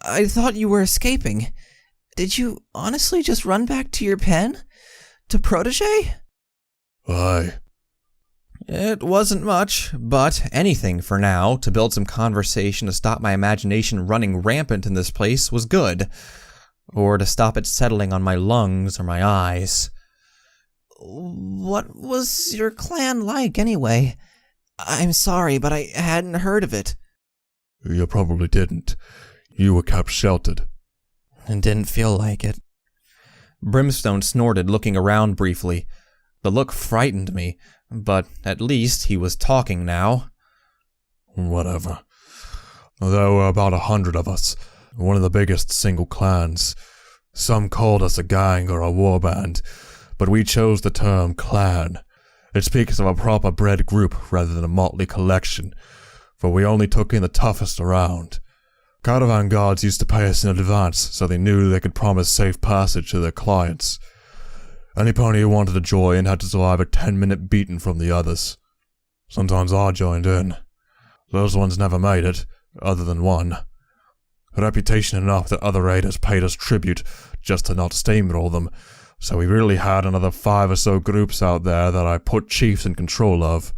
I thought you were escaping. Did you honestly just run back to your pen? To Protégé? Aye. It wasn't much, but anything for now to build some conversation to stop my imagination running rampant in this place was good. Or to stop it settling on my lungs or my eyes. What was your clan like, anyway? I'm sorry, but I hadn't heard of it. You probably didn't. You were kept sheltered. And didn't feel like it. Brimstone snorted, looking around briefly. The look frightened me, but at least he was talking now. Whatever. There were about 100 of us, one of the biggest single clans. Some called us a gang or a warband, but we chose the term clan. It speaks of a proper bred group rather than a motley collection, for we only took in the toughest around. Caravan guards used to pay us in advance, so they knew they could promise safe passage to their clients. Any pony who wanted to join had to survive a 10-minute beating from the others. Sometimes I joined in. Those ones never made it, other than one. Reputation enough that other raiders paid us tribute just to not steamroll them, so we really had another 5 or so groups out there that I put chiefs in control of.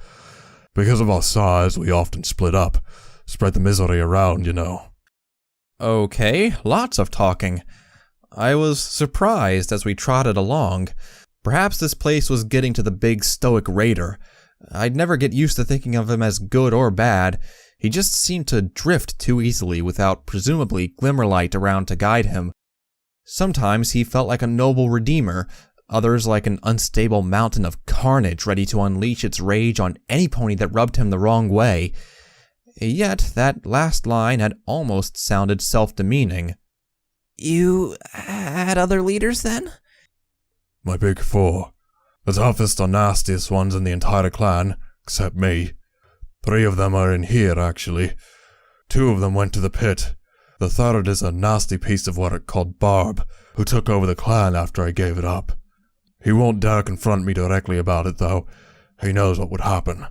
Because of our size, we often split up, spread the misery around, you know. Okay, lots of talking. I was surprised as we trotted along. Perhaps this place was getting to the big stoic raider. I'd never get used to thinking of him as good or bad. He just seemed to drift too easily without presumably Glimmerlight around to guide him. Sometimes he felt like a noble redeemer, others like an unstable mountain of carnage ready to unleash its rage on any pony that rubbed him the wrong way. Yet that last line had almost sounded self-demeaning. You had other leaders then? My big 4. The toughest or nastiest ones in the entire clan, except me. 3 of them are in here, actually. 2 of them went to the pit. The third is a nasty piece of work called Barb, who took over the clan after I gave it up. He won't dare confront me directly about it, though. He knows what would happen.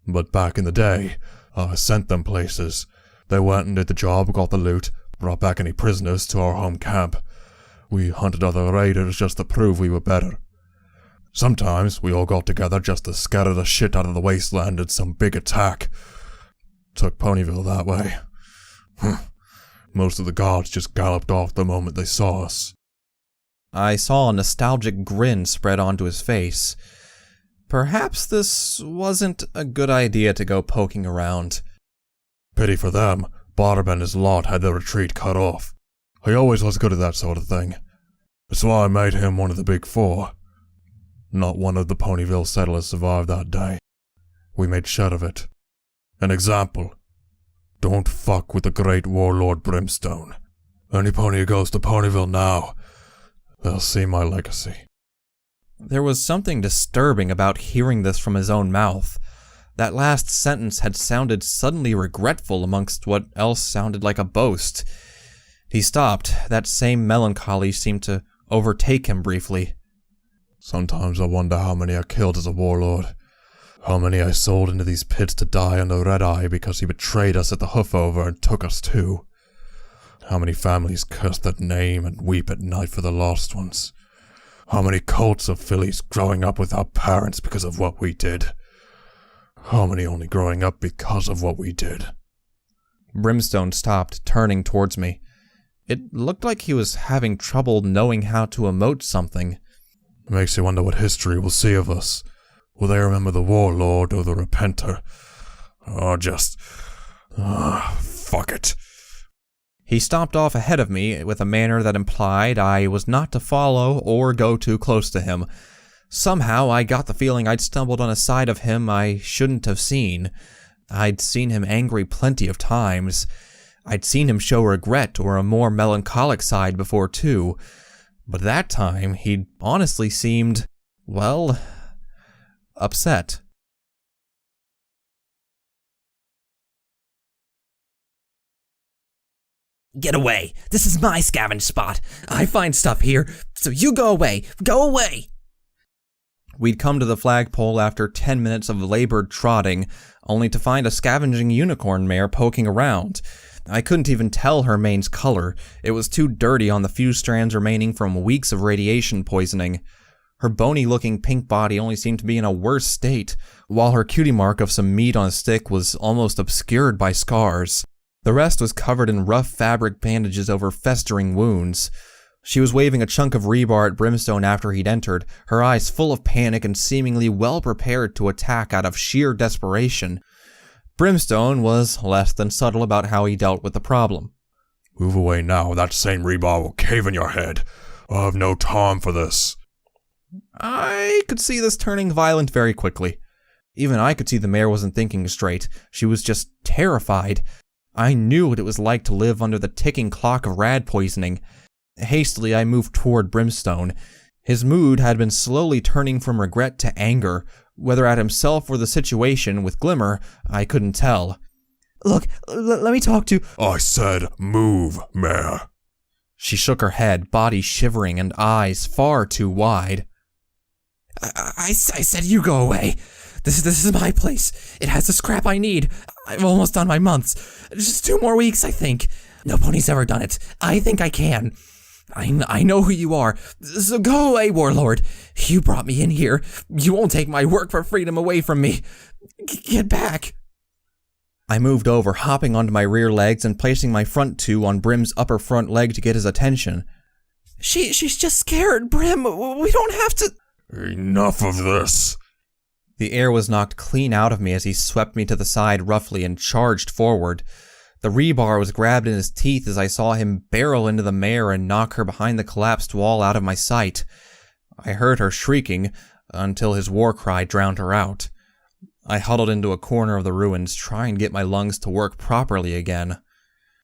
But back in the day, I sent them places. They went and did the job, got the loot, brought back any prisoners to our home camp. We hunted other raiders just to prove we were better. Sometimes we all got together just to scatter the shit out of the wasteland in some big attack. Took Ponyville that way. Most of the guards just galloped off the moment they saw us. I saw a nostalgic grin spread onto his face. Perhaps this wasn't a good idea to go poking around. Pity for them, Barb and his lot had their retreat cut off. He always was good at that sort of thing. That's why I made him one of the big 4. Not one of the Ponyville settlers survived that day. We made sure of it. An example. Don't fuck with the great warlord Brimstone. Any pony who goes to Ponyville now, they'll see my legacy. There was something disturbing about hearing this from his own mouth. That last sentence had sounded suddenly regretful amongst what else sounded like a boast. He stopped. That same melancholy seemed to overtake him briefly. Sometimes I wonder how many I killed as a warlord. How many I sold into these pits to die under Red Eye because he betrayed us at the Hoofover and took us too. How many families curse that name and weep at night for the lost ones. How many colts of fillies growing up without parents because of what we did. How many only growing up because of what we did. Brimstone stopped, turning towards me. It looked like he was having trouble knowing how to emote something. It makes you wonder what history will see of us. Will they remember the warlord or the repenter? Or just... fuck it. He stopped off ahead of me with a manner that implied I was not to follow or go too close to him. Somehow I got the feeling I'd stumbled on a side of him I shouldn't have seen. I'd seen him angry plenty of times. I'd seen him show regret or a more melancholic side before too. But that time he'd honestly seemed, well, upset. Get away. This is my scavenge spot. I find stuff here, so you go away. Go away. We'd come to the flagpole after 10 minutes of labored trotting, only to find a scavenging unicorn mare poking around. I couldn't even tell her mane's color. It was too dirty on the few strands remaining from weeks of radiation poisoning. Her bony-looking pink body only seemed to be in a worse state, while her cutie mark of some meat on a stick was almost obscured by scars. The rest was covered in rough fabric bandages over festering wounds. She was waving a chunk of rebar at Brimstone after he'd entered, her eyes full of panic and seemingly well prepared to attack out of sheer desperation. Brimstone was less than subtle about how he dealt with the problem. Move away now, that same rebar will cave in your head. I have no time for this. I could see this turning violent very quickly. Even I could see the mare wasn't thinking straight. She was just terrified. I knew what it was like to live under the ticking clock of rad poisoning. Hastily, I moved toward Brimstone. His mood had been slowly turning from regret to anger. Whether at himself or the situation, with Glimmer, I couldn't tell. Look, let me talk to... I said move, mare. She shook her head, body shivering and eyes far too wide. I said you go away. This is my place. It has the scrap I need. I've almost done my months. Just 2 more weeks, I think. No pony's ever done it. I think I can. I know who you are. So go away, warlord. You brought me in here. You won't take my work for freedom away from me. Get back. I moved over, hopping onto my rear legs and placing my front 2 on Brim's upper front leg to get his attention. She's just scared, Brim. We don't have to... Enough of this. The air was knocked clean out of me as he swept me to the side roughly and charged forward. The rebar was grabbed in his teeth as I saw him barrel into the mare and knock her behind the collapsed wall out of my sight. I heard her shrieking until his war cry drowned her out. I huddled into a corner of the ruins, trying to get my lungs to work properly again.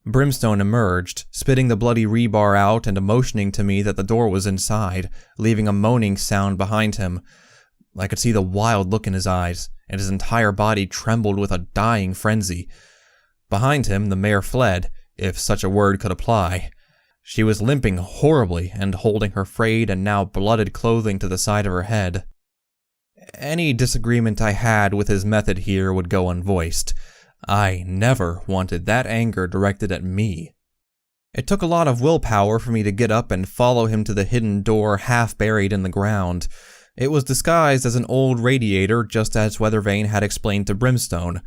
Brimstone emerged, spitting the bloody rebar out and motioning to me that the door was inside, leaving a moaning sound behind him. I could see the wild look in his eyes, and his entire body trembled with a dying frenzy. Behind him, the mare fled, if such a word could apply. She was limping horribly and holding her frayed and now blooded clothing to the side of her head. Any disagreement I had with his method here would go unvoiced. I never wanted that anger directed at me. It took a lot of willpower for me to get up and follow him to the hidden door half buried in the ground. It was disguised as an old radiator, just as Weathervane had explained to Brimstone.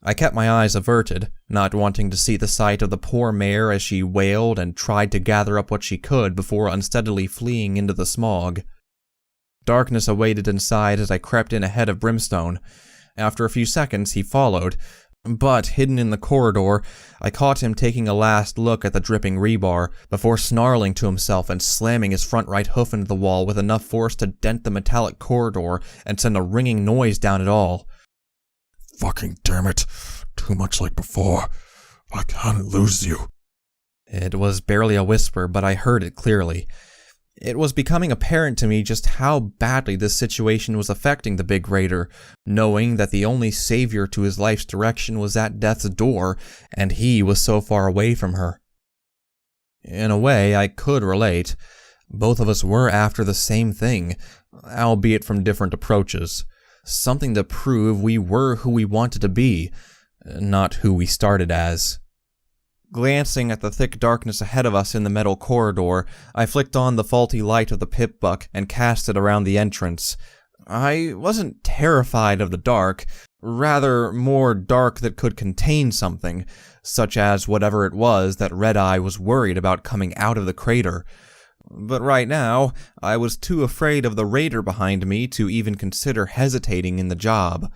I kept my eyes averted, not wanting to see the sight of the poor mare as she wailed and tried to gather up what she could before unsteadily fleeing into the smog. Darkness awaited inside as I crept in ahead of Brimstone. After a few seconds, he followed, but hidden in the corridor, I caught him taking a last look at the dripping rebar before snarling to himself and slamming his front right hoof into the wall with enough force to dent the metallic corridor and send a ringing noise down it all. Fucking damn it. Too much like before. I can't lose you. It was barely a whisper, but I heard it clearly. It was becoming apparent to me just how badly this situation was affecting the big raider, knowing that the only savior to his life's direction was at death's door, and he was so far away from her. In a way, I could relate. Both of us were after the same thing, albeit from different approaches. Something to prove we were who we wanted to be, not who we started as. Glancing at the thick darkness ahead of us in the metal corridor, I flicked on the faulty light of the pip-buck and cast it around the entrance. I wasn't terrified of the dark, rather more dark that could contain something, such as whatever it was that Red-Eye was worried about coming out of the crater. But right now, I was too afraid of the raider behind me to even consider hesitating in the job.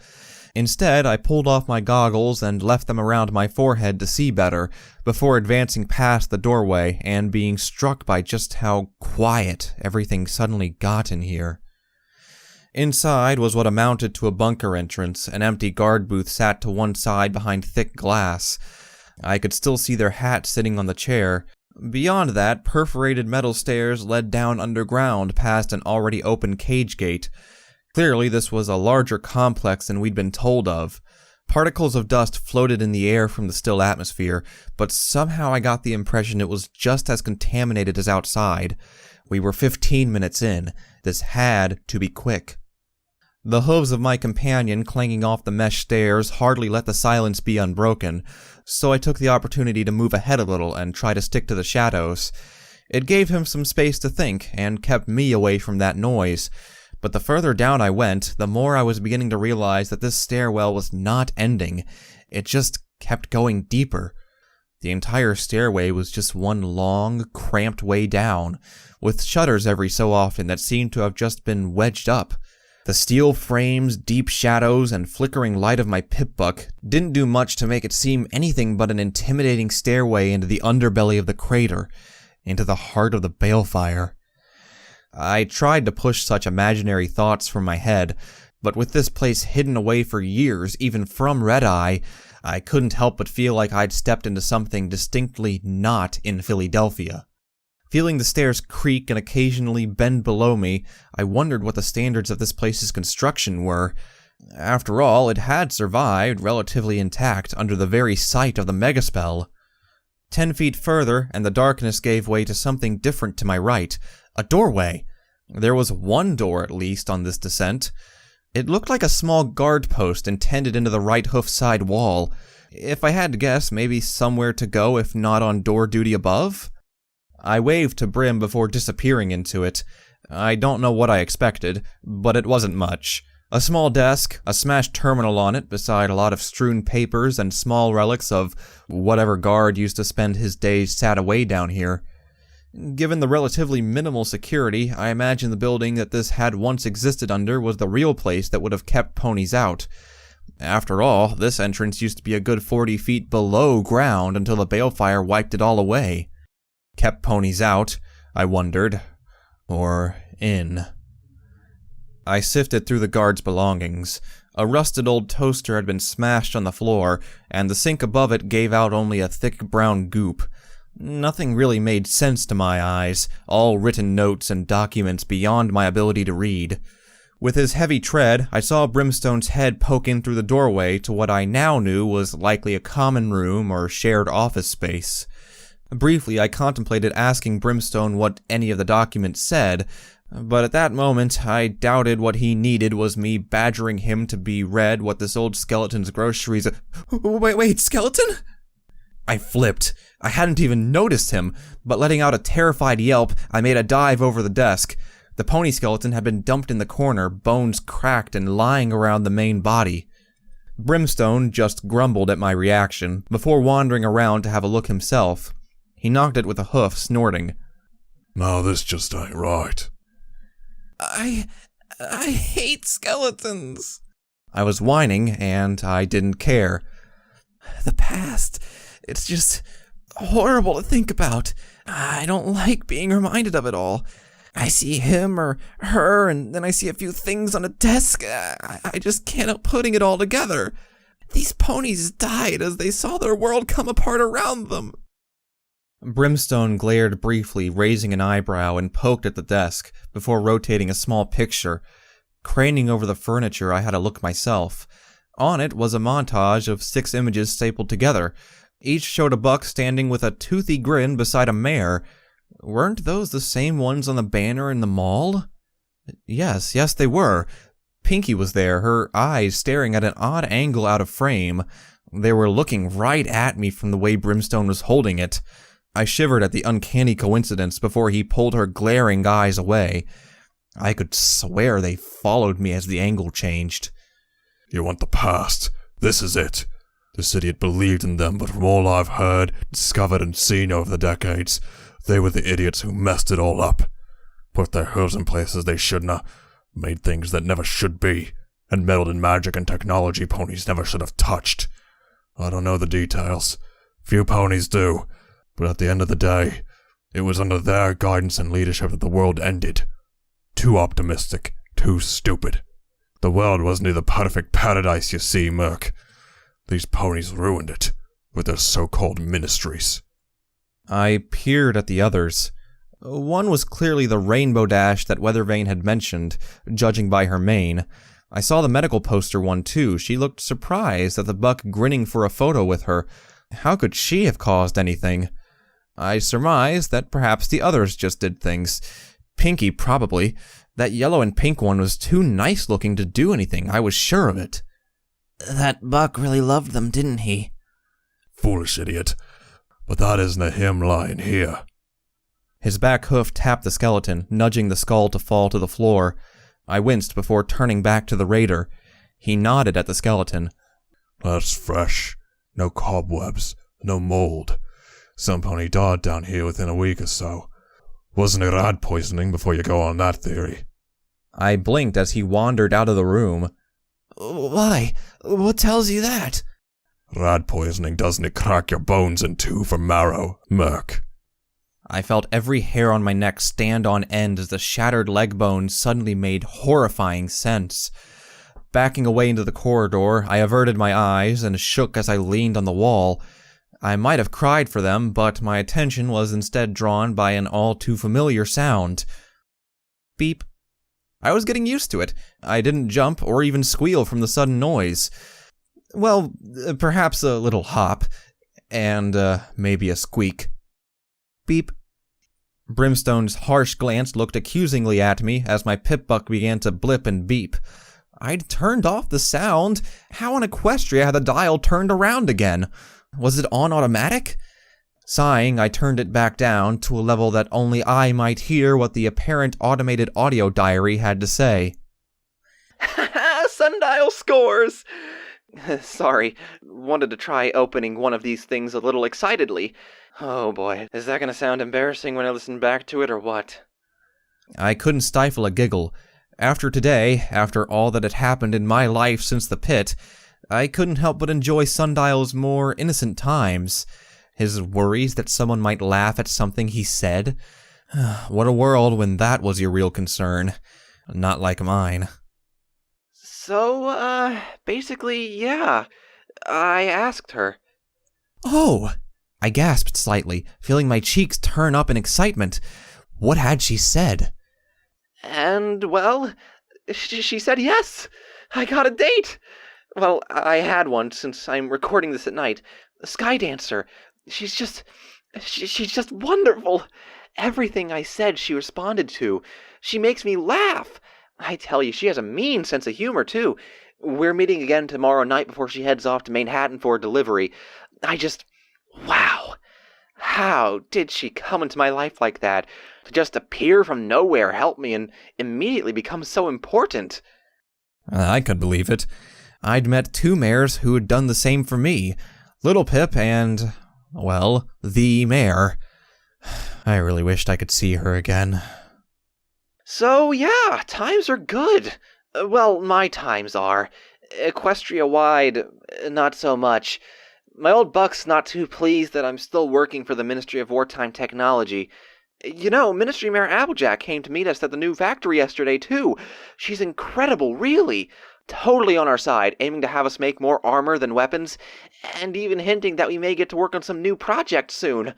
Instead, I pulled off my goggles and left them around my forehead to see better, before advancing past the doorway and being struck by just how quiet everything suddenly got in here. Inside was what amounted to a bunker entrance. An empty guard booth sat to one side behind thick glass. I could still see their hat sitting on the chair. Beyond that, perforated metal stairs led down underground past an already open cage gate. Clearly, this was a larger complex than we'd been told of. Particles of dust floated in the air from the still atmosphere, but somehow I got the impression it was just as contaminated as outside. We were 15 minutes in. This had to be quick. The hooves of my companion clanging off the mesh stairs hardly let the silence be unbroken. so I took the opportunity to move ahead a little and try to stick to the shadows. It gave him some space to think, and kept me away from that noise. But the further down I went, the more I was beginning to realize that this stairwell was not ending. It just kept going deeper. The entire stairway was just one long, cramped way down, with shutters every so often that seemed to have just been wedged up. The steel frames, deep shadows, and flickering light of my pip-buck didn't do much to make it seem anything but an intimidating stairway into the underbelly of the crater, into the heart of the balefire. I tried to push such imaginary thoughts from my head, but with this place hidden away for years, even from Red-Eye, I couldn't help but feel like I'd stepped into something distinctly not in Philadelphia. Feeling the stairs creak and occasionally bend below me, I wondered what the standards of this place's construction were. After all, it had survived relatively intact under the very sight of the megaspell. 10 feet further, and the darkness gave way to something different to my right. A doorway. There was one door, at least, on this descent. It looked like a small guard post intended into the right hoof side wall. If I had to guess, maybe somewhere to go if not on door duty above? I waved to Brim before disappearing into it. I don't know what I expected, but it wasn't much. A small desk, a smashed terminal on it beside a lot of strewn papers and small relics of whatever guard used to spend his days sat away down here. Given the relatively minimal security, I imagine the building that this had once existed under was the real place that would have kept ponies out. After all, this entrance used to be a good 40 feet below ground until the balefire wiped it all away. Kept ponies out, I wondered. Or in. I sifted through the guard's belongings. A rusted old toaster had been smashed on the floor, and the sink above it gave out only a thick brown goop. Nothing really made sense to my eyes, all written notes and documents beyond my ability to read. With his heavy tread, I saw Brimstone's head poke in through the doorway to what I now knew was likely a common room or shared office space. Briefly, I contemplated asking Brimstone what any of the documents said, but at that moment, I doubted what he needed was me badgering him to be read what this old skeleton's groceries— Wait, skeleton? I flipped. I hadn't even noticed him, but letting out a terrified yelp, I made a dive over the desk. The pony skeleton had been dumped in the corner, bones cracked and lying around the main body. Brimstone just grumbled at my reaction, before wandering around to have a look himself. He knocked it with a hoof, snorting. "Now this just ain't right." I hate skeletons. I was whining, and I didn't care. The past, it's just horrible to think about. I don't like being reminded of it all. I see him or her, and then I see a few things on a desk. I just can't help putting it all together. These ponies died as they saw their world come apart around them. Brimstone glared briefly, raising an eyebrow, and poked at the desk, before rotating a small picture. Craning over the furniture, I had a look myself. On it was a montage of 6 images stapled together. Each showed a buck standing with a toothy grin beside a mare. Weren't those the same ones on the banner in the mall? Yes, they were. Pinky was there, her eyes staring at an odd angle out of frame. They were looking right at me from the way Brimstone was holding it. I shivered at the uncanny coincidence before he pulled her glaring eyes away. I could swear they followed me as the angle changed. "You want the past? This is it. This idiot believed in them, but from all I've heard, discovered, and seen over the decades, they were the idiots who messed it all up. Put their hooves in places they shouldn't, made things that never should be, and meddled in magic and technology ponies never should have touched. I don't know the details. Few ponies do. But at the end of the day, it was under their guidance and leadership that the world ended. Too optimistic, too stupid. The world wasn't the perfect paradise, you see, Murk. These ponies ruined it, with their so-called ministries." I peered at the others. One was clearly the rainbow dash that Weathervane had mentioned, judging by her mane. I saw the medical poster one too. She looked surprised at the buck grinning for a photo with her. How could she have caused anything? I surmised that perhaps the others just did things. Pinky, probably. That yellow and pink one was too nice looking to do anything, I was sure of it. That buck really loved them, didn't he? foolish idiot. But that isn't a him lying here. His back hoof tapped the skeleton, nudging the skull to fall to the floor. I winced before turning back to the raider. He nodded at the skeleton. That's fresh. No cobwebs. No mold. Some pony died down here within a week or so. Wasn't it rat poisoning before you go on that theory? I blinked as he wandered out of the room. Why? What tells you that? Rat poisoning doesn't it crack your bones in two for marrow, Merc? I felt every hair on my neck stand on end as the shattered leg bones suddenly made horrifying sense. Backing away into the corridor, I averted my eyes and shook as I leaned on the wall. I might have cried for them, but my attention was instead drawn by an all-too-familiar sound. Beep. I was getting used to it. I didn't jump or even squeal from the sudden noise. Well, perhaps a little hop, and maybe a squeak. Beep. Brimstone's harsh glance looked accusingly at me as my pip-buck began to blip and beep. I'd turned off the sound. How in Equestria had the dial turned around again? Was it on automatic? Sighing, I turned it back down to a level that only I might hear what the apparent automated audio diary had to say. Sundial scores! Sorry, wanted to try opening one of these things a little excitedly. Oh boy, is that gonna sound embarrassing when I listen back to it or what? I couldn't stifle a giggle. After today, after all that had happened in my life since the pit, I couldn't help but enjoy Sundial's more innocent times. His worries that someone might laugh at something he said. What a world when that was your real concern. Not like mine. So, basically, yeah. I asked her. Oh! I gasped slightly, feeling my cheeks turn up in excitement. What had she said? And, well, she said yes. I got a date. Well, I had one since I'm recording this at night. Skydancer. She's just wonderful. Everything I said she responded to. She makes me laugh. I tell you, she has a mean sense of humor, too. We're meeting again tomorrow night before she heads off to Manhattan for delivery. Wow. How did she come into my life like that? To just appear from nowhere, help me, and immediately become so important? I could believe it. I'd met two mares who had done the same for me. Little Pip and, well, the mare. I really wished I could see her again. So, yeah, times are good. Well, my times are. Equestria-wide, not so much. My old buck's not too pleased that I'm still working for the Ministry of Wartime Technology. You know, Ministry Mayor Applejack came to meet us at the new factory yesterday, too. She's incredible, really. Totally on our side, aiming to have us make more armor than weapons, and even hinting that we may get to work on some new projects soon.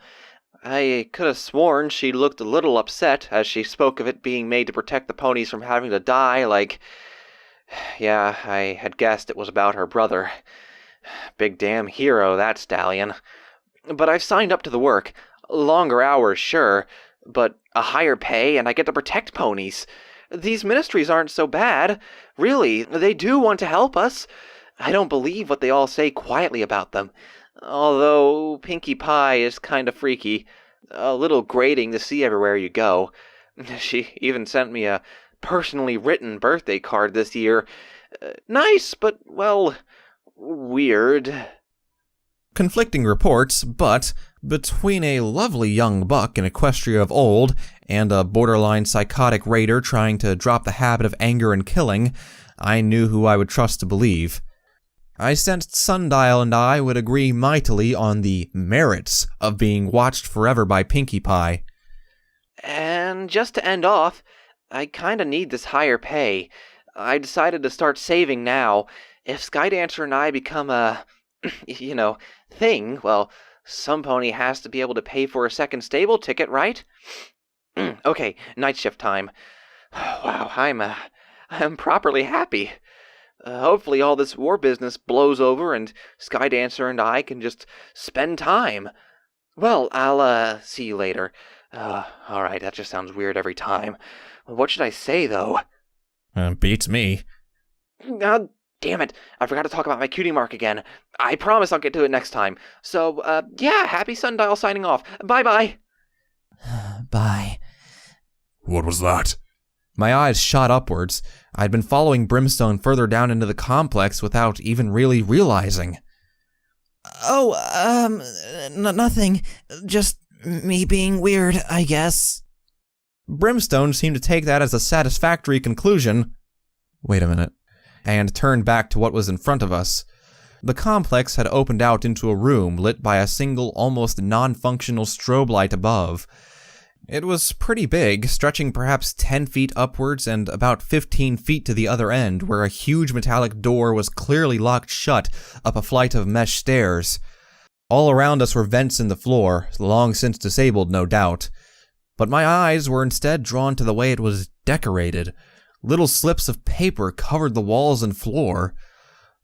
I could have sworn she looked a little upset as she spoke of it being made to protect the ponies from having to die, like... Yeah, I had guessed it was about her brother. Big damn hero, that stallion. But I've signed up to the work. Longer hours, sure, but a higher pay and I get to protect ponies. These ministries aren't so bad. Really, they do want to help us. I don't believe what they all say quietly about them. Although Pinkie Pie is kind of freaky. A little grating to see everywhere you go. She even sent me a personally written birthday card this year. Nice, but, well, weird. Conflicting reports, but between a lovely young buck in Equestria of old and a borderline psychotic raider trying to drop the habit of anger and killing, I knew who I would trust to believe. I sensed Sundial and I would agree mightily on the merits of being watched forever by Pinkie Pie. And just to end off, I kinda need this higher pay. I decided to start saving now. If Skydancer and I become a, thing, well, some pony has to be able to pay for a second stable ticket, right? Okay, night shift time. Wow, I'm properly happy. Hopefully all this war business blows over and Skydancer and I can just spend time. Well, I'll, see you later. Alright, that just sounds weird every time. What should I say, though? Beats me. Damn it, I forgot to talk about my cutie mark again. I promise I'll get to it next time. So, yeah, happy Sundial signing off. Bye-bye. Bye. What was that? My eyes shot upwards. I'd been following Brimstone further down into the complex without even really realizing. Oh, nothing. Just me being weird, I guess. Brimstone seemed to take that as a satisfactory conclusion. Wait a minute. And turned back to what was in front of us. The complex had opened out into a room lit by a single, almost non-functional strobe light above. It was pretty big, stretching perhaps 10 feet upwards and about 15 feet to the other end, where a huge metallic door was clearly locked shut up a flight of mesh stairs. All around us were vents in the floor, long since disabled, no doubt. But my eyes were instead drawn to the way it was decorated. Little slips of paper covered the walls and floor.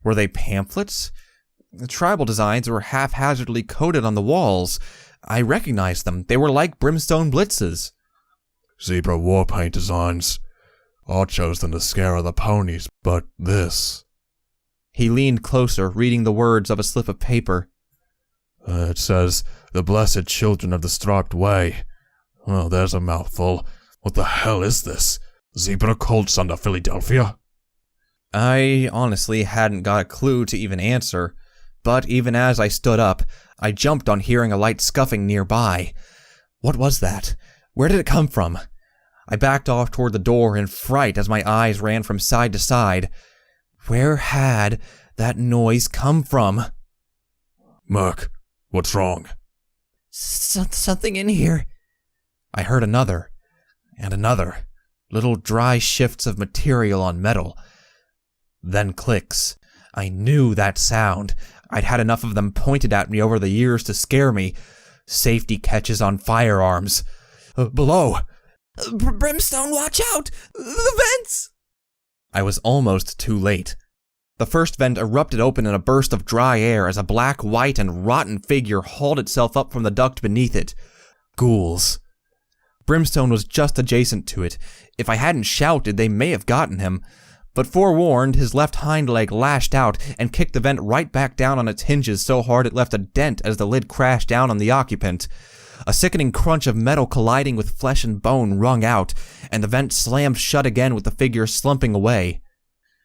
Were they pamphlets? The tribal designs were haphazardly coated on the walls. I recognized them. They were like Brimstone Blitzes. Zebra war paint designs. I chose them to scare other ponies, but this... He leaned closer, reading the words of a slip of paper. It says, "The Blessed Children of the Striped Way." Oh, there's a mouthful. What the hell is this? Zebra cults under Philadelphia? I honestly hadn't got a clue to even answer, but even as I stood up, I jumped on hearing a light scuffing nearby. What was that? Where did it come from? I backed off toward the door in fright as my eyes ran from side to side. Where had that noise come from? Murk, what's wrong? Something in here. I heard another, and another. Little dry shifts of material on metal. Then clicks. I knew that sound. I'd had enough of them pointed at me over the years to scare me. Safety catches on firearms. Below! Brimstone, watch out! The vents! I was almost too late. The first vent erupted open in a burst of dry air as a black, white, and rotten figure hauled itself up from the duct beneath it. Ghouls. Brimstone was just adjacent to it. If I hadn't shouted, they may have gotten him. But forewarned, his left hind leg lashed out and kicked the vent right back down on its hinges so hard it left a dent as the lid crashed down on the occupant. A sickening crunch of metal colliding with flesh and bone rung out, and the vent slammed shut again with the figure slumping away.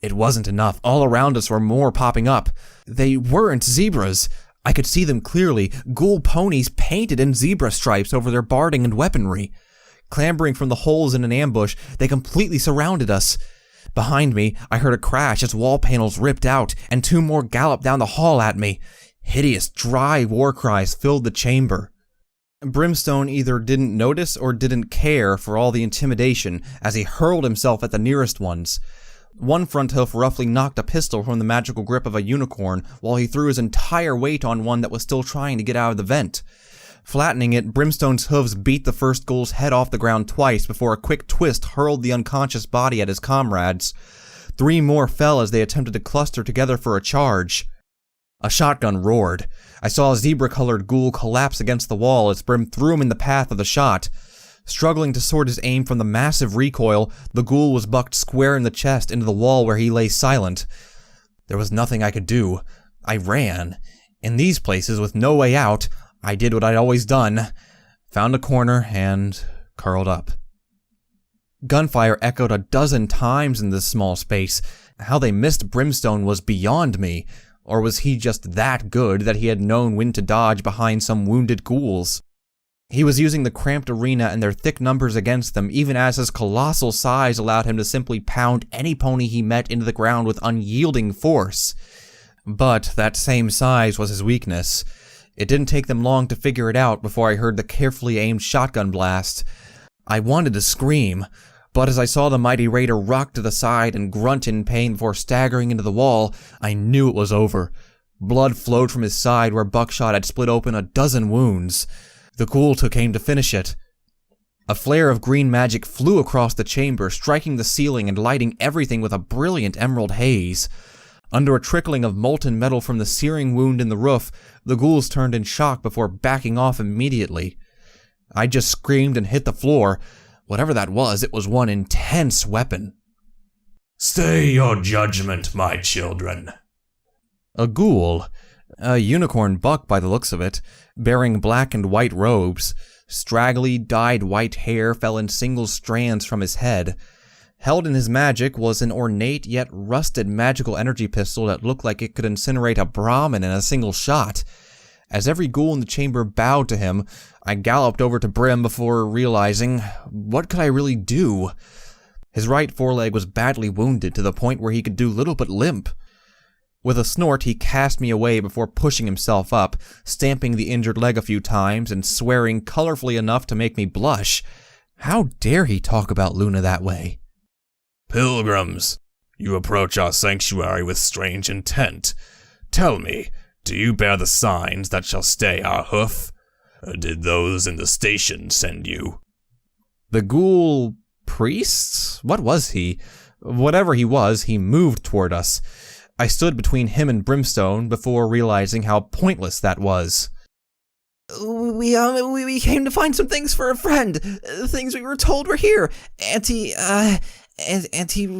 It wasn't enough. All around us were more popping up. They weren't zebras. I could see them clearly, ghoul ponies painted in zebra stripes over their barding and weaponry. Clambering from the holes in an ambush, they completely surrounded us. Behind me, I heard a crash as wall panels ripped out, and two more galloped down the hall at me. Hideous, dry war cries filled the chamber. Brimstone either didn't notice or didn't care for all the intimidation as he hurled himself at the nearest ones. One front hoof roughly knocked a pistol from the magical grip of a unicorn while he threw his entire weight on one that was still trying to get out of the vent. Flattening it, Brimstone's hooves beat the first ghoul's head off the ground twice before a quick twist hurled the unconscious body at his comrades. 3 more fell as they attempted to cluster together for a charge. A shotgun roared. I saw a zebra-colored ghoul collapse against the wall as Brim threw him in the path of the shot. Struggling to sort his aim from the massive recoil, the ghoul was bucked square in the chest into the wall where he lay silent. There was nothing I could do. I ran. In these places, with no way out, I did what I'd always done. Found a corner and curled up. Gunfire echoed a dozen times in this small space. How they missed Brimstone was beyond me. Or was he just that good that he had known when to dodge behind some wounded ghouls? He was using the cramped arena and their thick numbers against them, even as his colossal size allowed him to simply pound any pony he met into the ground with unyielding force. But that same size was his weakness. It didn't take them long to figure it out before I heard the carefully aimed shotgun blast. I wanted to scream, but as I saw the mighty raider rock to the side and grunt in pain before staggering into the wall, I knew it was over. Blood flowed from his side where buckshot had split open a dozen wounds. The ghoul took aim to finish it. A flare of green magic flew across the chamber, striking the ceiling and lighting everything with a brilliant emerald haze. Under a trickling of molten metal from the searing wound in the roof, the ghouls turned in shock before backing off immediately. I just screamed and hit the floor. Whatever that was, it was one intense weapon. Stay your judgment, my children. A ghoul, a unicorn buck by the looks of it, bearing black and white robes. Straggly, dyed white hair fell in single strands from his head. Held in his magic was an ornate yet rusted magical energy pistol that looked like it could incinerate a Brahmin in a single shot. As every ghoul in the chamber bowed to him, I galloped over to Brim before realizing, what could I really do? His right foreleg was badly wounded to the point where he could do little but limp. With a snort, he cast me away before pushing himself up, stamping the injured leg a few times and swearing colorfully enough to make me blush. How dare he talk about Luna that way? Pilgrims, you approach our sanctuary with strange intent. Tell me, do you bear the signs that shall stay our hoof? Or did those in the station send you? The ghoul priest? What was he? Whatever he was, he moved toward us. I stood between him and Brimstone before realizing how pointless that was. We came to find some things for a friend. Things we were told were here.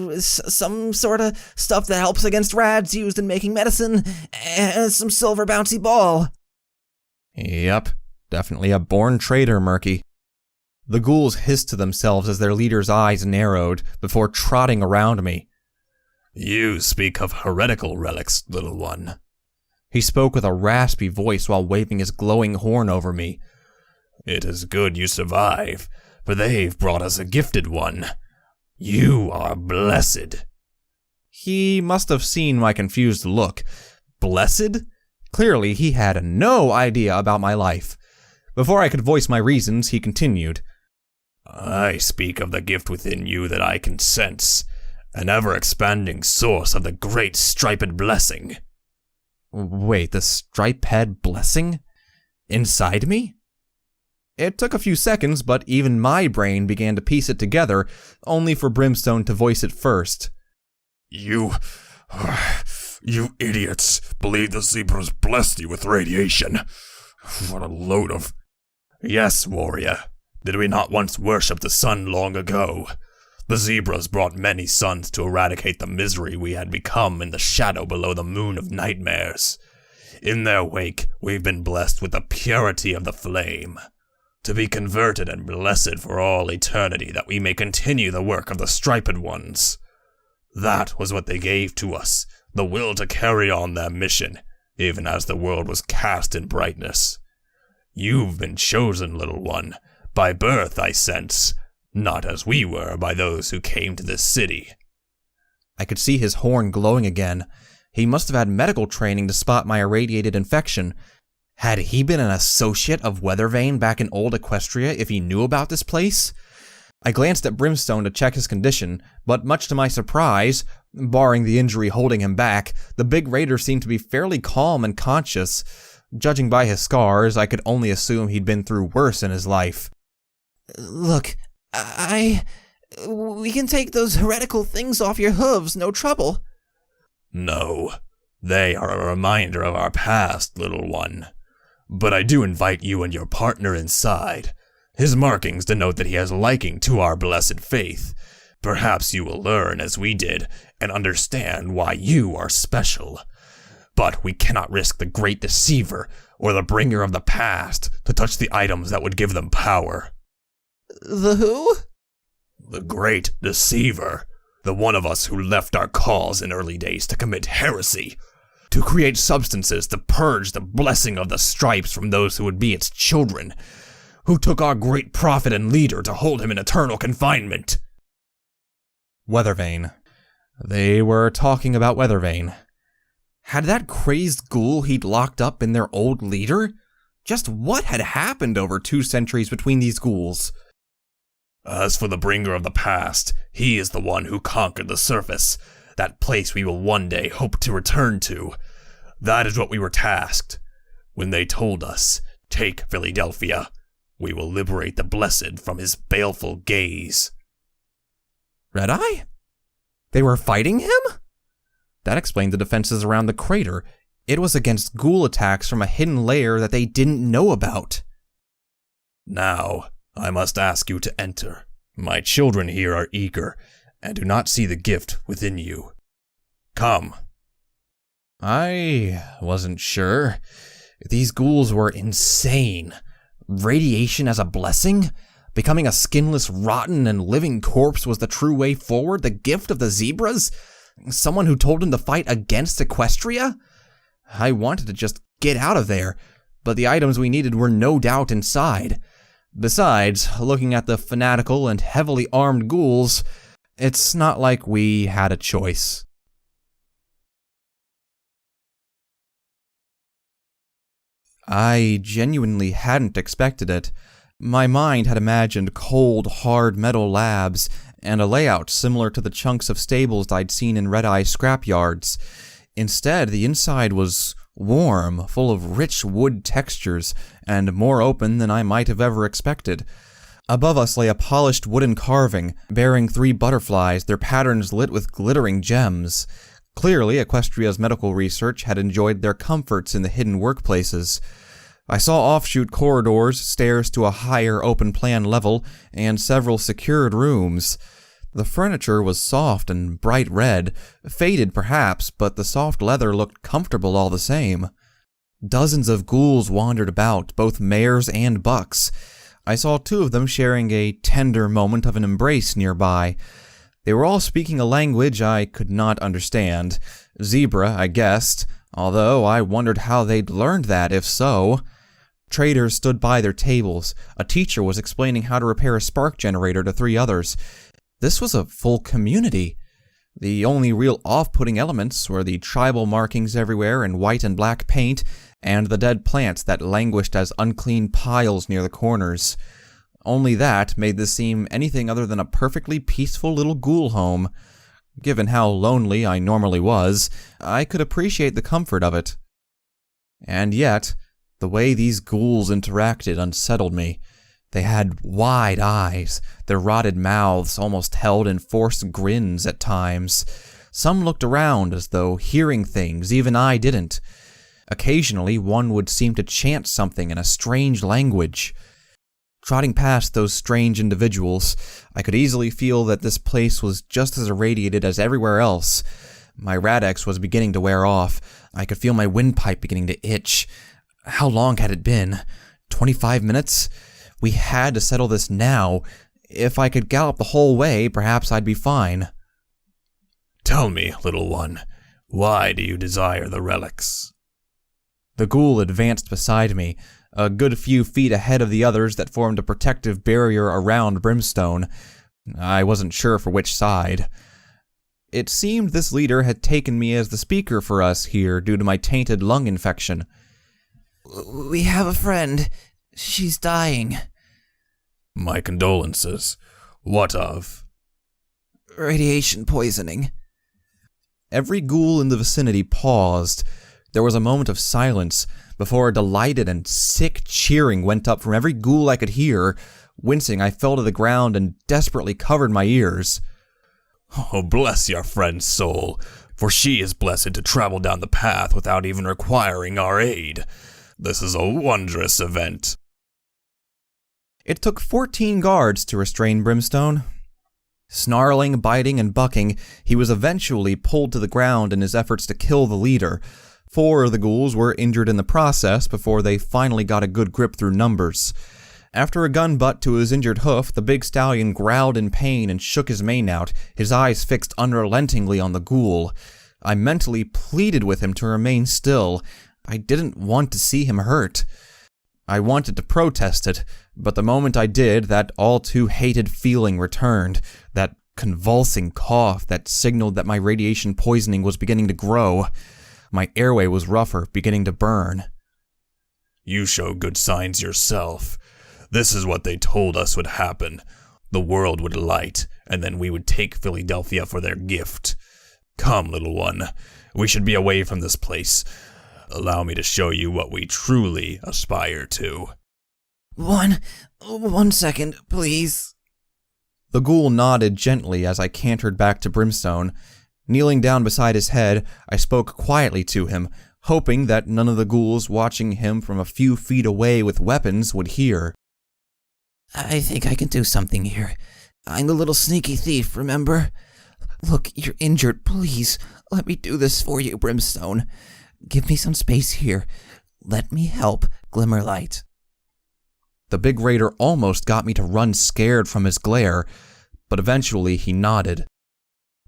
Some sort of stuff that helps against rads used in making medicine, and some silver bouncy ball. Yep, definitely a born traitor, Murky. The ghouls hissed to themselves as their leader's eyes narrowed before trotting around me. You speak of heretical relics, little one. He spoke with a raspy voice while waving his glowing horn over me. It is good you survive, for they've brought us a gifted one. You are blessed. He must have seen my confused look. Blessed? Clearly, he had no idea about my life. Before I could voice my reasons, he continued. I speak of the gift within you that I can sense, an ever-expanding source of the great striped blessing. Wait, the stripe-head blessing? Inside me? It took a few seconds, but even my brain began to piece it together, only for Brimstone to voice it first. You idiots believe the zebras blessed you with radiation. What a load of... Yes, warrior. Did we not once worship the sun long ago? The zebras brought many suns to eradicate the misery we had become in the shadow below the moon of nightmares. In their wake, we've been blessed with the purity of the flame, to be converted and blessed for all eternity that we may continue the work of the striped ones. That was what they gave to us, the will to carry on their mission, even as the world was cast in brightness. You've been chosen, little one, by birth, I sense, not as we were by those who came to this city. I could see his horn glowing again. He must have had medical training to spot my irradiated infection. Had he been an associate of Weathervane back in old Equestria if he knew about this place? I glanced at Brimstone to check his condition, but much to my surprise, barring the injury holding him back, the big raider seemed to be fairly calm and conscious. Judging by his scars, I could only assume he'd been through worse in his life. Look, we can take those heretical things off your hooves, no trouble. No, they are a reminder of our past, little one. But I do invite you and your partner inside. His markings denote that he has liking to our blessed faith. Perhaps you will learn, as we did, and understand why you are special. But we cannot risk the great deceiver, or the bringer of the past, to touch the items that would give them power. The who? The great deceiver. The one of us who left our cause in early days to commit heresy. To create substances to purge the blessing of the stripes from those who would be its children. Who took our great prophet and leader to hold him in eternal confinement. Weathervane. They were talking about Weathervane. Had that crazed ghoul he'd locked up been their old leader? Just what had happened over 2 centuries between these ghouls? As for the bringer of the past, he is the one who conquered the surface, that place we will one day hope to return to. That is what we were tasked. When they told us, take Philadelphia, we will liberate the blessed from his baleful gaze. Red Eye? They were fighting him? That explained the defenses around the crater. It was against ghoul attacks from a hidden lair that they didn't know about. Now, I must ask you to enter. My children here are eager, and do not see the gift within you. Come. I wasn't sure. These ghouls were insane. Radiation as a blessing? Becoming a skinless, rotten, and living corpse was the true way forward? The gift of the zebras? Someone who told him to fight against Equestria? I wanted to just get out of there, but the items we needed were no doubt inside. Besides, looking at the fanatical and heavily armed ghouls, it's not like we had a choice. I genuinely hadn't expected it. My mind had imagined cold, hard metal labs and a layout similar to the chunks of stables I'd seen in Red-Eye scrapyards. Instead, the inside was warm, full of rich wood textures, and more open than I might have ever expected. Above us lay a polished wooden carving, bearing 3 butterflies, their patterns lit with glittering gems. Clearly, Equestria's medical research had enjoyed their comforts in the hidden workplaces. I saw offshoot corridors, stairs to a higher open-plan level, and several secured rooms. The furniture was soft and bright red, faded perhaps, but the soft leather looked comfortable all the same. Dozens of ghouls wandered about, both mares and bucks. I saw 2 of them sharing a tender moment of an embrace nearby. They were all speaking a language I could not understand. Zebra, I guessed, although I wondered how they'd learned that if so. Traders stood by their tables. A teacher was explaining how to repair a spark generator to 3 others. This was a full community. The only real off-putting elements were the tribal markings everywhere in white and black paint, and the dead plants that languished as unclean piles near the corners. Only that made this seem anything other than a perfectly peaceful little ghoul home. Given how lonely I normally was, I could appreciate the comfort of it. And yet, the way these ghouls interacted unsettled me. They had wide eyes, their rotted mouths almost held in forced grins at times. Some looked around as though hearing things even I didn't. Occasionally, one would seem to chant something in a strange language. Trotting past those strange individuals, I could easily feel that this place was just as irradiated as everywhere else. My Radex was beginning to wear off. I could feel my windpipe beginning to itch. How long had it been? 25 minutes? We had to settle this now. If I could gallop the whole way, perhaps I'd be fine. Tell me, little one, why do you desire the relics? The ghoul advanced beside me, a good few feet ahead of the others that formed a protective barrier around Brimstone. I wasn't sure for which side. It seemed this leader had taken me as the speaker for us here due to my tainted lung infection. We have a friend. She's dying. My condolences. What of? Radiation poisoning. Every ghoul in the vicinity paused. There was a moment of silence before a delighted and sick cheering went up from every ghoul I could hear. Wincing, I fell to the ground and desperately covered my ears. Oh, bless your friend's soul, for she is blessed to travel down the path without even requiring our aid. This is a wondrous event. It took 14 guards to restrain Brimstone. Snarling, biting, and bucking, he was eventually pulled to the ground in his efforts to kill the leader. 4 of the ghouls were injured in the process before they finally got a good grip through numbers. After a gun butt to his injured hoof, the big stallion growled in pain and shook his mane out, his eyes fixed unrelentingly on the ghoul. I mentally pleaded with him to remain still. I didn't want to see him hurt. I wanted to protest it, but the moment I did, that all-too-hated feeling returned, that convulsing cough that signaled that my radiation poisoning was beginning to grow. My airway was rougher, beginning to burn. You show good signs yourself. This is what they told us would happen. The world would light, and then we would take Philadelphia for their gift. Come, little one. We should be away from this place. Allow me to show you what we truly aspire to. One second, please. The ghoul nodded gently as I cantered back to Brimstone. Kneeling down beside his head, I spoke quietly to him, hoping that none of the ghouls watching him from a few feet away with weapons would hear. I think I can do something here. I'm the little sneaky thief, remember? Look, you're injured. Please, let me do this for you, Brimstone. Give me some space here. Let me help, Glimmerlight. The big raider almost got me to run scared from his glare, but eventually he nodded.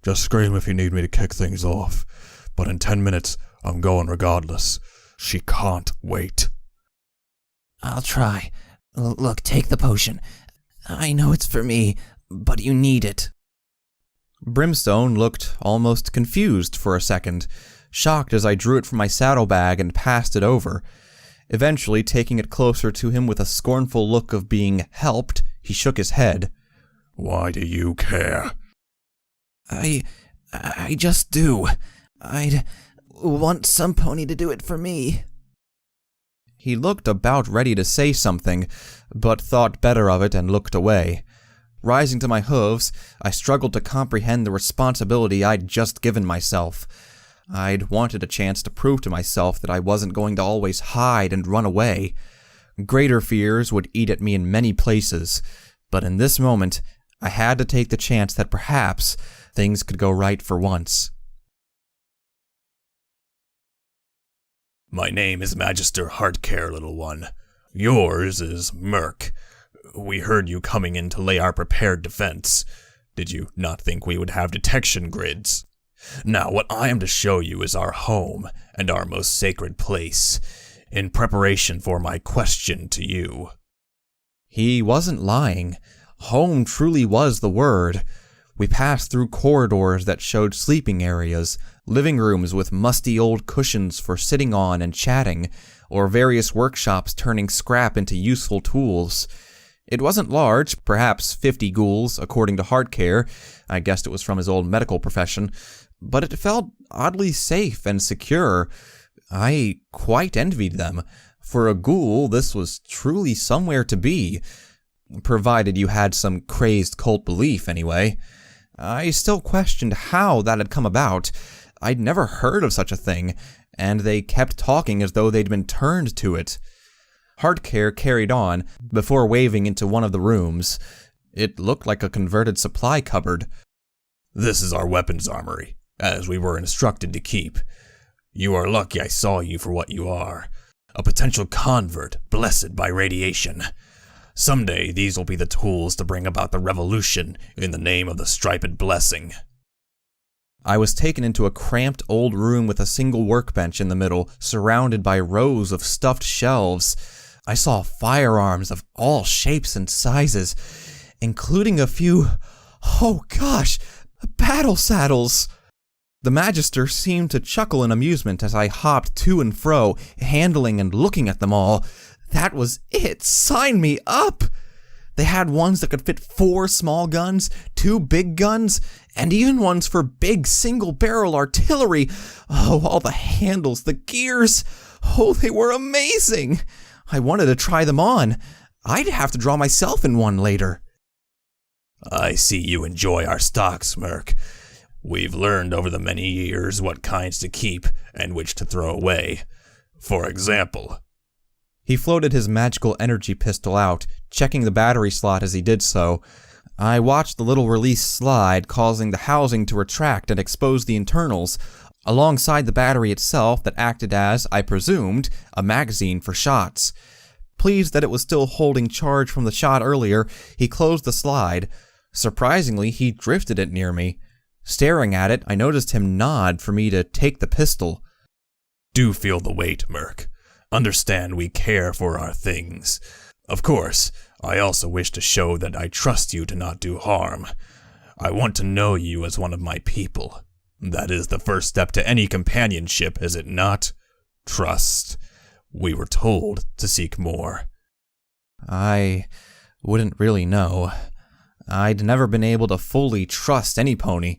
Just scream if you need me to kick things off, but in 10 minutes, I'm going regardless. She can't wait. I'll try. Look, take the potion. I know it's for me, but you need it. Brimstone looked almost confused for a second, shocked as I drew it from my saddlebag and passed it over. Eventually, taking it closer to him with a scornful look of being helped, he shook his head. Why do you care? I just do. I'd want some pony to do it for me. He looked about ready to say something, but thought better of it and looked away. Rising to my hooves, I struggled to comprehend the responsibility I'd just given myself. I'd wanted a chance to prove to myself that I wasn't going to always hide and run away. Greater fears would eat at me in many places, but in this moment, I had to take the chance that perhaps things could go right for once. My name is Magister Heartcare, little one. Yours is Murk. We heard you coming in to lay our prepared defense. Did you not think we would have detection grids? Now, what I am to show you is our home and our most sacred place, in preparation for my question to you. He wasn't lying. Home truly was the word. We passed through corridors that showed sleeping areas, living rooms with musty old cushions for sitting on and chatting, or various workshops turning scrap into useful tools. It wasn't large, perhaps 50 ghouls, according to Heartcare. I guessed it was from his old medical profession, but it felt oddly safe and secure. I quite envied them. For a ghoul, this was truly somewhere to be. Provided you had some crazed cult belief, anyway. I still questioned how that had come about. I'd never heard of such a thing, and they kept talking as though they'd been turned to it. Heartcare carried on, before waving into one of the rooms. It looked like a converted supply cupboard. This is our weapons armory, as we were instructed to keep. You are lucky I saw you for what you are. A potential convert, blessed by radiation. Someday, these will be the tools to bring about the revolution in the name of the striped blessing. I was taken into a cramped old room with a single workbench in the middle, surrounded by rows of stuffed shelves. I saw firearms of all shapes and sizes, including a few, oh gosh, battle saddles. The magister seemed to chuckle in amusement as I hopped to and fro, handling and looking at them all. That was it. Sign me up. They had ones that could fit 4 small guns, 2 big guns, and even ones for big single-barrel artillery. Oh, all the handles, the gears. Oh, they were amazing. I wanted to try them on. I'd have to draw myself in one later. I see you enjoy our stocks, Murk. We've learned over the many years what kinds to keep and which to throw away. For example... He floated his magical energy pistol out, checking the battery slot as he did so. I watched the little release slide, causing the housing to retract and expose the internals, alongside the battery itself that acted as, I presumed, a magazine for shots. Pleased that it was still holding charge from the shot earlier, he closed the slide. Surprisingly, he drifted it near me. Staring at it, I noticed him nod for me to take the pistol. Do feel the weight, Murk. Understand we care for our things. Of course, I also wish to show that I trust you to not do harm. I want to know you as one of my people. That is the first step to any companionship, is it not? Trust. We were told to seek more. I wouldn't really know. I'd never been able to fully trust any pony.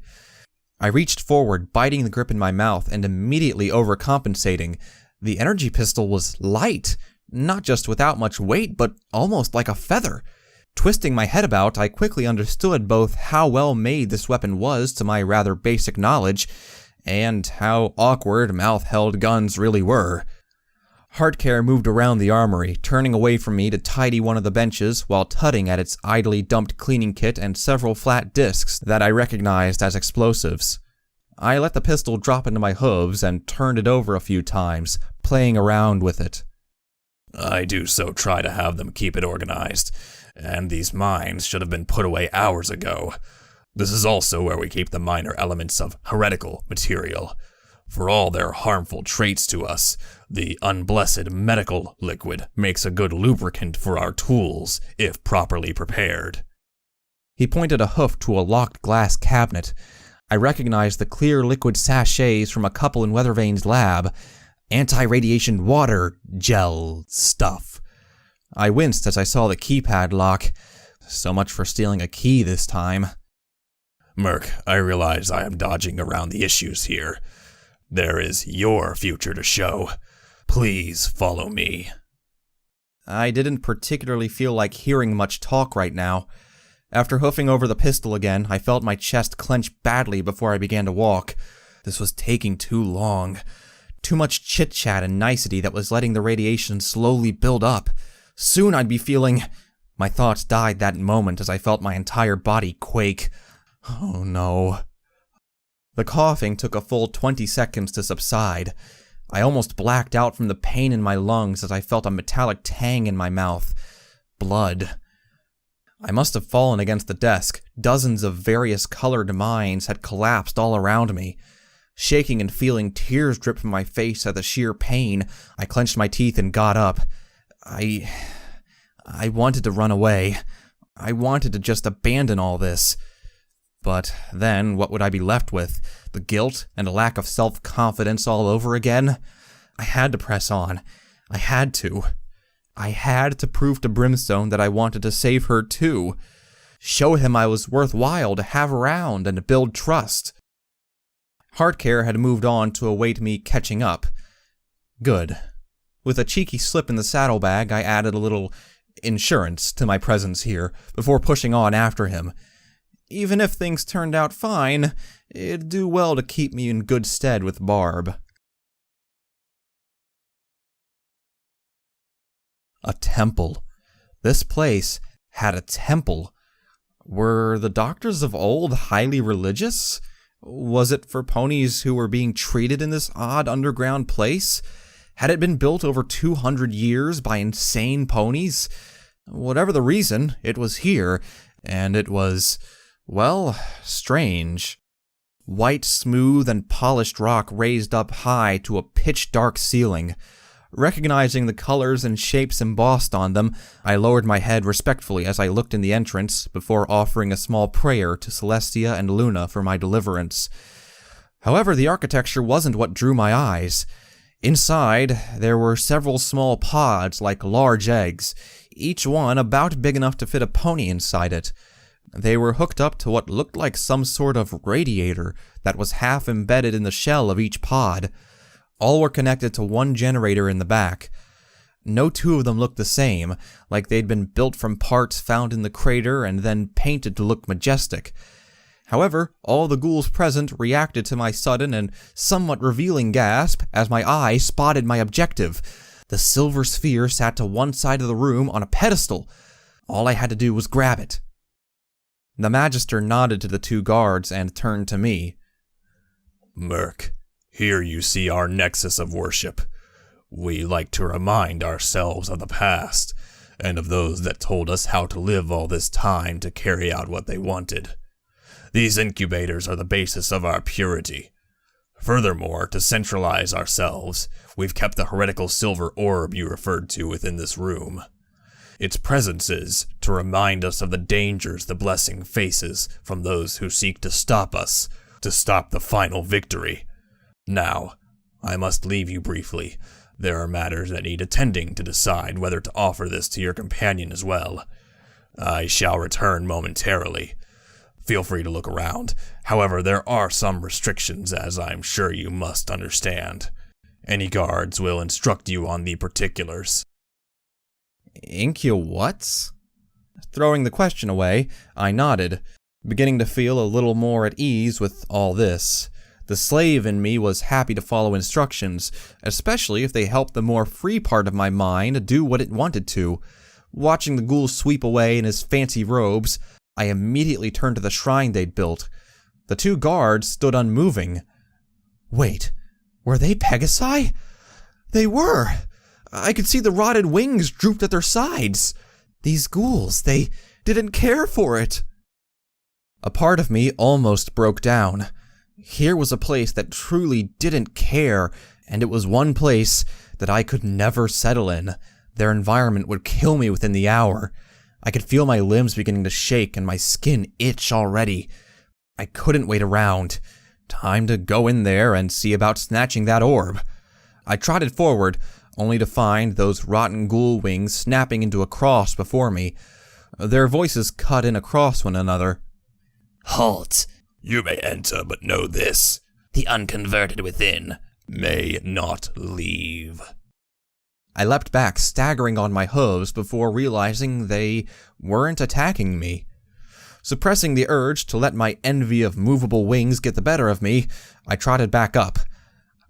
I reached forward, biting the grip in my mouth and immediately overcompensating. The energy pistol was light, not just without much weight, but almost like a feather. Twisting my head about, I quickly understood both how well made this weapon was to my rather basic knowledge, and how awkward mouth-held guns really were. Heartcare moved around the armory, turning away from me to tidy one of the benches while tutting at its idly dumped cleaning kit and several flat discs that I recognized as explosives. I let the pistol drop into my hooves and turned it over a few times, playing around with it. I do so try to have them keep it organized, and these mines should have been put away hours ago. This is also where we keep the minor elements of heretical material. For all their harmful traits to us, the unblessed medical liquid makes a good lubricant for our tools, if properly prepared. He pointed a hoof to a locked glass cabinet. I recognized the clear liquid sachets from a couple in Weathervane's lab. Anti-radiation water gel stuff. I winced as I saw the keypad lock. So much for stealing a key this time. Murk, I realize I am dodging around the issues here. There is your future to show. Please follow me. I didn't particularly feel like hearing much talk right now. After hoofing over the pistol again, I felt my chest clench badly before I began to walk. This was taking too long. Too much chit-chat and nicety that was letting the radiation slowly build up. Soon I'd be feeling... My thoughts died that moment as I felt my entire body quake. Oh no. The coughing took a full 20 seconds to subside. I almost blacked out from the pain in my lungs as I felt a metallic tang in my mouth. Blood. I must have fallen against the desk. Dozens of various colored mines had collapsed all around me. Shaking and feeling tears drip from my face at the sheer pain, I clenched my teeth and got up. I wanted to run away. I wanted to just abandon all this. But then, what would I be left with? The guilt and a lack of self-confidence all over again? I had to press on. I had to. I had to prove to Brimstone that I wanted to save her too. Show him I was worthwhile to have around and to build trust. Heartcare had moved on to await me catching up. Good. With a cheeky slip in the saddlebag, I added a little insurance to my presence here before pushing on after him. Even if things turned out fine, it'd do well to keep me in good stead with Barb. A temple. This place had a temple. Were the doctors of old highly religious? Was it for ponies who were being treated in this odd underground place? Had it been built over 200 years by insane ponies? Whatever the reason, it was here, and it was... well, strange. White, smooth, and polished rock raised up high to a pitch-dark ceiling. Recognizing the colors and shapes embossed on them, I lowered my head respectfully as I looked in the entrance before offering a small prayer to Celestia and Luna for my deliverance. However, the architecture wasn't what drew my eyes. Inside, there were several small pods like large eggs, each one about big enough to fit a pony inside it. They were hooked up to what looked like some sort of radiator that was half embedded in the shell of each pod. All were connected to one generator in the back. No two of them looked the same, like they'd been built from parts found in the crater and then painted to look majestic. However, all the ghouls present reacted to my sudden and somewhat revealing gasp as my eye spotted my objective. The silver sphere sat to one side of the room on a pedestal. All I had to do was grab it. The magister nodded to the two guards and turned to me. Murk, here you see our nexus of worship. We like to remind ourselves of the past, and of those that told us how to live all this time to carry out what they wanted. These incubators are the basis of our purity. Furthermore, to centralize ourselves, we've kept the heretical silver orb you referred to within this room. Its presence is to remind us of the dangers the blessing faces from those who seek to stop us, to stop the final victory. Now, I must leave you briefly. There are matters that need attending to decide whether to offer this to your companion as well. I shall return momentarily. Feel free to look around. However, there are some restrictions, as I'm sure you must understand. Any guards will instruct you on the particulars. What? Throwing the question away, I nodded, beginning to feel a little more at ease with all this. The slave in me was happy to follow instructions, especially if they helped the more free part of my mind do what it wanted to. Watching the ghoul sweep away in his fancy robes, I immediately turned to the shrine they'd built. The 2 guards stood unmoving. Wait, were they Pegasi? They were! I could see the rotted wings drooped at their sides. These ghouls, they didn't care for it. A part of me almost broke down. Here was a place that truly didn't care, and it was one place that I could never settle in. Their environment would kill me within the hour. I could feel my limbs beginning to shake and my skin itch already. I couldn't wait around. Time to go in there and see about snatching that orb. I trotted forward, only to find those rotten ghoul wings snapping into a cross before me. Their voices cut in across one another. Halt! You may enter, but know this. The unconverted within May not leave. I leapt back, staggering on my hooves before realizing they weren't attacking me. Suppressing the urge to let my envy of movable wings get the better of me, I trotted back up.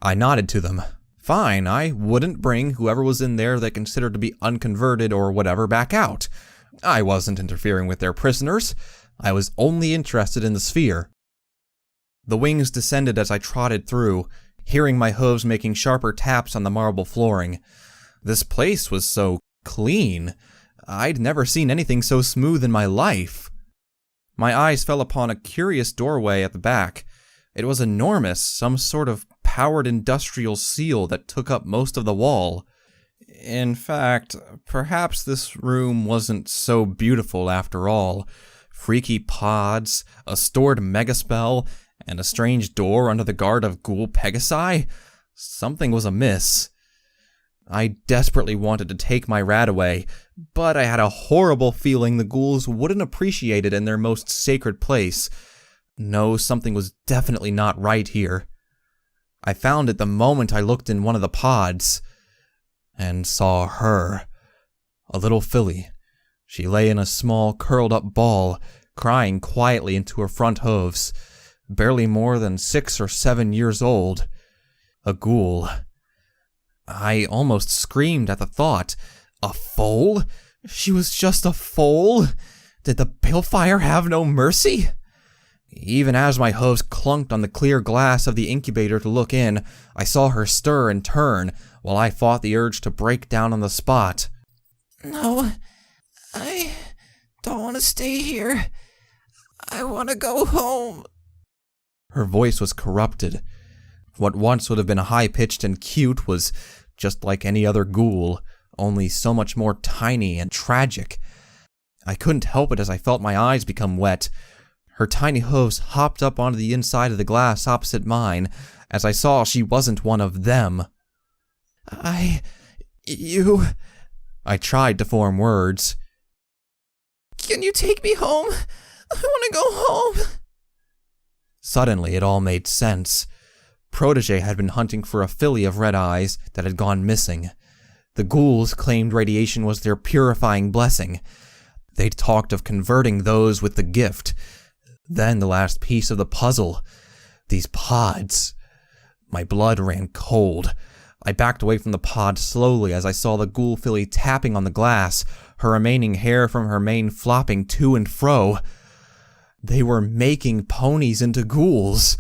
I nodded to them. Fine, I wouldn't bring whoever was in there they considered to be unconverted or whatever back out. I wasn't interfering with their prisoners. I was only interested in the sphere. The wings descended as I trotted through, hearing my hooves making sharper taps on the marble flooring. This place was so clean. I'd never seen anything so smooth in my life. My eyes fell upon a curious doorway at the back. It was enormous, some sort of powered industrial seal that took up most of the wall. In fact, perhaps this room wasn't so beautiful after all. Freaky pods, a stored megaspell, and a strange door under the guard of ghoul Pegasi? Something was amiss. I desperately wanted to take my rat away, but I had a horrible feeling the ghouls wouldn't appreciate it in their most sacred place. No, something was definitely not right here. I found it the moment I looked in one of the pods, and saw her. A little filly. She lay in a small, curled-up ball, crying quietly into her front hooves, barely more than 6 or 7 years old. A ghoul. I almost screamed at the thought. A foal? She was just a foal? Did the balefire have no mercy? Even as my hooves clunked on the clear glass of the incubator to look in, I saw her stir and turn, while I fought the urge to break down on the spot. No, I don't want to stay here. I want to go home. Her voice was corrupted. What once would have been high-pitched and cute was just like any other ghoul, only so much more tiny and tragic. I couldn't help it as I felt my eyes become wet. Her tiny hooves hopped up onto the inside of the glass opposite mine, as I saw she wasn't one of them. You... I tried to form words. Can you take me home? I want to go home. Suddenly it all made sense. Protégé had been hunting for a filly of red eyes that had gone missing. The ghouls claimed radiation was their purifying blessing. They'd talked of converting those with the gift. Then the last piece of the puzzle. These pods. My blood ran cold. I backed away from the pod slowly as I saw the ghoul filly tapping on the glass, her remaining hair from her mane flopping to and fro. They were making ponies into ghouls.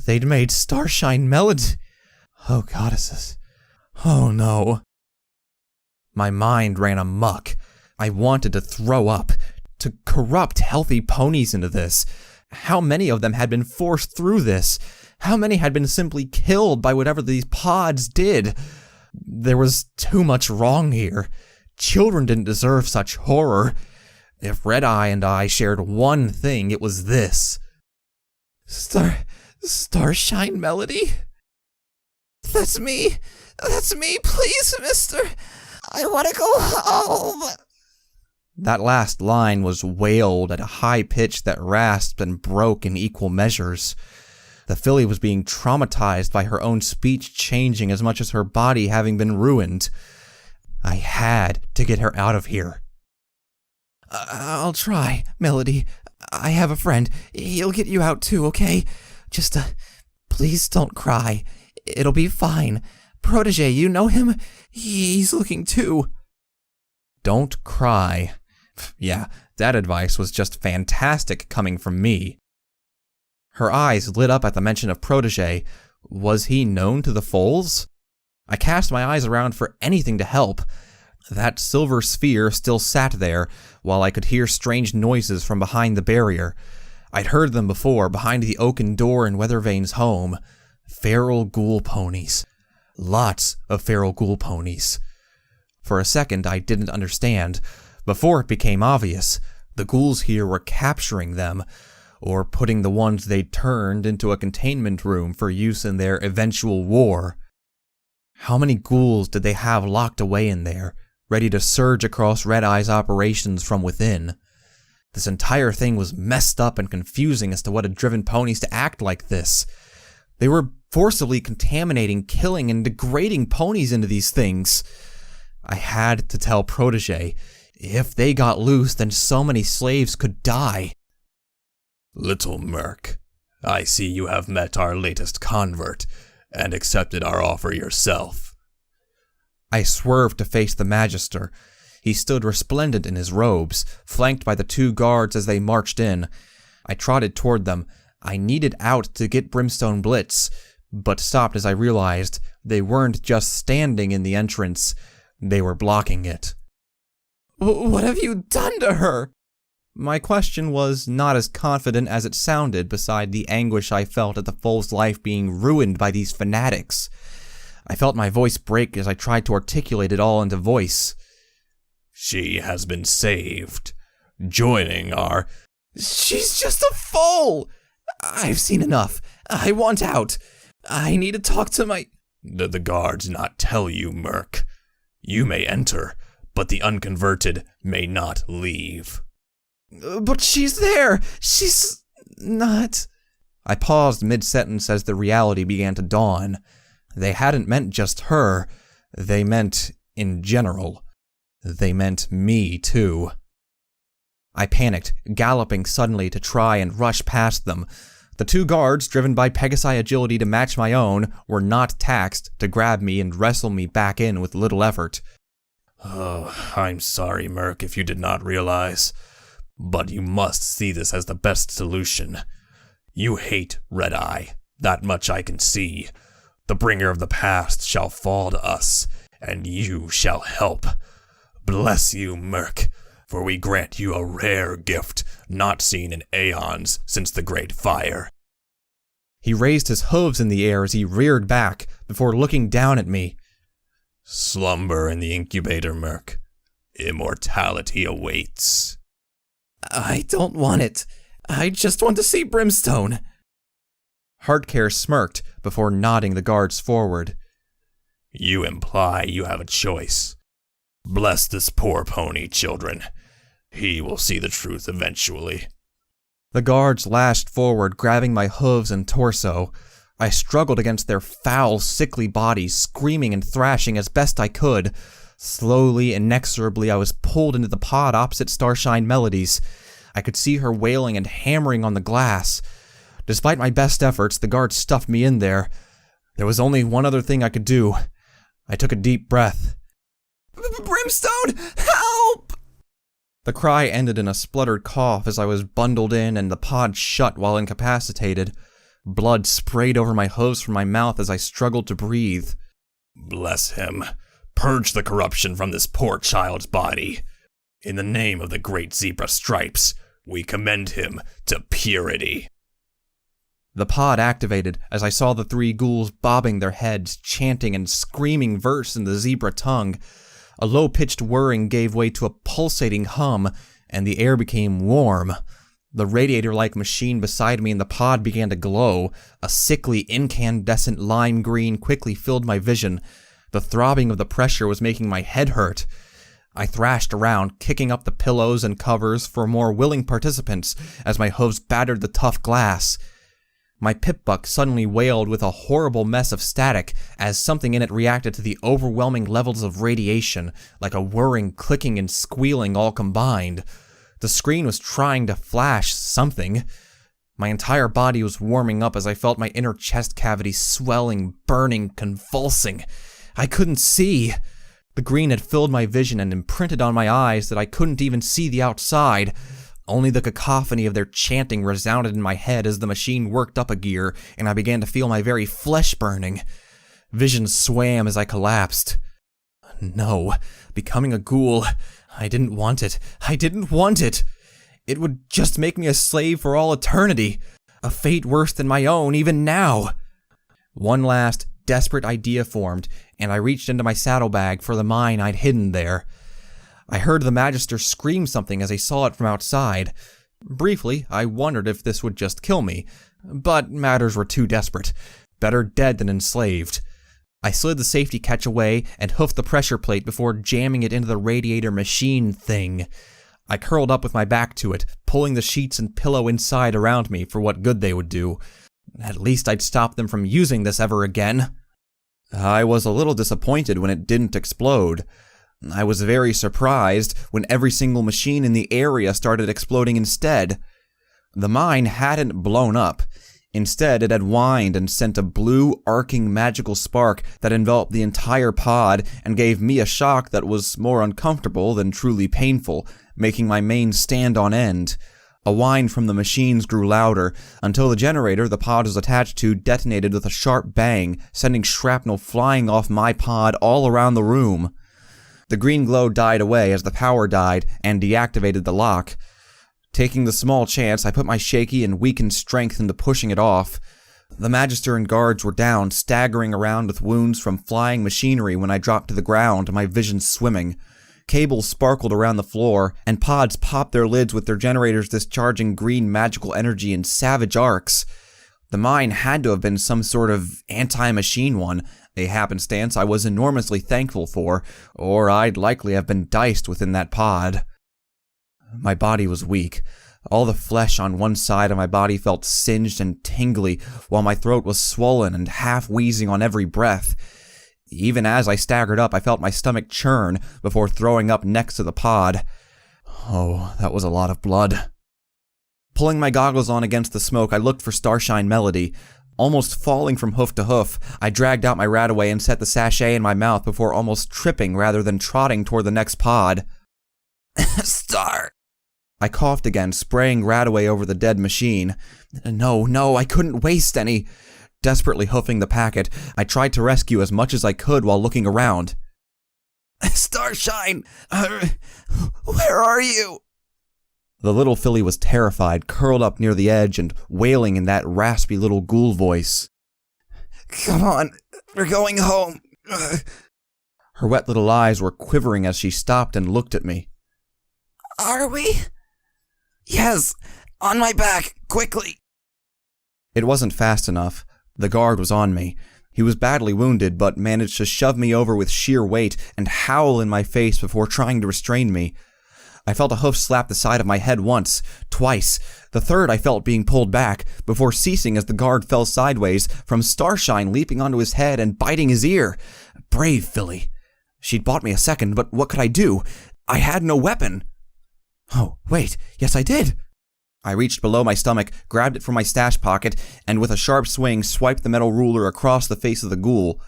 They'd made Starshine Melody. Oh, goddesses. Oh, no. My mind ran amok. I wanted to throw up, to corrupt healthy ponies into this. How many of them had been forced through this? How many had been simply killed by whatever these pods did? There was too much wrong here. Children didn't deserve such horror. If Red Eye and I shared one thing, it was this. Starshine Melody? That's me. That's me, please, mister. I want to go home. That last line was wailed at a high pitch that rasped and broke in equal measures. The filly was being traumatized by her own speech changing as much as her body having been ruined. I had to get her out of here. I'll try, Melody. I have a friend. He'll get you out too, okay? Just Please don't cry. It'll be fine. Protege, you know him? He's looking too. Don't cry. Yeah, that advice was just fantastic coming from me. Her eyes lit up at the mention of Protege. Was he known to the Foals? I cast my eyes around for anything to help. That silver sphere still sat there, while I could hear strange noises from behind the barrier. I'd heard them before, behind the oaken door in Weathervane's home. Feral ghoul ponies. Lots of feral ghoul ponies. For a second, I didn't understand. Before it became obvious, the ghouls here were capturing them, or putting the ones they'd turned into a containment room for use in their eventual war. How many ghouls did they have locked away in there, ready to surge across Red Eye's operations from within? This entire thing was messed up and confusing as to what had driven ponies to act like this. They were forcibly contaminating, killing, and degrading ponies into these things. I had to tell Protege. If they got loose, then so many slaves could die. Little Merc, I see you have met our latest convert and accepted our offer yourself. I swerved to face the Magister. He stood resplendent in his robes, flanked by the 2 guards as they marched in. I trotted toward them. I needed out to get Brimstone Blitz, but stopped as I realized they weren't just standing in the entrance, they were blocking it. What have you done to her? My question was not as confident as it sounded beside the anguish I felt at the foal's life being ruined by these fanatics. I felt my voice break as I tried to articulate it all into voice. She has been saved, joining our... She's just a foal! I've seen enough. I want out. I need to talk to my... The guards not tell you, Merc. You may enter, but the unconverted may not leave. But she's there! She's not... I paused mid-sentence as the reality began to dawn. They hadn't meant just her. They meant in general. They meant me, too. I panicked, galloping suddenly to try and rush past them. The 2 guards, driven by Pegasi agility to match my own, were not taxed to grab me and wrestle me back in with little effort. Oh, I'm sorry, Merc, if you did not realize. But you must see this as the best solution. You hate Red Eye. That much I can see. The bringer of the past shall fall to us, and you shall help. Bless you, Merc, for we grant you a rare gift not seen in aeons since the Great Fire. He raised his hooves in the air as he reared back, before looking down at me. Slumber in the incubator, Merc. Immortality awaits. I don't want it. I just want to see Brimstone. Hardcare smirked before nodding the guards forward. You imply you have a choice. Bless this poor pony, children. He will see the truth eventually. The guards lashed forward, grabbing my hooves and torso. I struggled against their foul, sickly bodies, screaming and thrashing as best I could. Slowly, inexorably, I was pulled into the pod opposite Starshine Melodies. I could see her wailing and hammering on the glass. Despite my best efforts, the guards stuffed me in there. There was only one other thing I could do. I took a deep breath. Brimstone, help! The cry ended in a spluttered cough as I was bundled in and the pod shut while incapacitated. Blood sprayed over my hooves from my mouth as I struggled to breathe. Bless him. Purge the corruption from this poor child's body. In the name of the great zebra stripes, we commend him to purity. The pod activated as I saw the 3 ghouls bobbing their heads, chanting and screaming verse in the zebra tongue. A low-pitched whirring gave way to a pulsating hum, and the air became warm. The radiator-like machine beside me in the pod began to glow. A sickly, incandescent lime green quickly filled my vision. The throbbing of the pressure was making my head hurt. I thrashed around, kicking up the pillows and covers for more willing participants as my hooves battered the tough glass. My pip-buck suddenly wailed with a horrible mess of static as something in it reacted to the overwhelming levels of radiation, like a whirring, clicking, and squealing all combined. The screen was trying to flash something. My entire body was warming up as I felt my inner chest cavity swelling, burning, convulsing. I couldn't see. The green had filled my vision and imprinted on my eyes that I couldn't even see the outside. Only the cacophony of their chanting resounded in my head as the machine worked up a gear, and I began to feel my very flesh burning. Vision swam as I collapsed. No, becoming a ghoul. I didn't want it. I didn't want it. It would just make me a slave for all eternity. A fate worse than my own, even now. One last, desperate idea formed, and I reached into my saddlebag for the mine I'd hidden there. I heard the magister scream something as I saw it from outside. Briefly, I wondered if this would just kill me, but matters were too desperate. Better dead than enslaved. I slid the safety catch away and hoofed the pressure plate before jamming it into the radiator machine thing. I curled up with my back to it, pulling the sheets and pillow inside around me for what good they would do. At least I'd stop them from using this ever again. I was a little disappointed when it didn't explode. I was very surprised when every single machine in the area started exploding instead. The mine hadn't blown up. Instead, it had whined and sent a blue, arcing magical spark that enveloped the entire pod and gave me a shock that was more uncomfortable than truly painful, making my mane stand on end. A whine from the machines grew louder, until the generator the pod was attached to detonated with a sharp bang, sending shrapnel flying off my pod all around the room. The green glow died away as the power died and deactivated the lock. Taking the small chance, I put my shaky and weakened strength into pushing it off. The magister and guards were down, staggering around with wounds from flying machinery when I dropped to the ground, my vision swimming. Cables sparkled around the floor, and pods popped their lids with their generators discharging green magical energy in savage arcs. The mine had to have been some sort of anti-machine one, a happenstance I was enormously thankful for, or I'd likely have been diced within that pod. My body was weak. All the flesh on one side of my body felt singed and tingly, while my throat was swollen and half wheezing on every breath. Even as I staggered up, I felt my stomach churn before throwing up next to the pod. Oh, that was a lot of blood. Pulling my goggles on against the smoke, I looked for Starshine Melody. Almost falling from hoof to hoof, I dragged out my Radaway and set the sachet in my mouth before almost tripping rather than trotting toward the next pod. Star! I coughed again, spraying Radaway over the dead machine. No, I couldn't waste any. Desperately hoofing the packet, I tried to rescue as much as I could while looking around. Starshine! Where are you? The little filly was terrified, curled up near the edge and wailing in that raspy little ghoul voice. Come on, we're going home. Her wet little eyes were quivering as she stopped and looked at me. Are we? Yes, on my back, quickly. It wasn't fast enough. The guard was on me. He was badly wounded, but managed to shove me over with sheer weight and howl in my face before trying to restrain me. I felt a hoof slap the side of my head once, twice. The third I felt being pulled back, before ceasing as the guard fell sideways, from Starshine leaping onto his head and biting his ear. Brave filly. She'd bought me a second, but what could I do? I had no weapon. Oh, wait, yes I did. I reached below my stomach, grabbed it from my stash pocket, and with a sharp swing swiped the metal ruler across the face of the ghoul.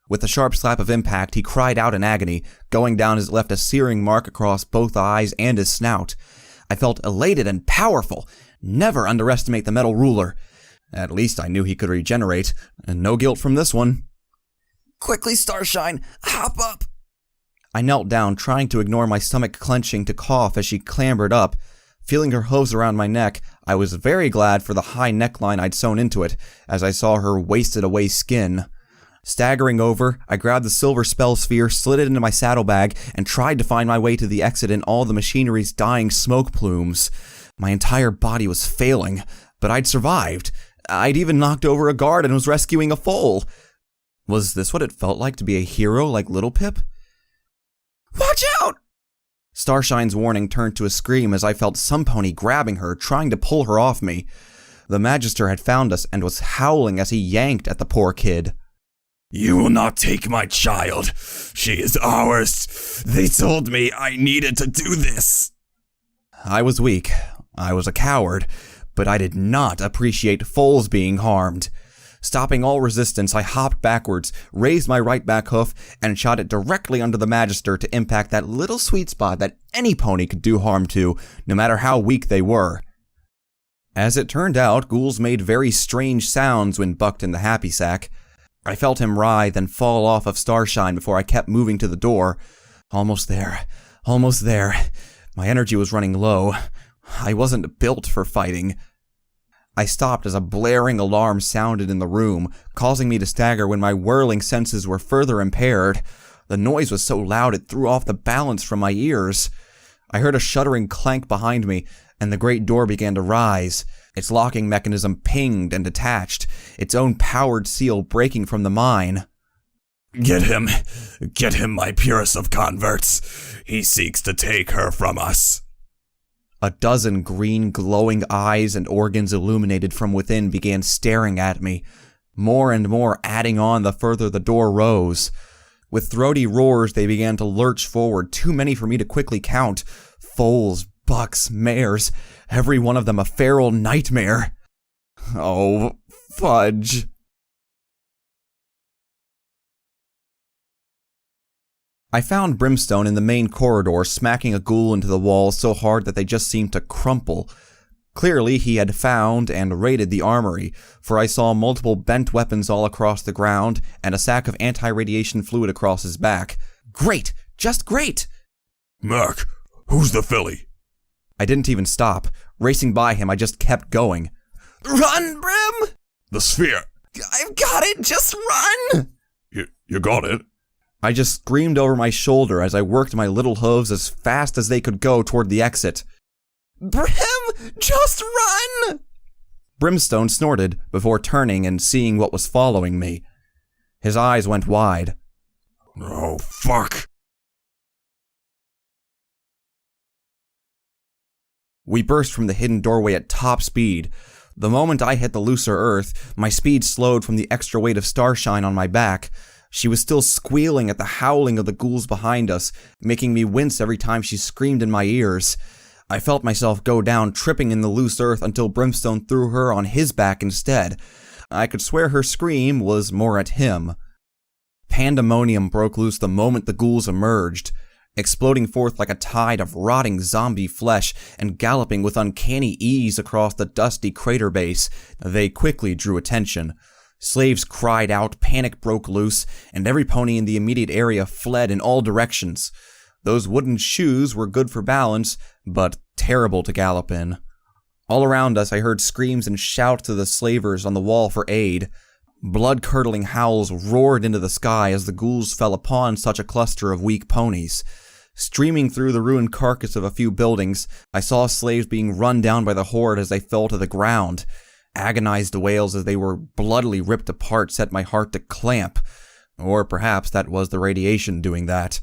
With a sharp slap of impact, he cried out in agony, going down as it left a searing mark across both eyes and his snout. I felt elated and powerful. Never underestimate the metal ruler. At least I knew he could regenerate, and no guilt from this one. Quickly, Starshine, hop up! I knelt down, trying to ignore my stomach clenching to cough as she clambered up. Feeling her hooves around my neck, I was very glad for the high neckline I'd sewn into it, as I saw her wasted-away skin. Staggering over, I grabbed the silver spell sphere, slid it into my saddlebag, and tried to find my way to the exit in all the machinery's dying smoke plumes. My entire body was failing, but I'd survived. I'd even knocked over a guard and was rescuing a foal. Was this what it felt like to be a hero like Little Pip? Watch out! Starshine's warning turned to a scream as I felt some pony grabbing her, trying to pull her off me. The Magister had found us and was howling as he yanked at the poor kid. You will not take my child. She is ours. They told me I needed to do this. I was weak. I was a coward. but I did not appreciate foals being harmed. Stopping all resistance, I hopped backwards, raised my right back hoof, and shot it directly under the magister to impact that little sweet spot that any pony could do harm to, no matter how weak they were. As it turned out, ghouls made very strange sounds when bucked in the happy sack. I felt him writhe and fall off of Starshine before I kept moving to the door. Almost there. Almost there. My energy was running low. I wasn't built for fighting. I stopped as a blaring alarm sounded in the room, causing me to stagger when my whirling senses were further impaired. The noise was so loud it threw off the balance from my ears. I heard a shuddering clank behind me, and the great door began to rise. Its locking mechanism pinged and detached, its own powered seal breaking from the mine. Get him, my purest of converts. He seeks to take her from us. A dozen green glowing eyes and organs illuminated from within began staring at me, more and more adding on the further the door rose. With throaty roars they began to lurch forward, too many for me to quickly count. Foals, bucks, mares, every one of them a feral nightmare. Oh, fudge. I found Brimstone in the main corridor, smacking a ghoul into the wall so hard that they just seemed to crumple. Clearly, he had found and raided the armory, for I saw multiple bent weapons all across the ground and a sack of anti-radiation fluid across his back. Great! Just great! Merc, who's the filly? I didn't even stop. Racing by him, I just kept going. Run, Brim! The sphere. I've got it! Just run! You got it? I just screamed over my shoulder as I worked my little hooves as fast as they could go toward the exit. Brim! Just run! Brimstone snorted before turning and seeing what was following me. His eyes went wide. Oh, fuck. We burst from the hidden doorway at top speed. The moment I hit the looser earth, my speed slowed from the extra weight of Starshine on my back. She was still squealing at the howling of the ghouls behind us, making me wince every time she screamed in my ears. I felt myself go down, tripping in the loose earth until Brimstone threw her on his back instead. I could swear her scream was more at him. Pandemonium broke loose the moment the ghouls emerged, exploding forth like a tide of rotting zombie flesh and galloping with uncanny ease across the dusty crater base. They quickly drew attention. Slaves cried out, panic broke loose, and every pony in the immediate area fled in all directions. Those wooden shoes were good for balance, but terrible to gallop in. All around us I heard screams and shouts to the slavers on the wall for aid. Blood-curdling howls roared into the sky as the ghouls fell upon such a cluster of weak ponies. Streaming through the ruined carcass of a few buildings, I saw slaves being run down by the horde as they fell to the ground. Agonized wails as they were bloodily ripped apart set my heart to clamp. Or perhaps that was the radiation doing that.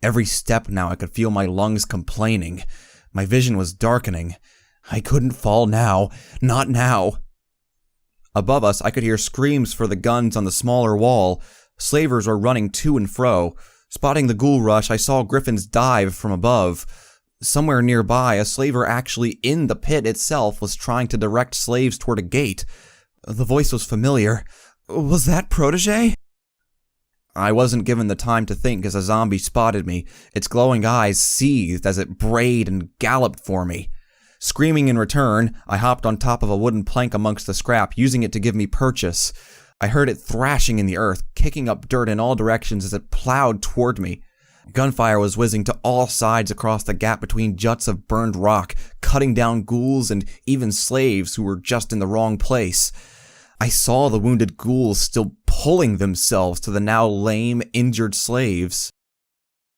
Every step now I could feel my lungs complaining. My vision was darkening. I couldn't fall now. Not now. Above us I could hear screams for the guns on the smaller wall. Slavers were running to and fro. Spotting the ghoul rush, I saw griffins dive from above. Somewhere nearby, a slaver actually in the pit itself was trying to direct slaves toward a gate. The voice was familiar. Was that Protégé? I wasn't given the time to think as a zombie spotted me. Its glowing eyes seethed as it brayed and galloped for me. Screaming in return, I hopped on top of a wooden plank amongst the scrap, using it to give me purchase. I heard it thrashing in the earth, kicking up dirt in all directions as it plowed toward me. Gunfire was whizzing to all sides across the gap between juts of burned rock, cutting down ghouls and even slaves who were just in the wrong place. I saw the wounded ghouls still pulling themselves to the now lame, injured slaves.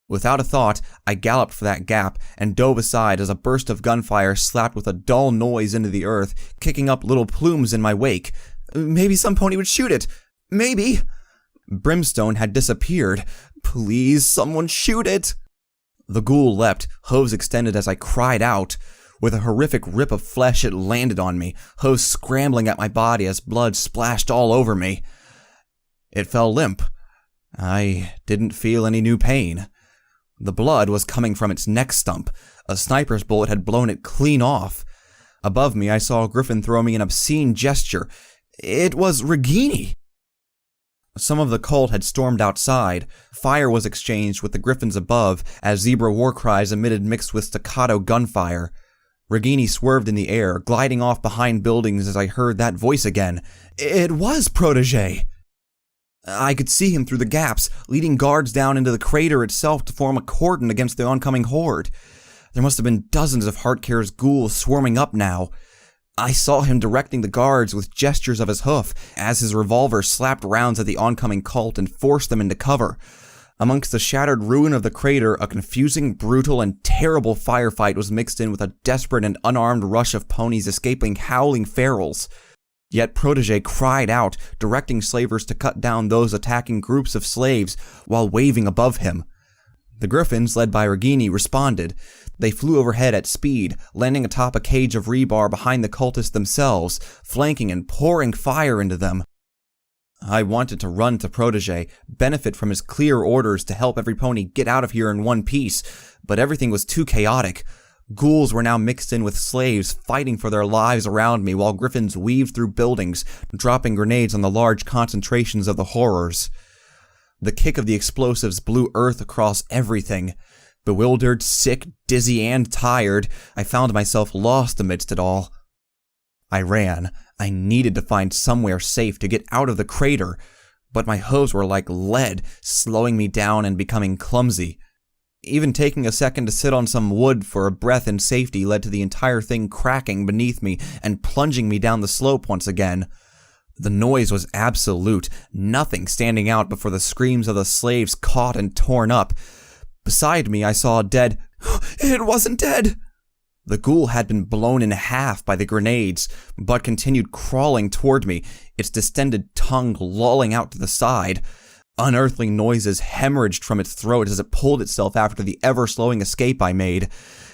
Without a thought, I galloped for that gap and dove aside as a burst of gunfire slapped with a dull noise into the earth, kicking up little plumes in my wake. Maybe some pony would shoot it. Maybe. Brimstone had disappeared. Please, someone shoot it! The ghoul leapt, hooves extended as I cried out. With a horrific rip of flesh it landed on me, hooves scrambling at my body as blood splashed all over me. It fell limp. I didn't feel any new pain. The blood was coming from its neck stump. A sniper's bullet had blown it clean off. Above me, I saw a griffin throw me an obscene gesture. It was Regini! Some of the cult had stormed outside. Fire was exchanged with the griffins above as zebra war cries emitted mixed with staccato gunfire. Regini swerved in the air, gliding off behind buildings as I heard that voice again. It was Protégé! I could see him through the gaps, leading guards down into the crater itself to form a cordon against the oncoming horde. There must have been dozens of Heartcare's ghouls swarming up now. I saw him directing the guards with gestures of his hoof as his revolver slapped rounds at the oncoming cult and forced them into cover. Amongst the shattered ruin of the crater, a confusing, brutal, and terrible firefight was mixed in with a desperate and unarmed rush of ponies escaping howling ferals. Yet Protégé cried out, directing slavers to cut down those attacking groups of slaves while waving above him. The griffins, led by Regini, responded. They flew overhead at speed, landing atop a cage of rebar behind the cultists themselves, flanking and pouring fire into them. I wanted to run to Protégé, benefit from his clear orders to help every pony get out of here in one piece, but everything was too chaotic. Ghouls were now mixed in with slaves fighting for their lives around me while griffins weaved through buildings, dropping grenades on the large concentrations of the horrors. The kick of the explosives blew earth across everything. Bewildered, sick, dizzy, and tired, I found myself lost amidst it all. I ran. I needed to find somewhere safe to get out of the crater, but my hooves were like lead, slowing me down and becoming clumsy. Even taking a second to sit on some wood for a breath in safety led to the entire thing cracking beneath me and plunging me down the slope once again. The noise was absolute, nothing standing out before the screams of the slaves caught and torn up. Beside me, I saw a dead... It wasn't dead! The ghoul had been blown in half by the grenades, but continued crawling toward me, its distended tongue lolling out to the side. Unearthly noises hemorrhaged from its throat as it pulled itself after the ever-slowing escape I made.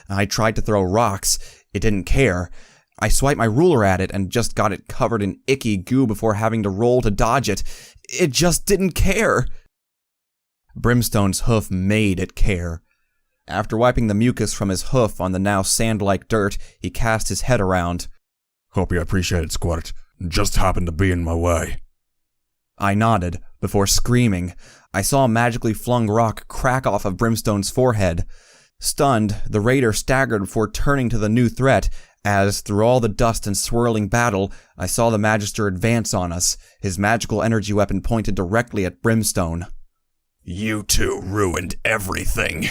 I tried to throw rocks. It didn't care. I swiped my ruler at it and just got it covered in icky goo before having to roll to dodge it. It just didn't care. Brimstone's hoof made it care. After wiping the mucus from his hoof on the now sand-like dirt, he cast his head around. Hope you appreciate it, Squirt. Just happened to be in my way. I nodded, before screaming. I saw a magically flung rock crack off of Brimstone's forehead. Stunned, the raider staggered before turning to the new threat, as, through all the dust and swirling battle, I saw the Magister advance on us, his magical energy weapon pointed directly at Brimstone. You two ruined everything.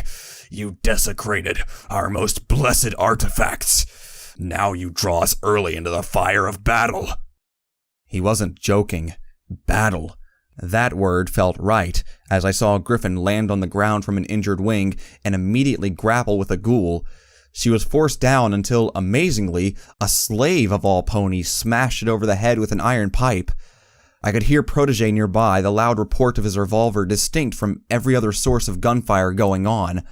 You desecrated our most blessed artifacts. Now you draw us early into the fire of battle. He wasn't joking. Battle. That word felt right, as I saw a griffin land on the ground from an injured wing and immediately grapple with a ghoul. She was forced down until, amazingly, a slave of all ponies smashed it over the head with an iron pipe. I could hear Protégé nearby, the loud report of his revolver distinct from every other source of gunfire going on.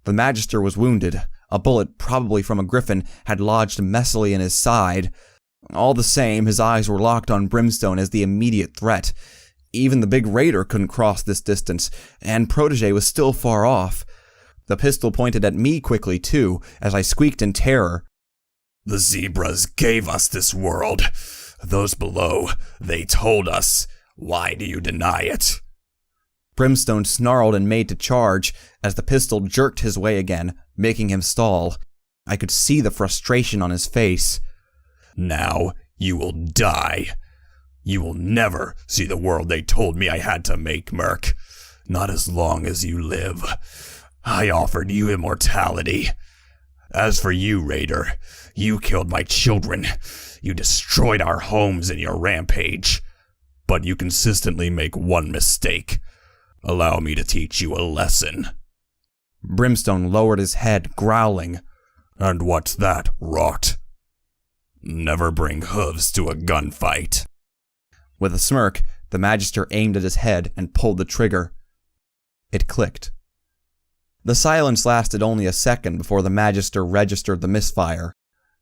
The Magister was wounded. A bullet, probably from a griffin, had lodged messily in his side. All the same, his eyes were locked on Brimstone as the immediate threat. Even the big raider couldn't cross this distance, and Protégé was still far off. The pistol pointed at me quickly, too, as I squeaked in terror. The zebras gave us this world. Those below, they told us. Why do you deny it? Brimstone snarled and made to charge, as the pistol jerked his way again, making him stall. I could see the frustration on his face. Now you will die. You will never see the world they told me I had to make, Merc. Not as long as you live. I offered you immortality. As for you, Raider, you killed my children. You destroyed our homes in your rampage. But you consistently make one mistake. Allow me to teach you a lesson. Brimstone lowered his head, growling. And what's that, rot? Never bring hooves to a gunfight. With a smirk, the Magister aimed at his head and pulled the trigger. It clicked. The silence lasted only a second before the Magister registered the misfire.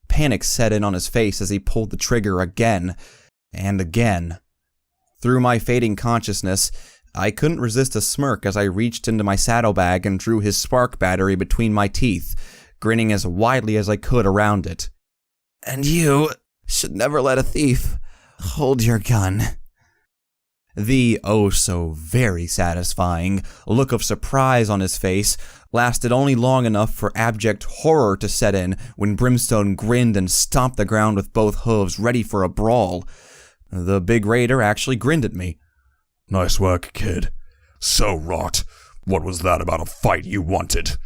Panic set in on his face as he pulled the trigger again and again. Through my fading consciousness, I couldn't resist a smirk as I reached into my saddlebag and drew his spark battery between my teeth, grinning as widely as I could around it. And you should never let a thief hold your gun. The oh-so-very satisfying look of surprise on his face lasted only long enough for abject horror to set in when Brimstone grinned and stomped the ground with both hooves, ready for a brawl. The big raider actually grinned at me. Nice work, kid. So rot. What was that about a fight you wanted?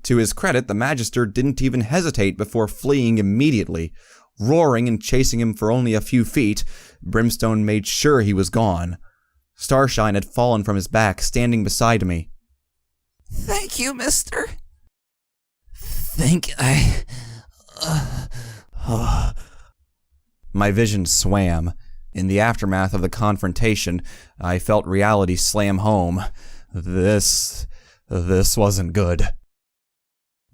To his credit, the Magister didn't even hesitate before fleeing immediately. Roaring and chasing him for only a few feet, Brimstone made sure he was gone. Starshine had fallen from his back, standing beside me. Thank you, mister. Think I... My vision swam. In the aftermath of the confrontation, I felt reality slam home. This wasn't good.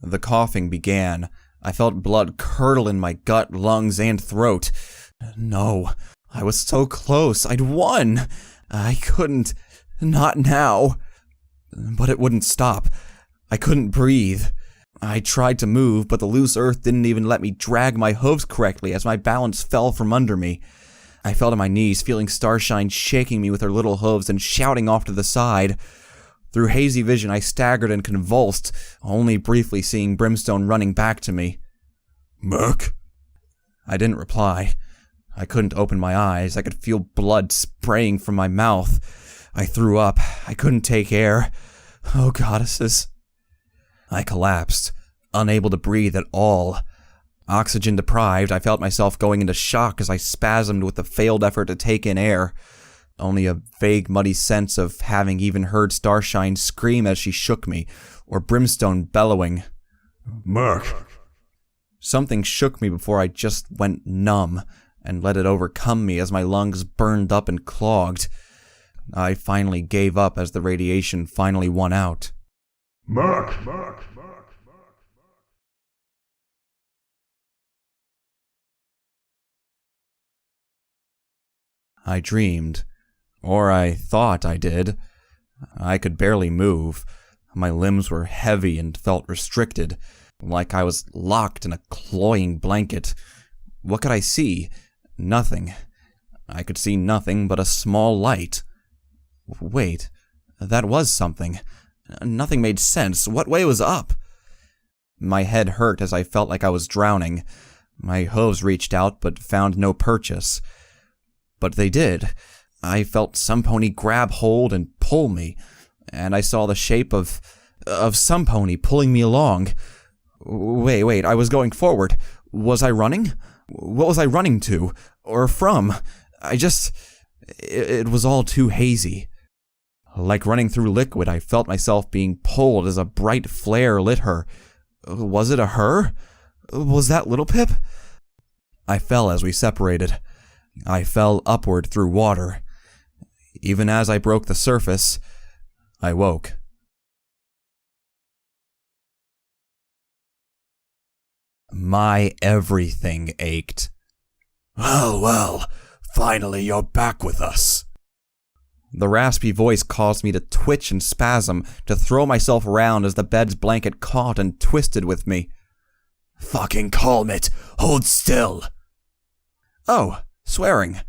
The coughing began. I felt blood curdle in my gut, lungs, and throat. No, I was so close. I'd won. I couldn't. Not now. But it wouldn't stop. I couldn't breathe. I tried to move, but the loose earth didn't even let me drag my hooves correctly as my balance fell from under me. I fell to my knees, feeling Starshine shaking me with her little hooves and shouting off to the side. Through hazy vision, I staggered and convulsed, only briefly seeing Brimstone running back to me. Merc? I didn't reply. I couldn't open my eyes. I could feel blood spraying from my mouth. I threw up. I couldn't take air. Oh, goddesses. I collapsed, unable to breathe at all. Oxygen deprived, I felt myself going into shock as I spasmed with the failed effort to take in air. Only a vague, muddy sense of having even heard Starshine scream as she shook me, or Brimstone bellowing, Merc! Something shook me before I just went numb, and let it overcome me as my lungs burned up and clogged. I finally gave up as the radiation finally won out. Merc! I dreamed. Or I thought I did. I could barely move. My limbs were heavy and felt restricted, like I was locked in a cloying blanket. What could I see? Nothing. I could see nothing but a small light. Wait, that was something. Nothing made sense. What way was up? My head hurt as I felt like I was drowning. My hooves reached out but found no purchase. But they did. I felt some pony grab hold and pull me, and I saw the shape of some pony pulling me along. Wait, I was going forward. Was I running? What was I running to? Or from? It was all too hazy. Like running through liquid, I felt myself being pulled as a bright flare lit her. Was it a her? Was that Little Pip? I fell as we separated. I fell upward through water. Even as I broke the surface, I woke. My everything ached. Well, finally you're back with us. The raspy voice caused me to twitch and spasm, to throw myself around as the bed's blanket caught and twisted with me. Fucking calm it! Hold still! Oh, swearing.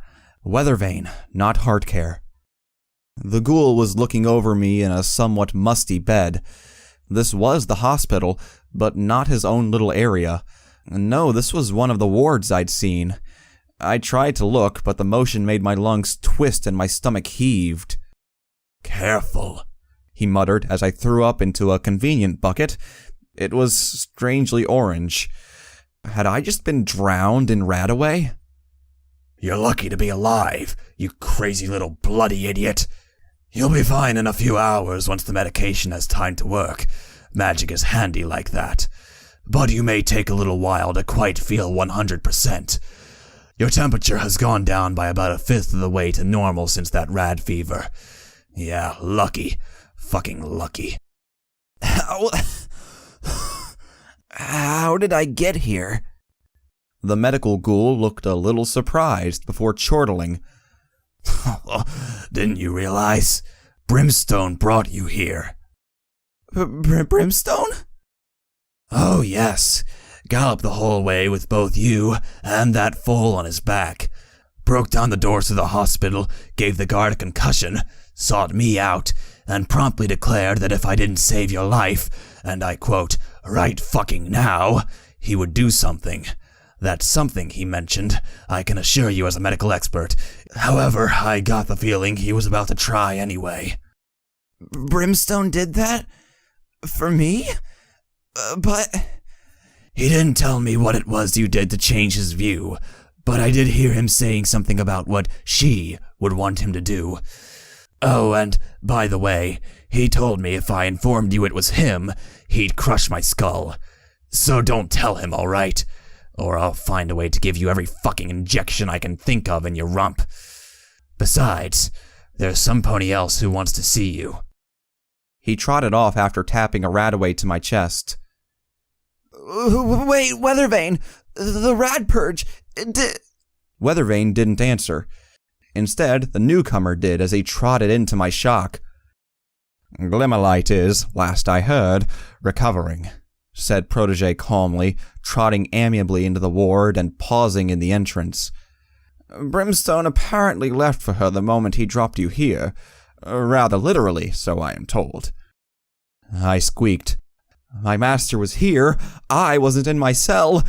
Weather vane, not heart care. The ghoul was looking over me in a somewhat musty bed. This was the hospital, but not his own little area. No, this was one of the wards I'd seen. I tried to look, but the motion made my lungs twist and my stomach heaved. Careful, he muttered as I threw up into a convenient bucket. It was strangely orange. Had I just been drowned in Radaway? You're lucky to be alive, you crazy little bloody idiot. You'll be fine in a few hours once the medication has time to work. Magic is handy like that. But you may take a little while to quite feel 100%. Your temperature has gone down by about 1/5 of the way to normal since that rad fever. Yeah, lucky. Fucking lucky. How did I get here? The medical ghoul looked a little surprised before chortling. Didn't you realize? Brimstone brought you here. Brimstone? Oh, yes. galloped the whole way with both you and that foal on his back. Broke down the doors to the hospital, gave the guard a concussion, sought me out, and promptly declared that if I didn't save your life, and I quote, right fucking now, he would do something. That something he mentioned, I can assure you as a medical expert. However, I got the feeling he was about to try anyway. Brimstone did that? For me? But... He didn't tell me what it was you did to change his view, but I did hear him saying something about what she would want him to do. Oh, and by the way, he told me if I informed you it was him, he'd crush my skull. So don't tell him, alright? Or I'll find a way to give you every fucking injection I can think of in your rump. Besides, there's some pony else who wants to see you. He trotted off after tapping a rat-away to my chest. Wait, Weathervane! The rat purge! Weathervane didn't answer. Instead, the newcomer did as he trotted into my shock. Glimmerlight is, last I heard, recovering, said Protege calmly, trotting amiably into the ward and pausing in the entrance. Brimstone apparently left for her the moment he dropped you here. Rather literally, so I am told. I squeaked. My master was here. I wasn't in my cell.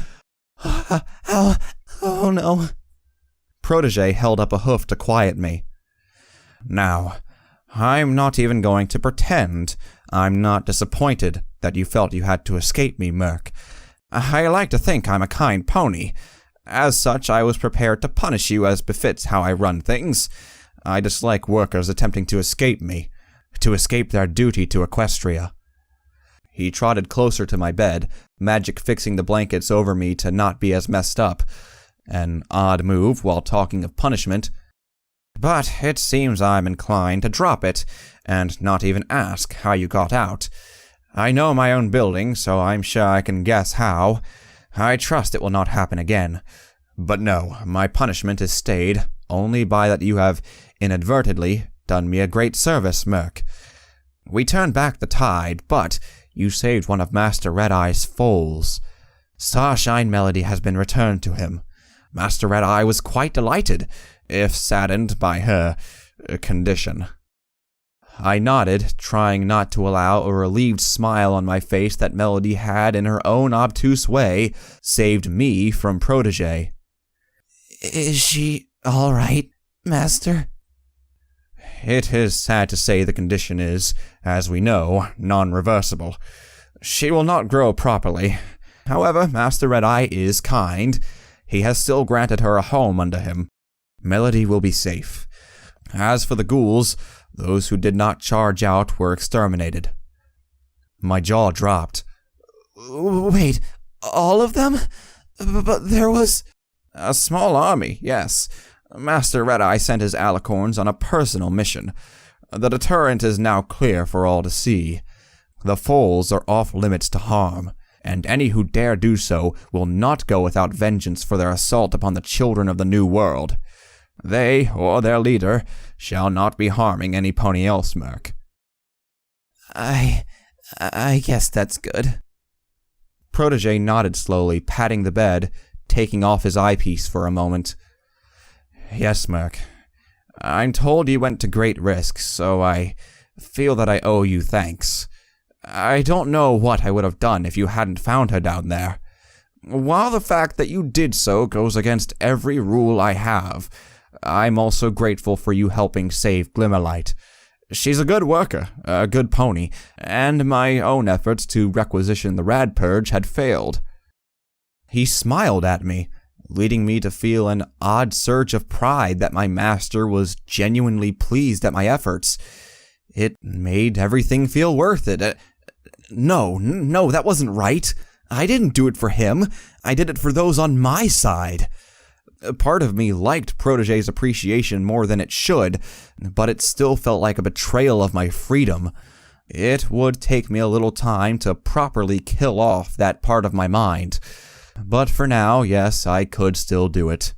Oh no. Protege held up a hoof to quiet me. Now, I'm not even going to pretend I'm not disappointed that you felt you had to escape me, Murk. I like to think I'm a kind pony. As such, I was prepared to punish you as befits how I run things. I dislike workers attempting to escape me, to escape their duty to Equestria. He trotted closer to my bed, magic fixing the blankets over me to not be as messed up. An odd move while talking of punishment. But it seems I'm inclined to drop it, and not even ask how you got out. I know my own building, so I'm sure I can guess how. I trust it will not happen again. But no, my punishment is stayed only by that you have inadvertently done me a great service, Murk. We turned back the tide, but you saved one of Master Red-Eye's foals. Starshine Melody has been returned to him. Master Red-Eye was quite delighted, if saddened by her condition. I nodded, trying not to allow a relieved smile on my face that Melody had, in her own obtuse way, saved me from Protege. Is she all right, Master? It is sad to say the condition is, as we know, non-reversible. She will not grow properly. However, Master Red-Eye is kind. He has still granted her a home under him. Melody will be safe. As for the ghouls, those who did not charge out were exterminated. My jaw dropped. Wait, all of them? But there was... A small army, yes. Master Red-Eye sent his alicorns on a personal mission. The deterrent is now clear for all to see. The foals are off limits to harm, and any who dare do so will not go without vengeance for their assault upon the children of the New World. They, or their leader, shall not be harming any pony else, Murk. I guess that's good. Protege nodded slowly, patting the bed, taking off his eyepiece for a moment. Yes, Murk. I'm told you went to great risk, so I feel that I owe you thanks. I don't know what I would have done if you hadn't found her down there. While the fact that you did so goes against every rule I have, I'm also grateful for you helping save Glimmerlight. She's a good worker, a good pony, and my own efforts to requisition the Rad Purge had failed. He smiled at me, leading me to feel an odd surge of pride that my master was genuinely pleased at my efforts. It made everything feel worth it. No, that wasn't right. I didn't do it for him. I did it for those on my side. Part of me liked Protege's appreciation more than it should, but it still felt like a betrayal of my freedom. It would take me a little time to properly kill off that part of my mind. But for now, yes, I could still do it.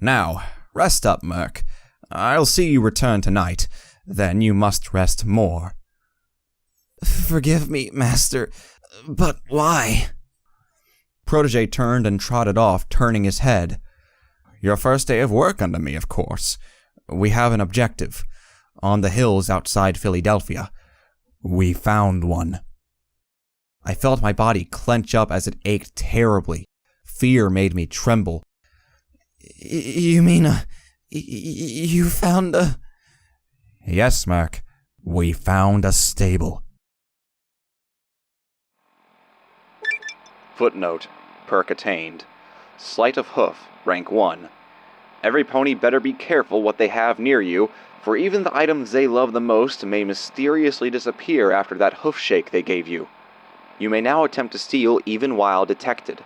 Now, rest up, Murk. I'll see you return tonight. Then you must rest more. Forgive me, Master, but why? Protege turned and trotted off, turning his head. Your first day of work under me, of course. We have an objective. On the hills outside Philadelphia. We found one. I felt my body clench up as it ached terribly. Fear made me tremble. You mean, you found a... Yes, Merc. We found a stable. Footnote. Perk attained. Sleight of hoof, rank 1. Every pony better be careful what they have near you, for even the items they love the most may mysteriously disappear after that hoof shake they gave you. You may now attempt to steal even while detected.